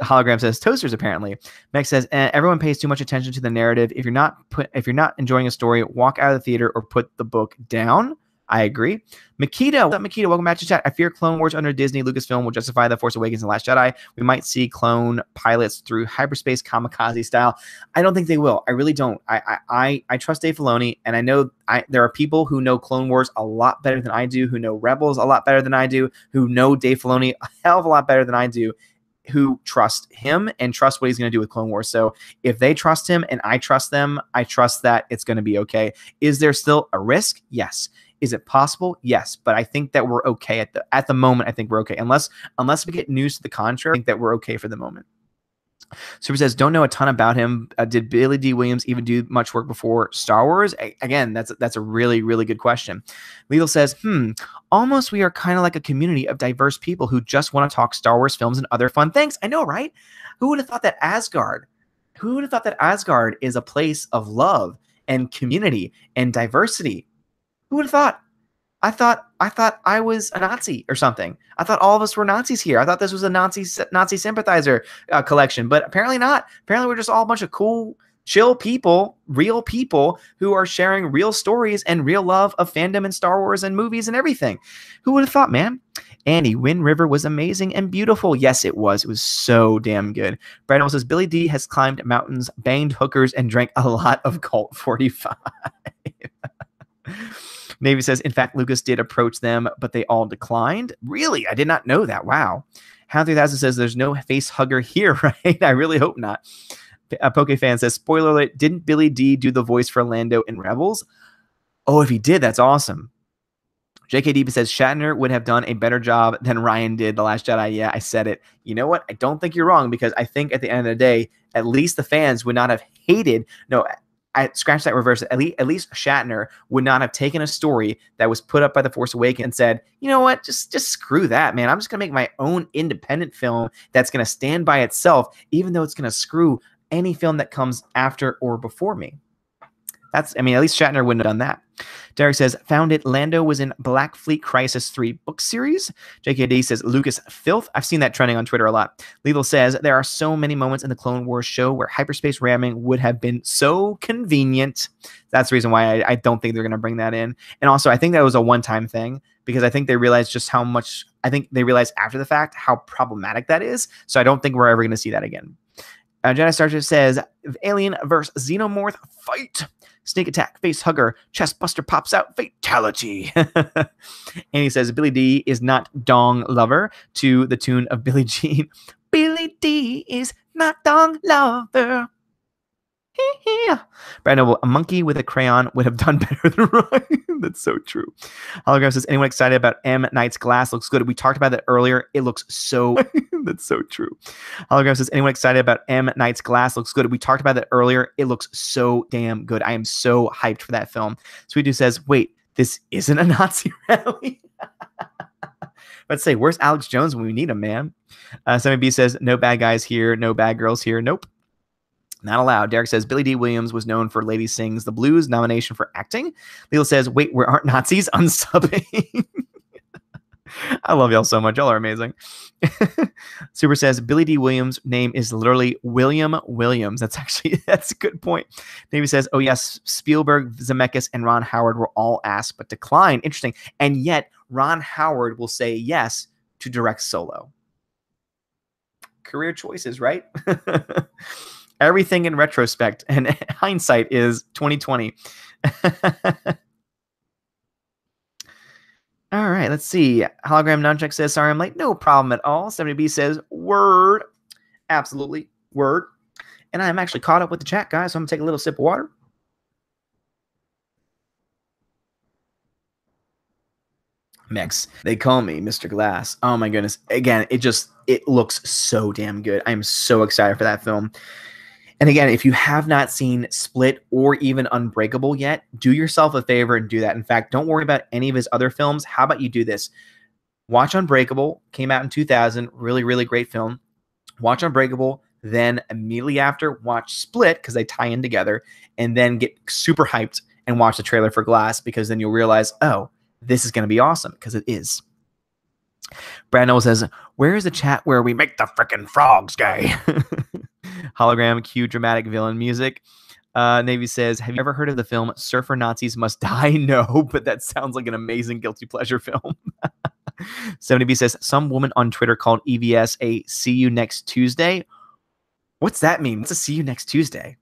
Hologram says toasters apparently. Meg says everyone pays too much attention to the narrative. If you're not enjoying a story, walk out of the theater or put the book down. I agree. Makita, what's up, Makita? Welcome back to chat. I fear Clone Wars under Disney Lucasfilm will justify The Force Awakens and The Last Jedi. We might see clone pilots through hyperspace kamikaze style. I don't think they will. I really don't. I trust Dave Filoni, and I know there are people who know Clone Wars a lot better than I do, who know Rebels a lot better than I do, who know Dave Filoni a hell of a lot better than I do, who trust him and trust what he's going to do with Clone Wars. So if they trust him and I trust them, I trust that it's going to be okay. Is there still a risk? Yes. Is it possible? Yes, but I think that we're okay at the moment. I think we're okay, unless we get news to the contrary. I think that we're okay for the moment. Super says, don't know a ton about him. Did Billy D. Williams even do much work before Star Wars? Again, that's a really, really good question. Lethal says, almost we are kind of like a community of diverse people who just want to talk Star Wars films and other fun things. I know, right? Who would have thought that Asgard? Who would have thought that Asgard is a place of love and community and diversity? Who would have thought? I thought I was a Nazi or something. I thought all of us were Nazis here. I thought this was a Nazi sympathizer collection, but apparently not. Apparently we're just all a bunch of cool, chill people, real people who are sharing real stories and real love of fandom and Star Wars and movies and everything. Who would have thought, man? Andy, Wind River was amazing and beautiful. Yes, it was. It was so damn good. Brandon says, Billy D has climbed mountains, banged hookers, and drank a lot of Colt 45. Navy says, in fact, Lucas did approach them, but they all declined. Really? I did not know that. Wow. Hound 3000 says, there's no face hugger here, right? I really hope not. Poke fan says, spoiler alert, didn't Billy D do the voice for Lando in Rebels? Oh, if he did, that's awesome. JKD says, Shatner would have done a better job than Ryan did The Last Jedi. Yeah, I said it. You know what? I don't think you're wrong, because I think at the end of the day, at least the fans would not have hated. No, I scratch that, reverse it. At least Shatner would not have taken a story that was put up by The Force Awakens and said, you know what, just screw that, man. I'm just going to make my own independent film that's going to stand by itself, even though it's going to screw any film that comes after or before me. At least Shatner wouldn't have done that. Derek says, found it. Lando was in Black Fleet Crisis 3 book series. JKD says, Lucas filth. I've seen that trending on Twitter a lot. Lethal says, there are so many moments in the Clone Wars show where hyperspace ramming would have been so convenient. That's the reason why I don't think they're going to bring that in. And also, I think that was a one-time thing, because I think they realized just how much, I think they realized after the fact how problematic that is. So I don't think we're ever going to see that again. Jedi Starship says, Alien versus Xenomorph fight. Sneak attack, face hugger, chest buster pops out, fatality. And he says, Billy D is not dong lover, to the tune of Billie Jean. Billy D is not dong lover. Brandon, a monkey with a crayon would have done better than Ryan. That's so true. Hologram says, anyone excited about M. Night's Glass? Looks good. We talked about that earlier. It looks so... That's so true. Hologram says, anyone excited about M. Night's Glass? Looks good. We talked about that earlier. It looks so damn good. I am so hyped for that film. Sweet Dude says, wait, this isn't a Nazi rally? Let's say, where's Alex Jones when we need him, man? Sammy B says, no bad guys here, no bad girls here. Nope. Not allowed. Derek says, Billy D. Williams was known for Lady Sings the Blues nomination for acting. Leo says, wait, we aren't Nazis unsubbing. I love y'all so much. Y'all are amazing. Super says, Billy D. Williams' name is literally William Williams. That's a good point. Navy says, oh yes, Spielberg, Zemeckis, and Ron Howard were all asked but declined. Interesting. And yet Ron Howard will say yes to direct Solo. Career choices, right? Everything in retrospect and hindsight is 2020. All right, let's see. Hologram Nunchuck says, sorry, I'm late. No problem at all. 70B says, word. Absolutely, word. And I'm actually caught up with the chat, guys, so I'm going to take a little sip of water. Mex, they call me Mr. Glass. Oh my goodness. Again, it looks so damn good. I'm so excited for that film. And again, if you have not seen Split or even Unbreakable yet, do yourself a favor and do that. In fact, don't worry about any of his other films. How about you do this? Watch Unbreakable. Came out in 2000. Really, really great film. Watch Unbreakable. Then immediately after, watch Split, because they tie in together. And then get super hyped and watch the trailer for Glass, because then you'll realize, oh, this is going to be awesome, because it is. Brandon says, where is the chat where we make the frickin' frogs gay? Hologram, cue dramatic villain music. Navy says, have you ever heard of the film Surfer Nazis Must Die? No, but that sounds like an amazing guilty pleasure film. 70B says, some woman on Twitter called EVS a see you next Tuesday. What's that mean? What's a see you next Tuesday?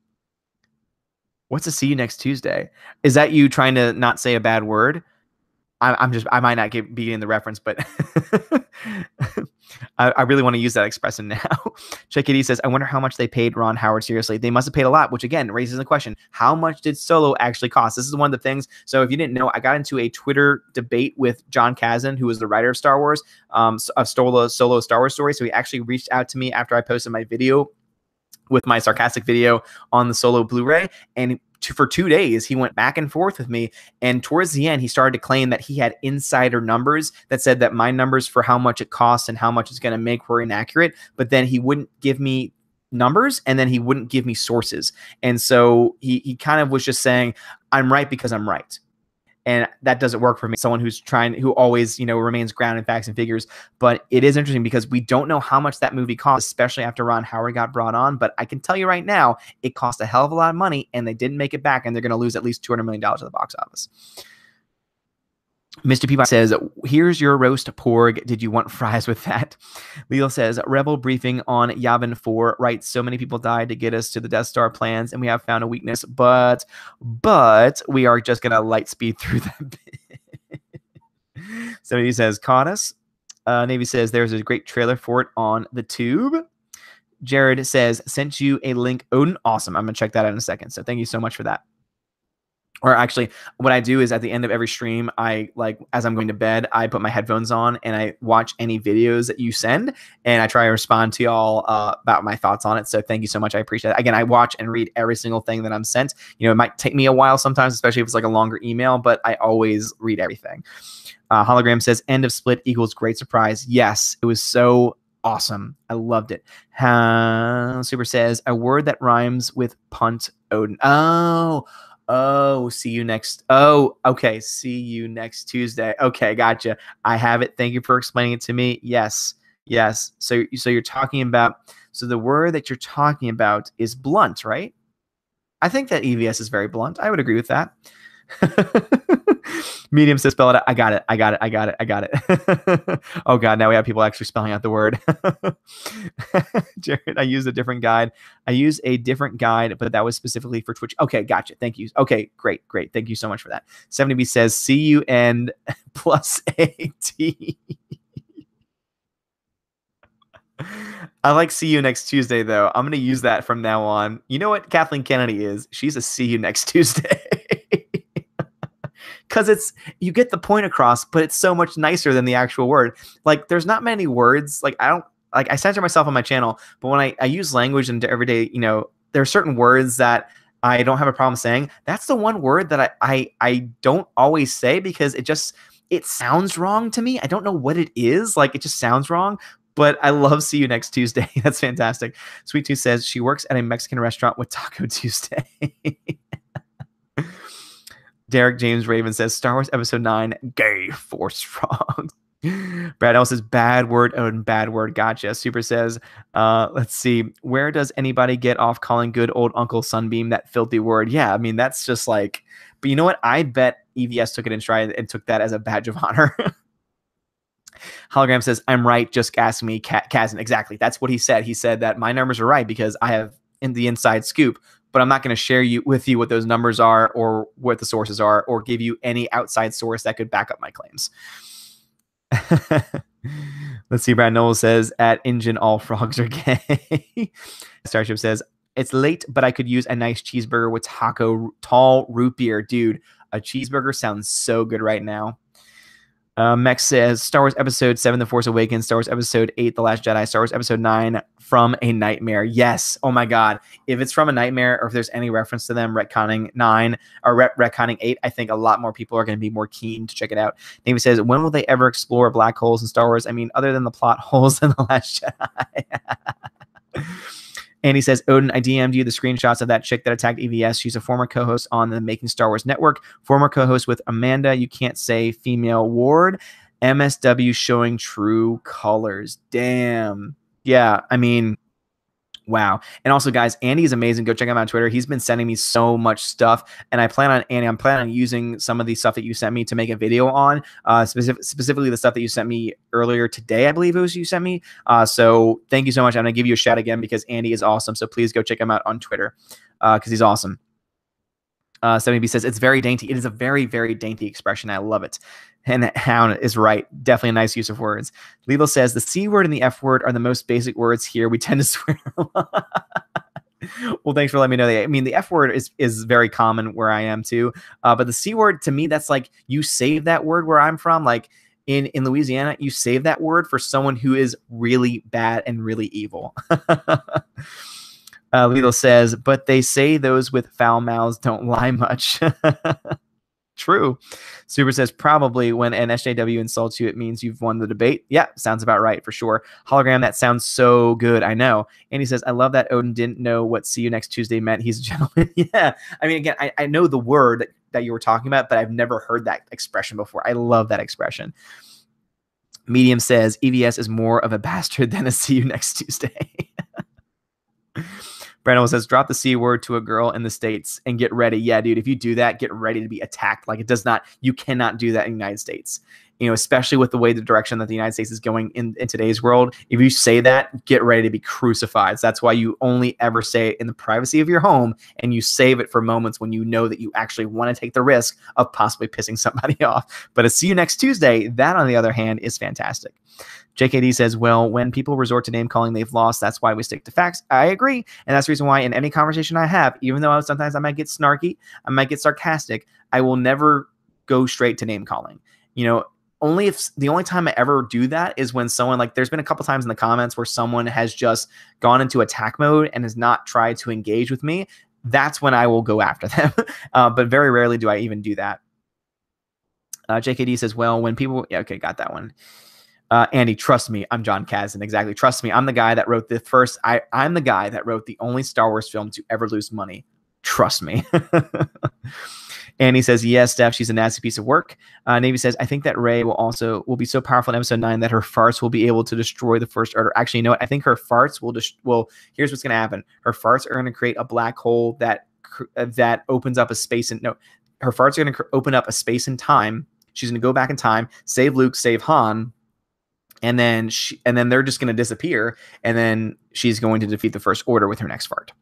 What's a see you next Tuesday? Is that you trying to not say a bad word? I might not be getting the reference, but I really want to use that expression now. Check Kitty says, I wonder how much they paid Ron Howard. Seriously, they must have paid a lot, which again raises the question: how much did Solo actually cost? This is one of the things. So if you didn't know, I got into a Twitter debate with John Kazan, who was the writer of Star Wars, of Solo Star Wars story. So he actually reached out to me after I posted my video with my sarcastic video on the Solo Blu-ray, and for 2 days, he went back and forth with me. And towards the end, he started to claim that he had insider numbers that said that my numbers for how much it costs and how much it's going to make were inaccurate. But then he wouldn't give me numbers, and then he wouldn't give me sources. And so he kind of was just saying, I'm right because I'm right. And that doesn't work for me. Someone who always, remains grounded in facts and figures. But it is interesting because we don't know how much that movie cost, especially after Ron Howard got brought on. But I can tell you right now, it cost a hell of a lot of money, and they didn't make it back, and they're going to lose at least $200 million at the box office. Mr. Peabody says, here's your roast porg. Did you want fries with that? Leo says, Rebel briefing on Yavin 4. Right, so many people died to get us to the Death Star plans, and we have found a weakness, but we are just going to light speed through that bit. Somebody says, caught us. Navy says, there's a great trailer for it on the tube. Jared says, sent you a link. Odin, awesome. I'm going to check that out in a second. So thank you so much for that. Or actually, what I do is at the end of every stream, as I'm going to bed, I put my headphones on and I watch any videos that you send, and I try to respond to y'all about my thoughts on it. So thank you so much. I appreciate it. Again, I watch and read every single thing that I'm sent. It might take me a while sometimes, especially if it's like a longer email, but I always read everything. Hologram says, end of Split equals great surprise. Yes, it was so awesome. I loved it. Super says, a word that rhymes with punt, Odin. See you next. Oh, okay. See you next Tuesday. Okay, gotcha. I have it. Thank you for explaining it to me. Yes. So you're talking about. So the word that you're talking about is blunt, right? I think that EVS is very blunt. I would agree with that. Medium says, spell it out. I got it. Oh God, now we have people actually spelling out the word. Jared, I used a different guide. But that was specifically for Twitch. Okay, gotcha. Thank you. Okay, great. Thank you so much for that. 70B says, see you and plus AT. I like see you next Tuesday, though. I'm going to use that from now on. You know what Kathleen Kennedy is? She's a see you next Tuesday. Because you get the point across, but it's so much nicer than the actual word. Like, there's not many words. Like, I censor myself on my channel, but when I use language into everyday, there are certain words that I don't have a problem saying. That's the one word that I don't always say because it sounds wrong to me. I don't know what it is. Like, it just sounds wrong. But I love see you next Tuesday. That's fantastic. Sweet Tooth says she works at a Mexican restaurant with Taco Tuesday. Derek James Raven says Star Wars Episode 9, gay force frogs. Brad L says bad word, Odin, bad word. Gotcha. Super says, let's see. Where does anybody get off calling good old Uncle Sunbeam that filthy word? Yeah, I mean, that's just like, but you know what? I bet EVS took it in stride and took that as a badge of honor. Hologram says, I'm right. Just ask me, Kazan. Exactly. That's what he said. He said that my numbers are right because I have the inside scoop, but I'm not going to share with you what those numbers are or what the sources are or give you any outside source that could back up my claims. Let's see. Brad Noel says, at Engine, all frogs are gay. Starship says, it's late, but I could use a nice cheeseburger with tall root beer. Dude, a cheeseburger sounds so good right now. Mex says Star Wars Episode 7, The Force Awakens, Star Wars Episode 8, The Last Jedi, Star Wars Episode 9, From a Nightmare. Yes. Oh my God. If it's from a nightmare or if there's any reference to them retconning 9 or retconning 8, I think a lot more people are going to be more keen to check it out. Navy says, when will they ever explore black holes in Star Wars? I mean, other than the plot holes in The Last Jedi. And he says, Odin, I DM'd you the screenshots of that chick that attacked EVS. She's a former co-host on the Making Star Wars Network, former co-host with Amanda, you can't say female Ward, MSW showing true colors. Damn. Yeah, I mean, Wow. And also, guys, Andy is amazing. Go check him out on Twitter. He's been sending me so much stuff. And I'm planning on using some of the stuff that you sent me to make a video on, specifically the stuff that you sent me earlier today, I believe it was you sent me. So thank you so much. I'm going to give you a shout again because Andy is awesome. So please go check him out on Twitter because he's awesome. 70B says, it's very dainty. It is a very, very dainty expression. I love it. And Hound is right. Definitely a nice use of words. Lilo says, the C word and the F word are the most basic words here. We tend to swear a lot. Well, thanks for letting me know that. I mean, the F word is very common where I am too. But the C word, to me, that's like you save that word where I'm from. Like in Louisiana, you save that word for someone who is really bad and really evil. Lilo says, but they say those with foul mouths don't lie much. True. Super says, probably when an SJW insults you, it means you've won the debate. Yeah, sounds about right for sure. Hologram, that sounds so good. I know. And he says, I love that Odin didn't know what see you next Tuesday meant. He's a gentleman. Yeah. I mean, again, I know the word that you were talking about, but I've never heard that expression before. I love that expression. Medium says, EVS is more of a bastard than a see you next Tuesday. Brandon says, drop the C word to a girl in the States and get ready. Yeah, dude, if you do that, get ready to be attacked. Like you cannot do that in the United States. You know, especially with the direction that the United States is going in today's world. If you say that, get ready to be crucified. So that's why you only ever say it in the privacy of your home, and you save it for moments when you know that you actually want to take the risk of possibly pissing somebody off. But a see you next Tuesday, that on the other hand is fantastic. JKD says, well, when people resort to name calling, they've lost. That's why we stick to facts. I agree. And that's the reason why in any conversation I have, even though sometimes I might get snarky, I might get sarcastic, I will never go straight to name calling. You know, the only time I ever do that is when someone, like, there's been a couple times in the comments where someone has just gone into attack mode and has not tried to engage with me. That's when I will go after them. But very rarely do I even do that. JKD says, well, when people, yeah, okay, got that one. Andy, trust me, I'm John Kasdan. Exactly. Trust me. I'm the guy that wrote I'm the guy that wrote the only Star Wars film to ever lose money. Trust me. Andy says, yes, Steph, she's a nasty piece of work. Navy says, I think that Rey will be so powerful in episode 9 that her farts will be able to destroy the First Order. Actually, you know what? I think her farts will here's what's going to happen. Her farts are going to create a black hole that opens up a space her farts are going to open up a space and time. She's going to go back in time, save Luke, save Han. And then they're just going to disappear, and then she's going to defeat the First Order with her next fart.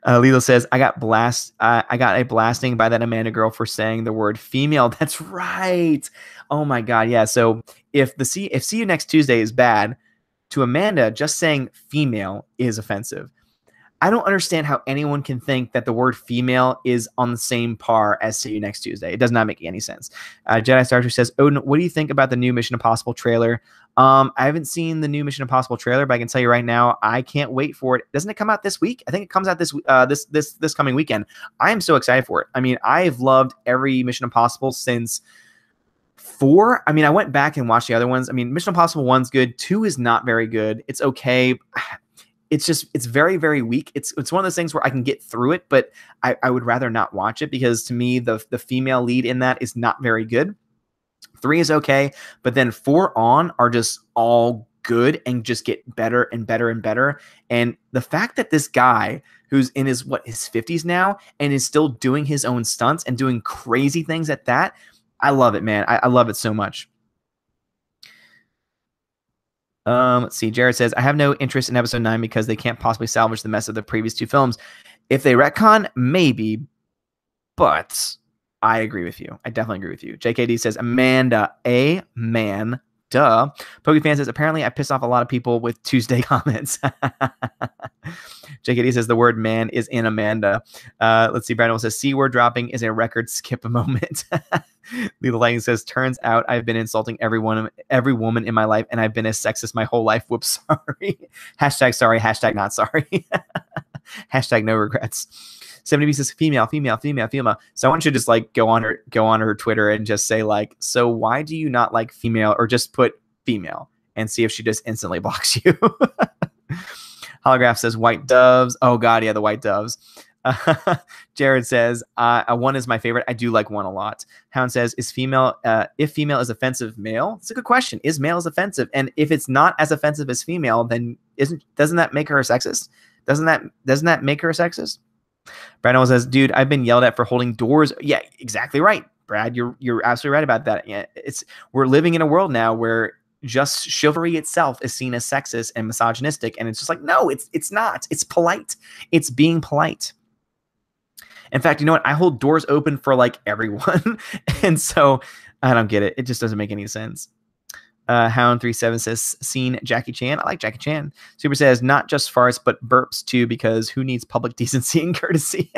Lilo says, I got a blasting by that Amanda girl for saying the word female. That's right. Oh my God. Yeah. So if see you next Tuesday is bad, to Amanda, just saying female is offensive. I don't understand how anyone can think that the word female is on the same par as see you next Tuesday. It does not make any sense. Jedi Starter says, Odin, what do you think about the new Mission Impossible trailer? I haven't seen the new Mission Impossible trailer, but I can tell you right now, I can't wait for it. Doesn't it come out this week? I think it comes out this coming weekend. I am so excited for it. I mean, I've loved every Mission Impossible since 4. I mean, I went back and watched the other ones. I mean, Mission Impossible 1's good. 2 is not very good. It's okay. It's very, very weak. It's one of those things where I can get through it, but I would rather not watch it because to me, the female lead in that is not very good. 3 is okay, but then 4 on are just all good and just get better and better and better. And the fact that this guy who's in his 50s now and is still doing his own stunts and doing crazy things at that, I love it, man. I love it so much. Let's see. Jared says, I have no interest in episode 9 because they can't possibly salvage the mess of the previous 2 films. If they retcon, maybe, but I agree with you. I definitely agree with you. JKD says, Amanda, a man, duh. Pokefan says, apparently I piss off a lot of people with Tuesday comments. JKD says the word man is in Amanda. Let's see. Brandon says, C word dropping is a record skip moment. Lila Lang says, turns out I've been insulting every woman in my life, and I've been a sexist my whole life. Whoops, sorry. Hashtag sorry, hashtag not sorry. Hashtag no regrets. 70B says female. So I want you to just like go on her Twitter and just say like, so why do you not like female, or just put female and see if she just instantly blocks you. Holograph says white doves. Oh God, yeah, the white doves. Jared says, one is my favorite. I do like one a lot. Hound says, if female is offensive, male? It's a good question. Is male is offensive? And if it's not as offensive as female, then doesn't that make her a sexist? Doesn't that make her a sexist? Brad says, dude, I've been yelled at for holding doors. Yeah, exactly right. Brad, you're absolutely right about that. Yeah, we're living in a world now where just chivalry itself is seen as sexist and misogynistic, and it's just like, no, it's not. It's polite. It's being polite. In fact, you know what? I hold doors open for like everyone, and so I don't get it. It just doesn't make any sense. Hound37 says, seen Jackie Chan. I like Jackie Chan. Super says, not just farts, but burps too, because who needs public decency and courtesy?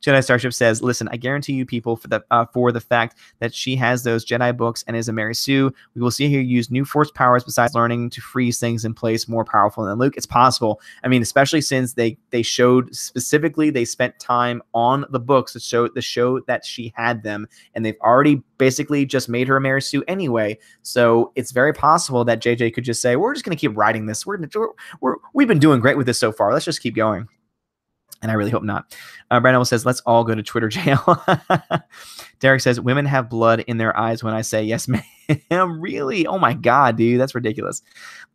Jedi Starship says, listen, I guarantee you people for the fact that she has those Jedi books and is a Mary Sue, we will see her use new force powers besides learning to freeze things in place more powerful than Luke. It's possible. I mean, especially since they showed specifically, they spent time on the books to show that she had them, and they've already basically just made her a Mary Sue anyway. So it's very possible that JJ could just say, we're just going to keep writing this. We've been doing great with this so far. Let's just keep going. And I really hope not. Brandon says, let's all go to Twitter jail. Derek says, women have blood in their eyes when I say yes, ma'am. Really? Oh my God, dude. That's ridiculous.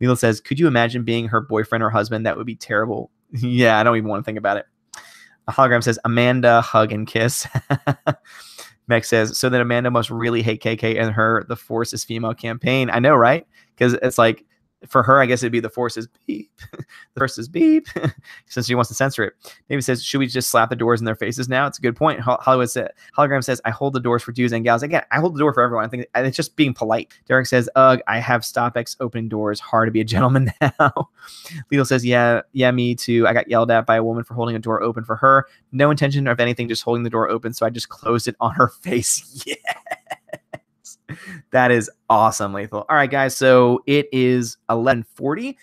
Lilo says, could you imagine being her boyfriend or husband? That would be terrible. Yeah, I don't even want to think about it. A hologram says, Amanda, hug and kiss. Meg says, so that Amanda must really hate KK and her The Force is Female campaign. I know, right? Because it's like, for her, I guess it'd be The Force is beep. The Force is beep. Since she wants to censor it. Maybe says, should we just slap the doors in their faces now? It's a good point. Hologram says, I hold the doors for dudes and gals. Again, I hold the door for everyone. I think it's just being polite. Derek says, ugh, I have StopX opening doors. Hard to be a gentleman now. Leo says, yeah, me too. I got yelled at by a woman for holding a door open for her. No intention of anything, just holding the door open. So I just closed it on her face. Yeah. That is awesome, Lethal. All right, guys. So it is 11:40.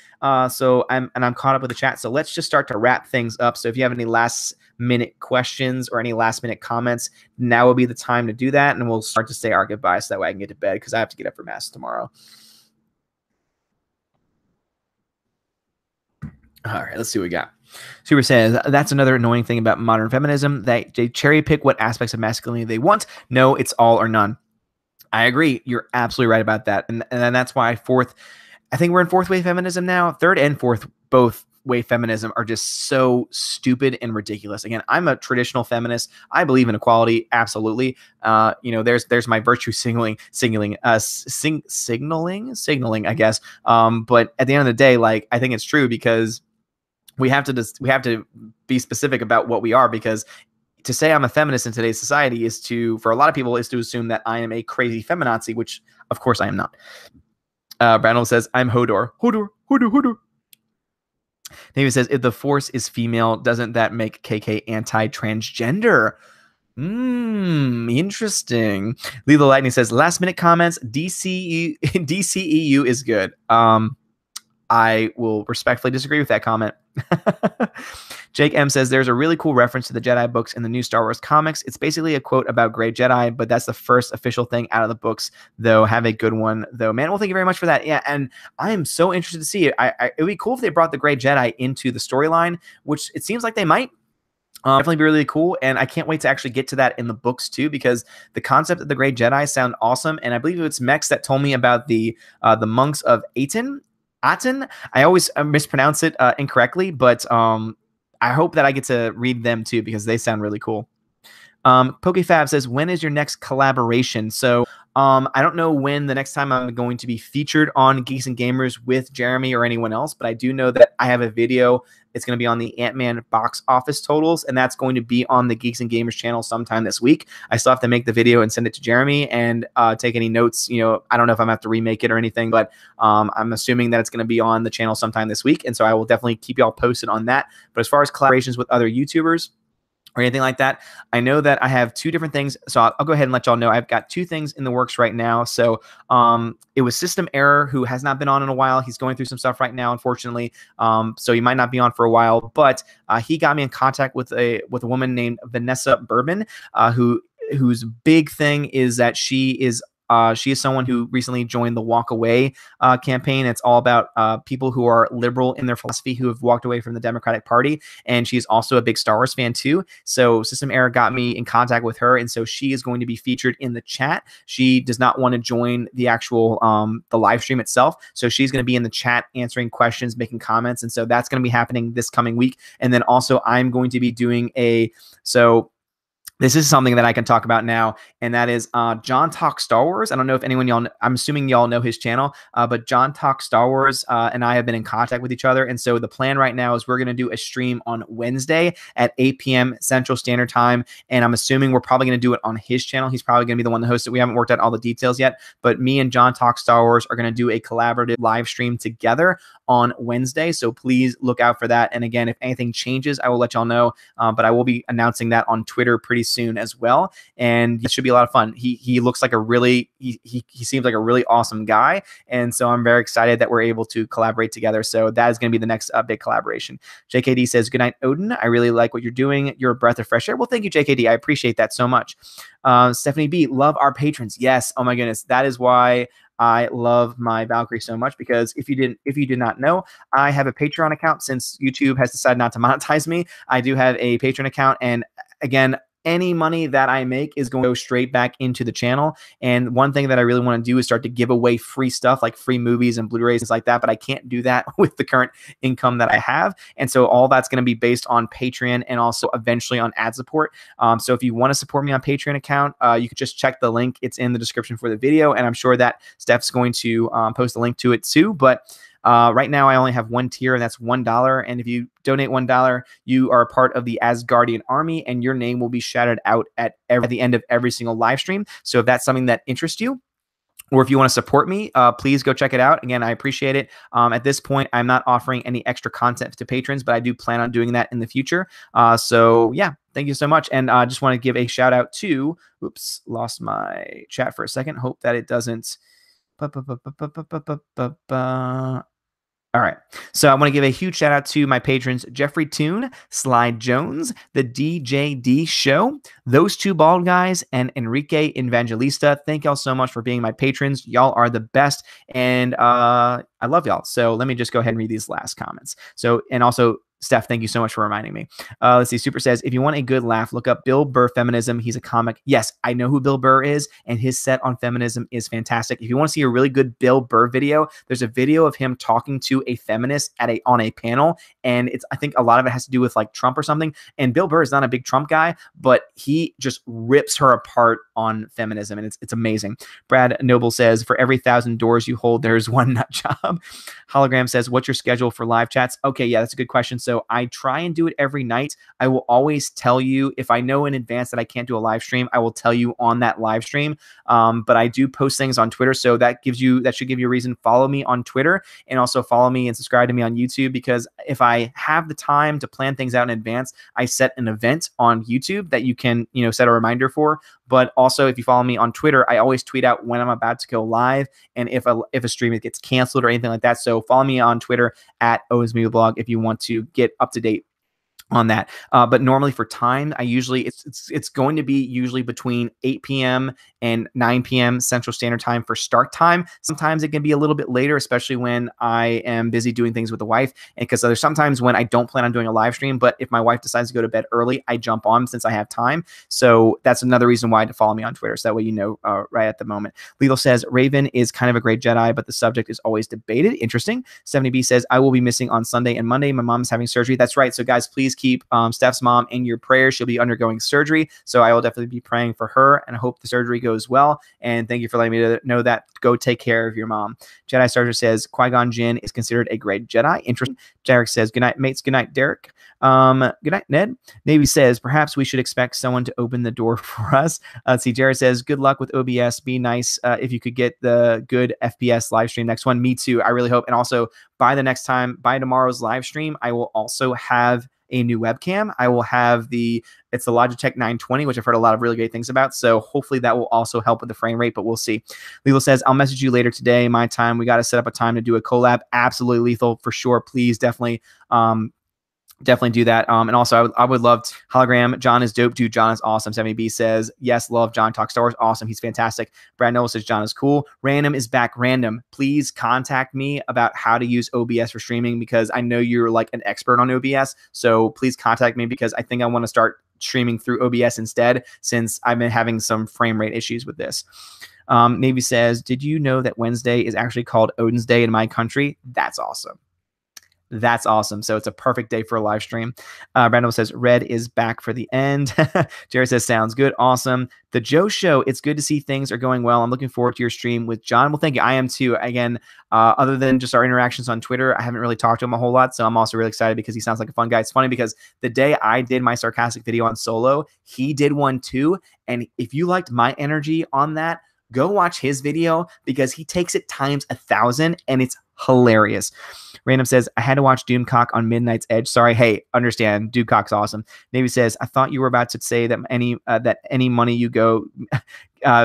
So I'm caught up with the chat. So let's just start to wrap things up. So if you have any last minute questions or any last minute comments, now will be the time to do that, and we'll start to say our goodbyes so that way I can get to bed because I have to get up for mass tomorrow. All right, let's see what we got. Super says, that's another annoying thing about modern feminism, that they cherry pick what aspects of masculinity they want. No, it's all or none. I agree. You're absolutely right about that. And that's why I think we're in fourth wave feminism now. Third and fourth, both wave feminism are just so stupid and ridiculous. Again, I'm a traditional feminist. I believe in equality. Absolutely. There's my virtue signaling, I guess. But at the end of the day, like, I think it's true because we have to be specific about what we are, because to say I'm a feminist in today's society for a lot of people, is to assume that I am a crazy feminazi, which of course I am not. Brandon says, I'm Hodor. Hodor. David says, if the Force is female, doesn't that make KK anti-transgender? Interesting. Lila Lightning says, last minute comments, DCEU is good. I will respectfully disagree with that comment. Jake M says, there's a really cool reference to the Jedi books in the new Star Wars comics. It's basically a quote about Grey Jedi, but that's the first official thing out of the books, though. Have a good one, though. Man, well, thank you very much for that. Yeah, and I am so interested to see it. It would be cool if they brought the Grey Jedi into the storyline, which it seems like they might. Definitely be really cool, and I can't wait to actually get to that in the books too, because the concept of the Grey Jedi sound awesome, and I believe it's Mex that told me about the monks of Aten. I always mispronounce it incorrectly, but I hope that I get to read them too, because they sound really cool. PokeFab says, when is your next collaboration? So I don't know when the next time I'm going to be featured on Geeks and Gamers with Jeremy or anyone else, but I do know that I have a video. It's going to be on the Ant-Man box office totals, and that's going to be on the Geeks and Gamers channel sometime this week. I still have to make the video and send it to Jeremy and take any notes. I don't know if I'm going to have to remake it or anything, but I'm assuming that it's going to be on the channel sometime this week, and so I will definitely keep y'all posted on that. But as far as collaborations with other YouTubers or anything like that, I know that I have two different things. So I'll go ahead and let y'all know. I've got two things in the works right now. So it was System Error, who has not been on in a while. He's going through some stuff right now, unfortunately. So he might not be on for a while, but he got me in contact with a woman named Vanessa Bourbon, whose big thing is that she is she is someone who recently joined the Walk Away campaign. It's all about people who are liberal in their philosophy who have walked away from the Democratic Party. And she's also a big Star Wars fan too. So System Error got me in contact with her. And so she is going to be featured in the chat. She does not want to join the actual the live stream itself. So she's going to be in the chat answering questions, making comments. And so that's going to be happening this coming week. And then also I'm going to be doing this is something that I can talk about now, and that is John Talks Star Wars. I don't know if anyone y'all, I'm assuming y'all know his channel, but John Talks Star Wars and I have been in contact with each other. And so the plan right now is we're going to do a stream on Wednesday at 8 p.m. Central Standard Time. And I'm assuming we're probably going to do it on his channel. He's probably going to be the one to host it. We haven't worked out all the details yet, but me and John Talks Star Wars are going to do a collaborative live stream together on Wednesday. So please look out for that. And again, if anything changes, I will let y'all know, but I will be announcing that on Twitter pretty soon as well. And it should be a lot of fun. He looks like a really, he seems like a really awesome guy. And so I'm very excited that we're able to collaborate together. So that is going to be the next big collaboration. JKD says, good night, Odin. I really like what you're doing. You're a breath of fresh air. Well, thank you, JKD. I appreciate that so much. Stephanie B, love our patrons. Yes. Oh my goodness. That is why I love my Valkyrie so much, because if you did not know, I have a Patreon account. Since YouTube has decided not to monetize me, I do have a Patreon account. And again, any money that I make is going to go straight back into the channel. And one thing that I really want to do is start to give away free stuff like free movies and Blu-rays, things like that. But I can't do that with the current income that I have. And so all that's going to be based on Patreon and also eventually on ad support. So if you want to support me on Patreon account, you can just check the link. It's in the description for the video. And I'm sure that Steph's going to post a link to it too. But right now, I only have one tier, and that's $1. And if you donate $1, you are a part of the Asgardian army, and your name will be shouted out at the end of every single live stream. So if that's something that interests you, or if you want to support me, please go check it out. Again, I appreciate it. At this point, I'm not offering any extra content to patrons, but I do plan on doing that in the future. So yeah, thank you so much. And I just want to give a shout out to, oops, lost my chat for a second. Hope that it doesn't. All right. So I want to give a huge shout out to my patrons, Jeffrey Toon, Slide Jones, the DJD Show, those two bald guys, and Enrique Evangelista. Thank y'all so much for being my patrons. Y'all are the best. And I love y'all. So let me just go ahead and read these last comments. So, and also, Steph, thank you so much for reminding me. Let's see. Super says, if you want a good laugh, look up Bill Burr Feminism. He's a comic. Yes, I know who Bill Burr is, and his set on feminism is fantastic. If you want to see a really good Bill Burr video, there's a video of him talking to a feminist on a panel, and I think a lot of it has to do with like Trump or something. And Bill Burr is not a big Trump guy, but he just rips her apart on feminism, and it's amazing. Brad Noble says, for every 1,000 doors you hold, there's one nut job. Hologram says, what's your schedule for live chats? Okay, yeah, that's a good question. So I try and do it every night. I will always tell you, if I know in advance that I can't do a live stream, I will tell you on that live stream. But I do post things on Twitter, so that should give you a reason. Follow me on Twitter, and also follow me and subscribe to me on YouTube, because if I have the time to plan things out in advance, I set an event on YouTube that you can, set a reminder for. But also, if you follow me on Twitter, I always tweet out when I'm about to go live and if a stream gets canceled or anything like that. So follow me on Twitter at OSMeblog if you want to get up to date on that. But normally for time, I usually, it's going to be usually between 8 p.m. and 9 p.m. Central Standard Time for start time. Sometimes it can be a little bit later, especially when I am busy doing things with the wife. And because there's sometimes when I don't plan on doing a live stream, but if my wife decides to go to bed early, I jump on since I have time. So that's another reason why to follow me on Twitter. So that way, right at the moment. Lethal says, Raven is kind of a great Jedi, but the subject is always debated. Interesting. 70B says, I will be missing on Sunday and Monday. My mom's having surgery. That's right. So guys, please keep Steph's mom in your prayers. She'll be undergoing surgery. So I will definitely be praying for her, and I hope the surgery goes well. And thank you for letting me know that. Go take care of your mom. Jedi Starter says, Qui-Gon Jinn is considered a great Jedi. Interesting. Derek says, good night, mates. Good night, Derek. Good night, Ned. Navy says, perhaps we should expect someone to open the door for us. Let's see. Jared says, good luck with OBS. Be nice if you could get the good FPS live stream next one. Me too. I really hope. And also, by tomorrow's live stream, I will also have a new webcam. I will have it's the Logitech 920, which I've heard a lot of really great things about. So hopefully that will also help with the frame rate, but we'll see. Lethal says, I'll message you later today, my time. We got to set up a time to do a collab. Absolutely, Lethal, for sure. Please definitely Definitely do that. And also, I would love hologram. John is dope, dude. John is awesome. 70B says, yes, love John. Talk Star Wars. Awesome. He's fantastic. Brad Noel says, John is cool. Random is back. Random, please contact me about how to use OBS for streaming, because I know you're like an expert on OBS. So please contact me, because I think I want to start streaming through OBS instead, since I've been having some frame rate issues with this. Navy says, did you know that Wednesday is actually called Odin's Day in my country? That's awesome. That's awesome. So it's a perfect day for a live stream. Brandon says, Red is back for the end. Jerry says, sounds good. Awesome. The Joe Show, it's good to see things are going well. I'm looking forward to your stream with John. Well, thank you. I am too. Again, other than just our interactions on Twitter, I haven't really talked to him a whole lot. So I'm also really excited because he sounds like a fun guy. It's funny because the day I did my sarcastic video on Solo, he did one too. And if you liked my energy on that, go watch his video, because he takes it times 1,000 and it's hilarious. Random says, I had to watch Doomcock on Midnight's Edge. Sorry. Hey, understand. Doomcock's awesome. Navy says, I thought you were about to say that any money you go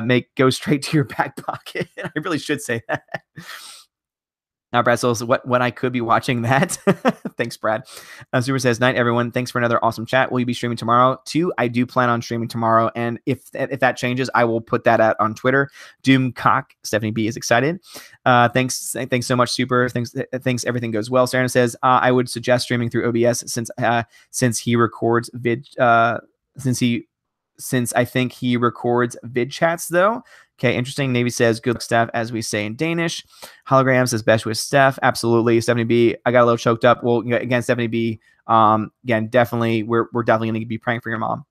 make go straight to your back pocket. I really should say that. Now, Brad says, what I could be watching that. Thanks, Brad. Super says, night, everyone. Thanks for another awesome chat. Will you be streaming tomorrow? Too, I do plan on streaming tomorrow. And if that changes, I will put that out on Twitter. Doomcock, Stephanie B is excited. Thanks so much, Super. Thanks. Everything goes well. Sarah says, I would suggest streaming through OBS since he records vid, since I think he records vid chats though. Okay, interesting. Navy says, good luck, Steph, as we say in Danish. Hologram says, best with Steph. Absolutely. Stephanie B, I got a little choked up. Well, again, Stephanie B, again, definitely, we're definitely going to be praying for your mom.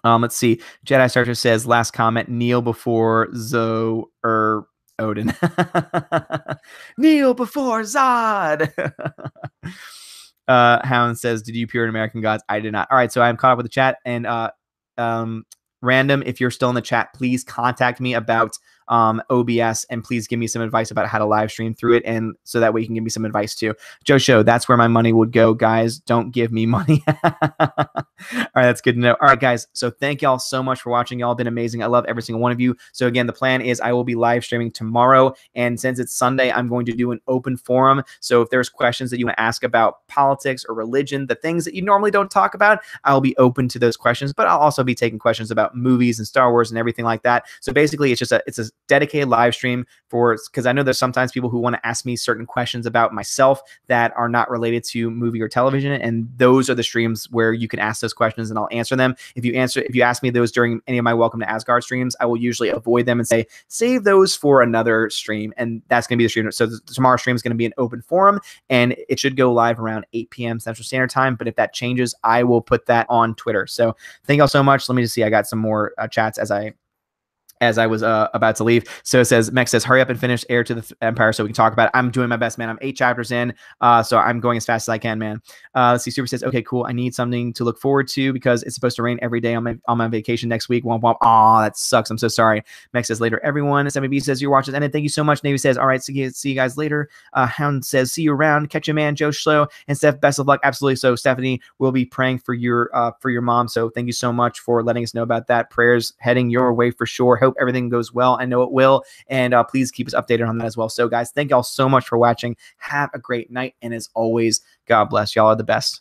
Let's see. Jedi Starter says, last comment, kneel before Odin. Kneel before Zod. Hound says, did you peer in American Gods? I did not. All right, so I'm caught up with the chat. And Random, if you're still in the chat, please contact me about OBS, and please give me some advice about how to live stream through it, and so that way you can give me some advice too. Joe Show, that's where my money would go, guys. Don't give me money. All right, that's good to know. All right, guys, so thank y'all so much for watching. Y'all have been amazing. I love every single one of you. So again, the plan is I will be live streaming tomorrow, and since it's Sunday, I'm going to do an open forum. So if there's questions that you want to ask about politics or religion, the things that you normally don't talk about, I'll be open to those questions, but I'll also be taking questions about movies and Star Wars and everything like that. So basically, it's a dedicated live stream because I know there's sometimes people who want to ask me certain questions about myself that are not related to movie or television, and those are the streams where you can ask those questions and I'll answer them. If you ask me those during any of my Welcome to Asgard streams, I will usually avoid them and say save those for another stream, and that's going to be the stream. So tomorrow's stream is going to be an open forum, and it should go live around 8 p.m. Central Standard Time. But if that changes, I will put that on Twitter. So thank y'all so much. Let me just see. I got some more chats as I was about to leave. So it says, Mex says, hurry up and finish Heir to the Empire so we can talk about it. I'm doing my best, man. I'm 8 chapters in, so I'm going as fast as I can, man. Let's see. Super says, okay, cool. I need something to look forward to because it's supposed to rain every day on my vacation next week. Womp womp. Aw, that sucks. I'm so sorry. Mex says, later, everyone. SMB says, your watch is ended. Thank you so much. Navy says, all right, see you guys later. Hound says, see you around. Catch you, man. Joe Schlo and Steph, best of luck. Absolutely. So Stephanie will be praying for your mom. So thank you so much for letting us know about that. Prayers heading your way for sure. Hope everything goes well. I know it will. And please keep us updated on that as well. So guys, thank y'all so much for watching. Have a great night. And as always, God bless. Y'all are the best.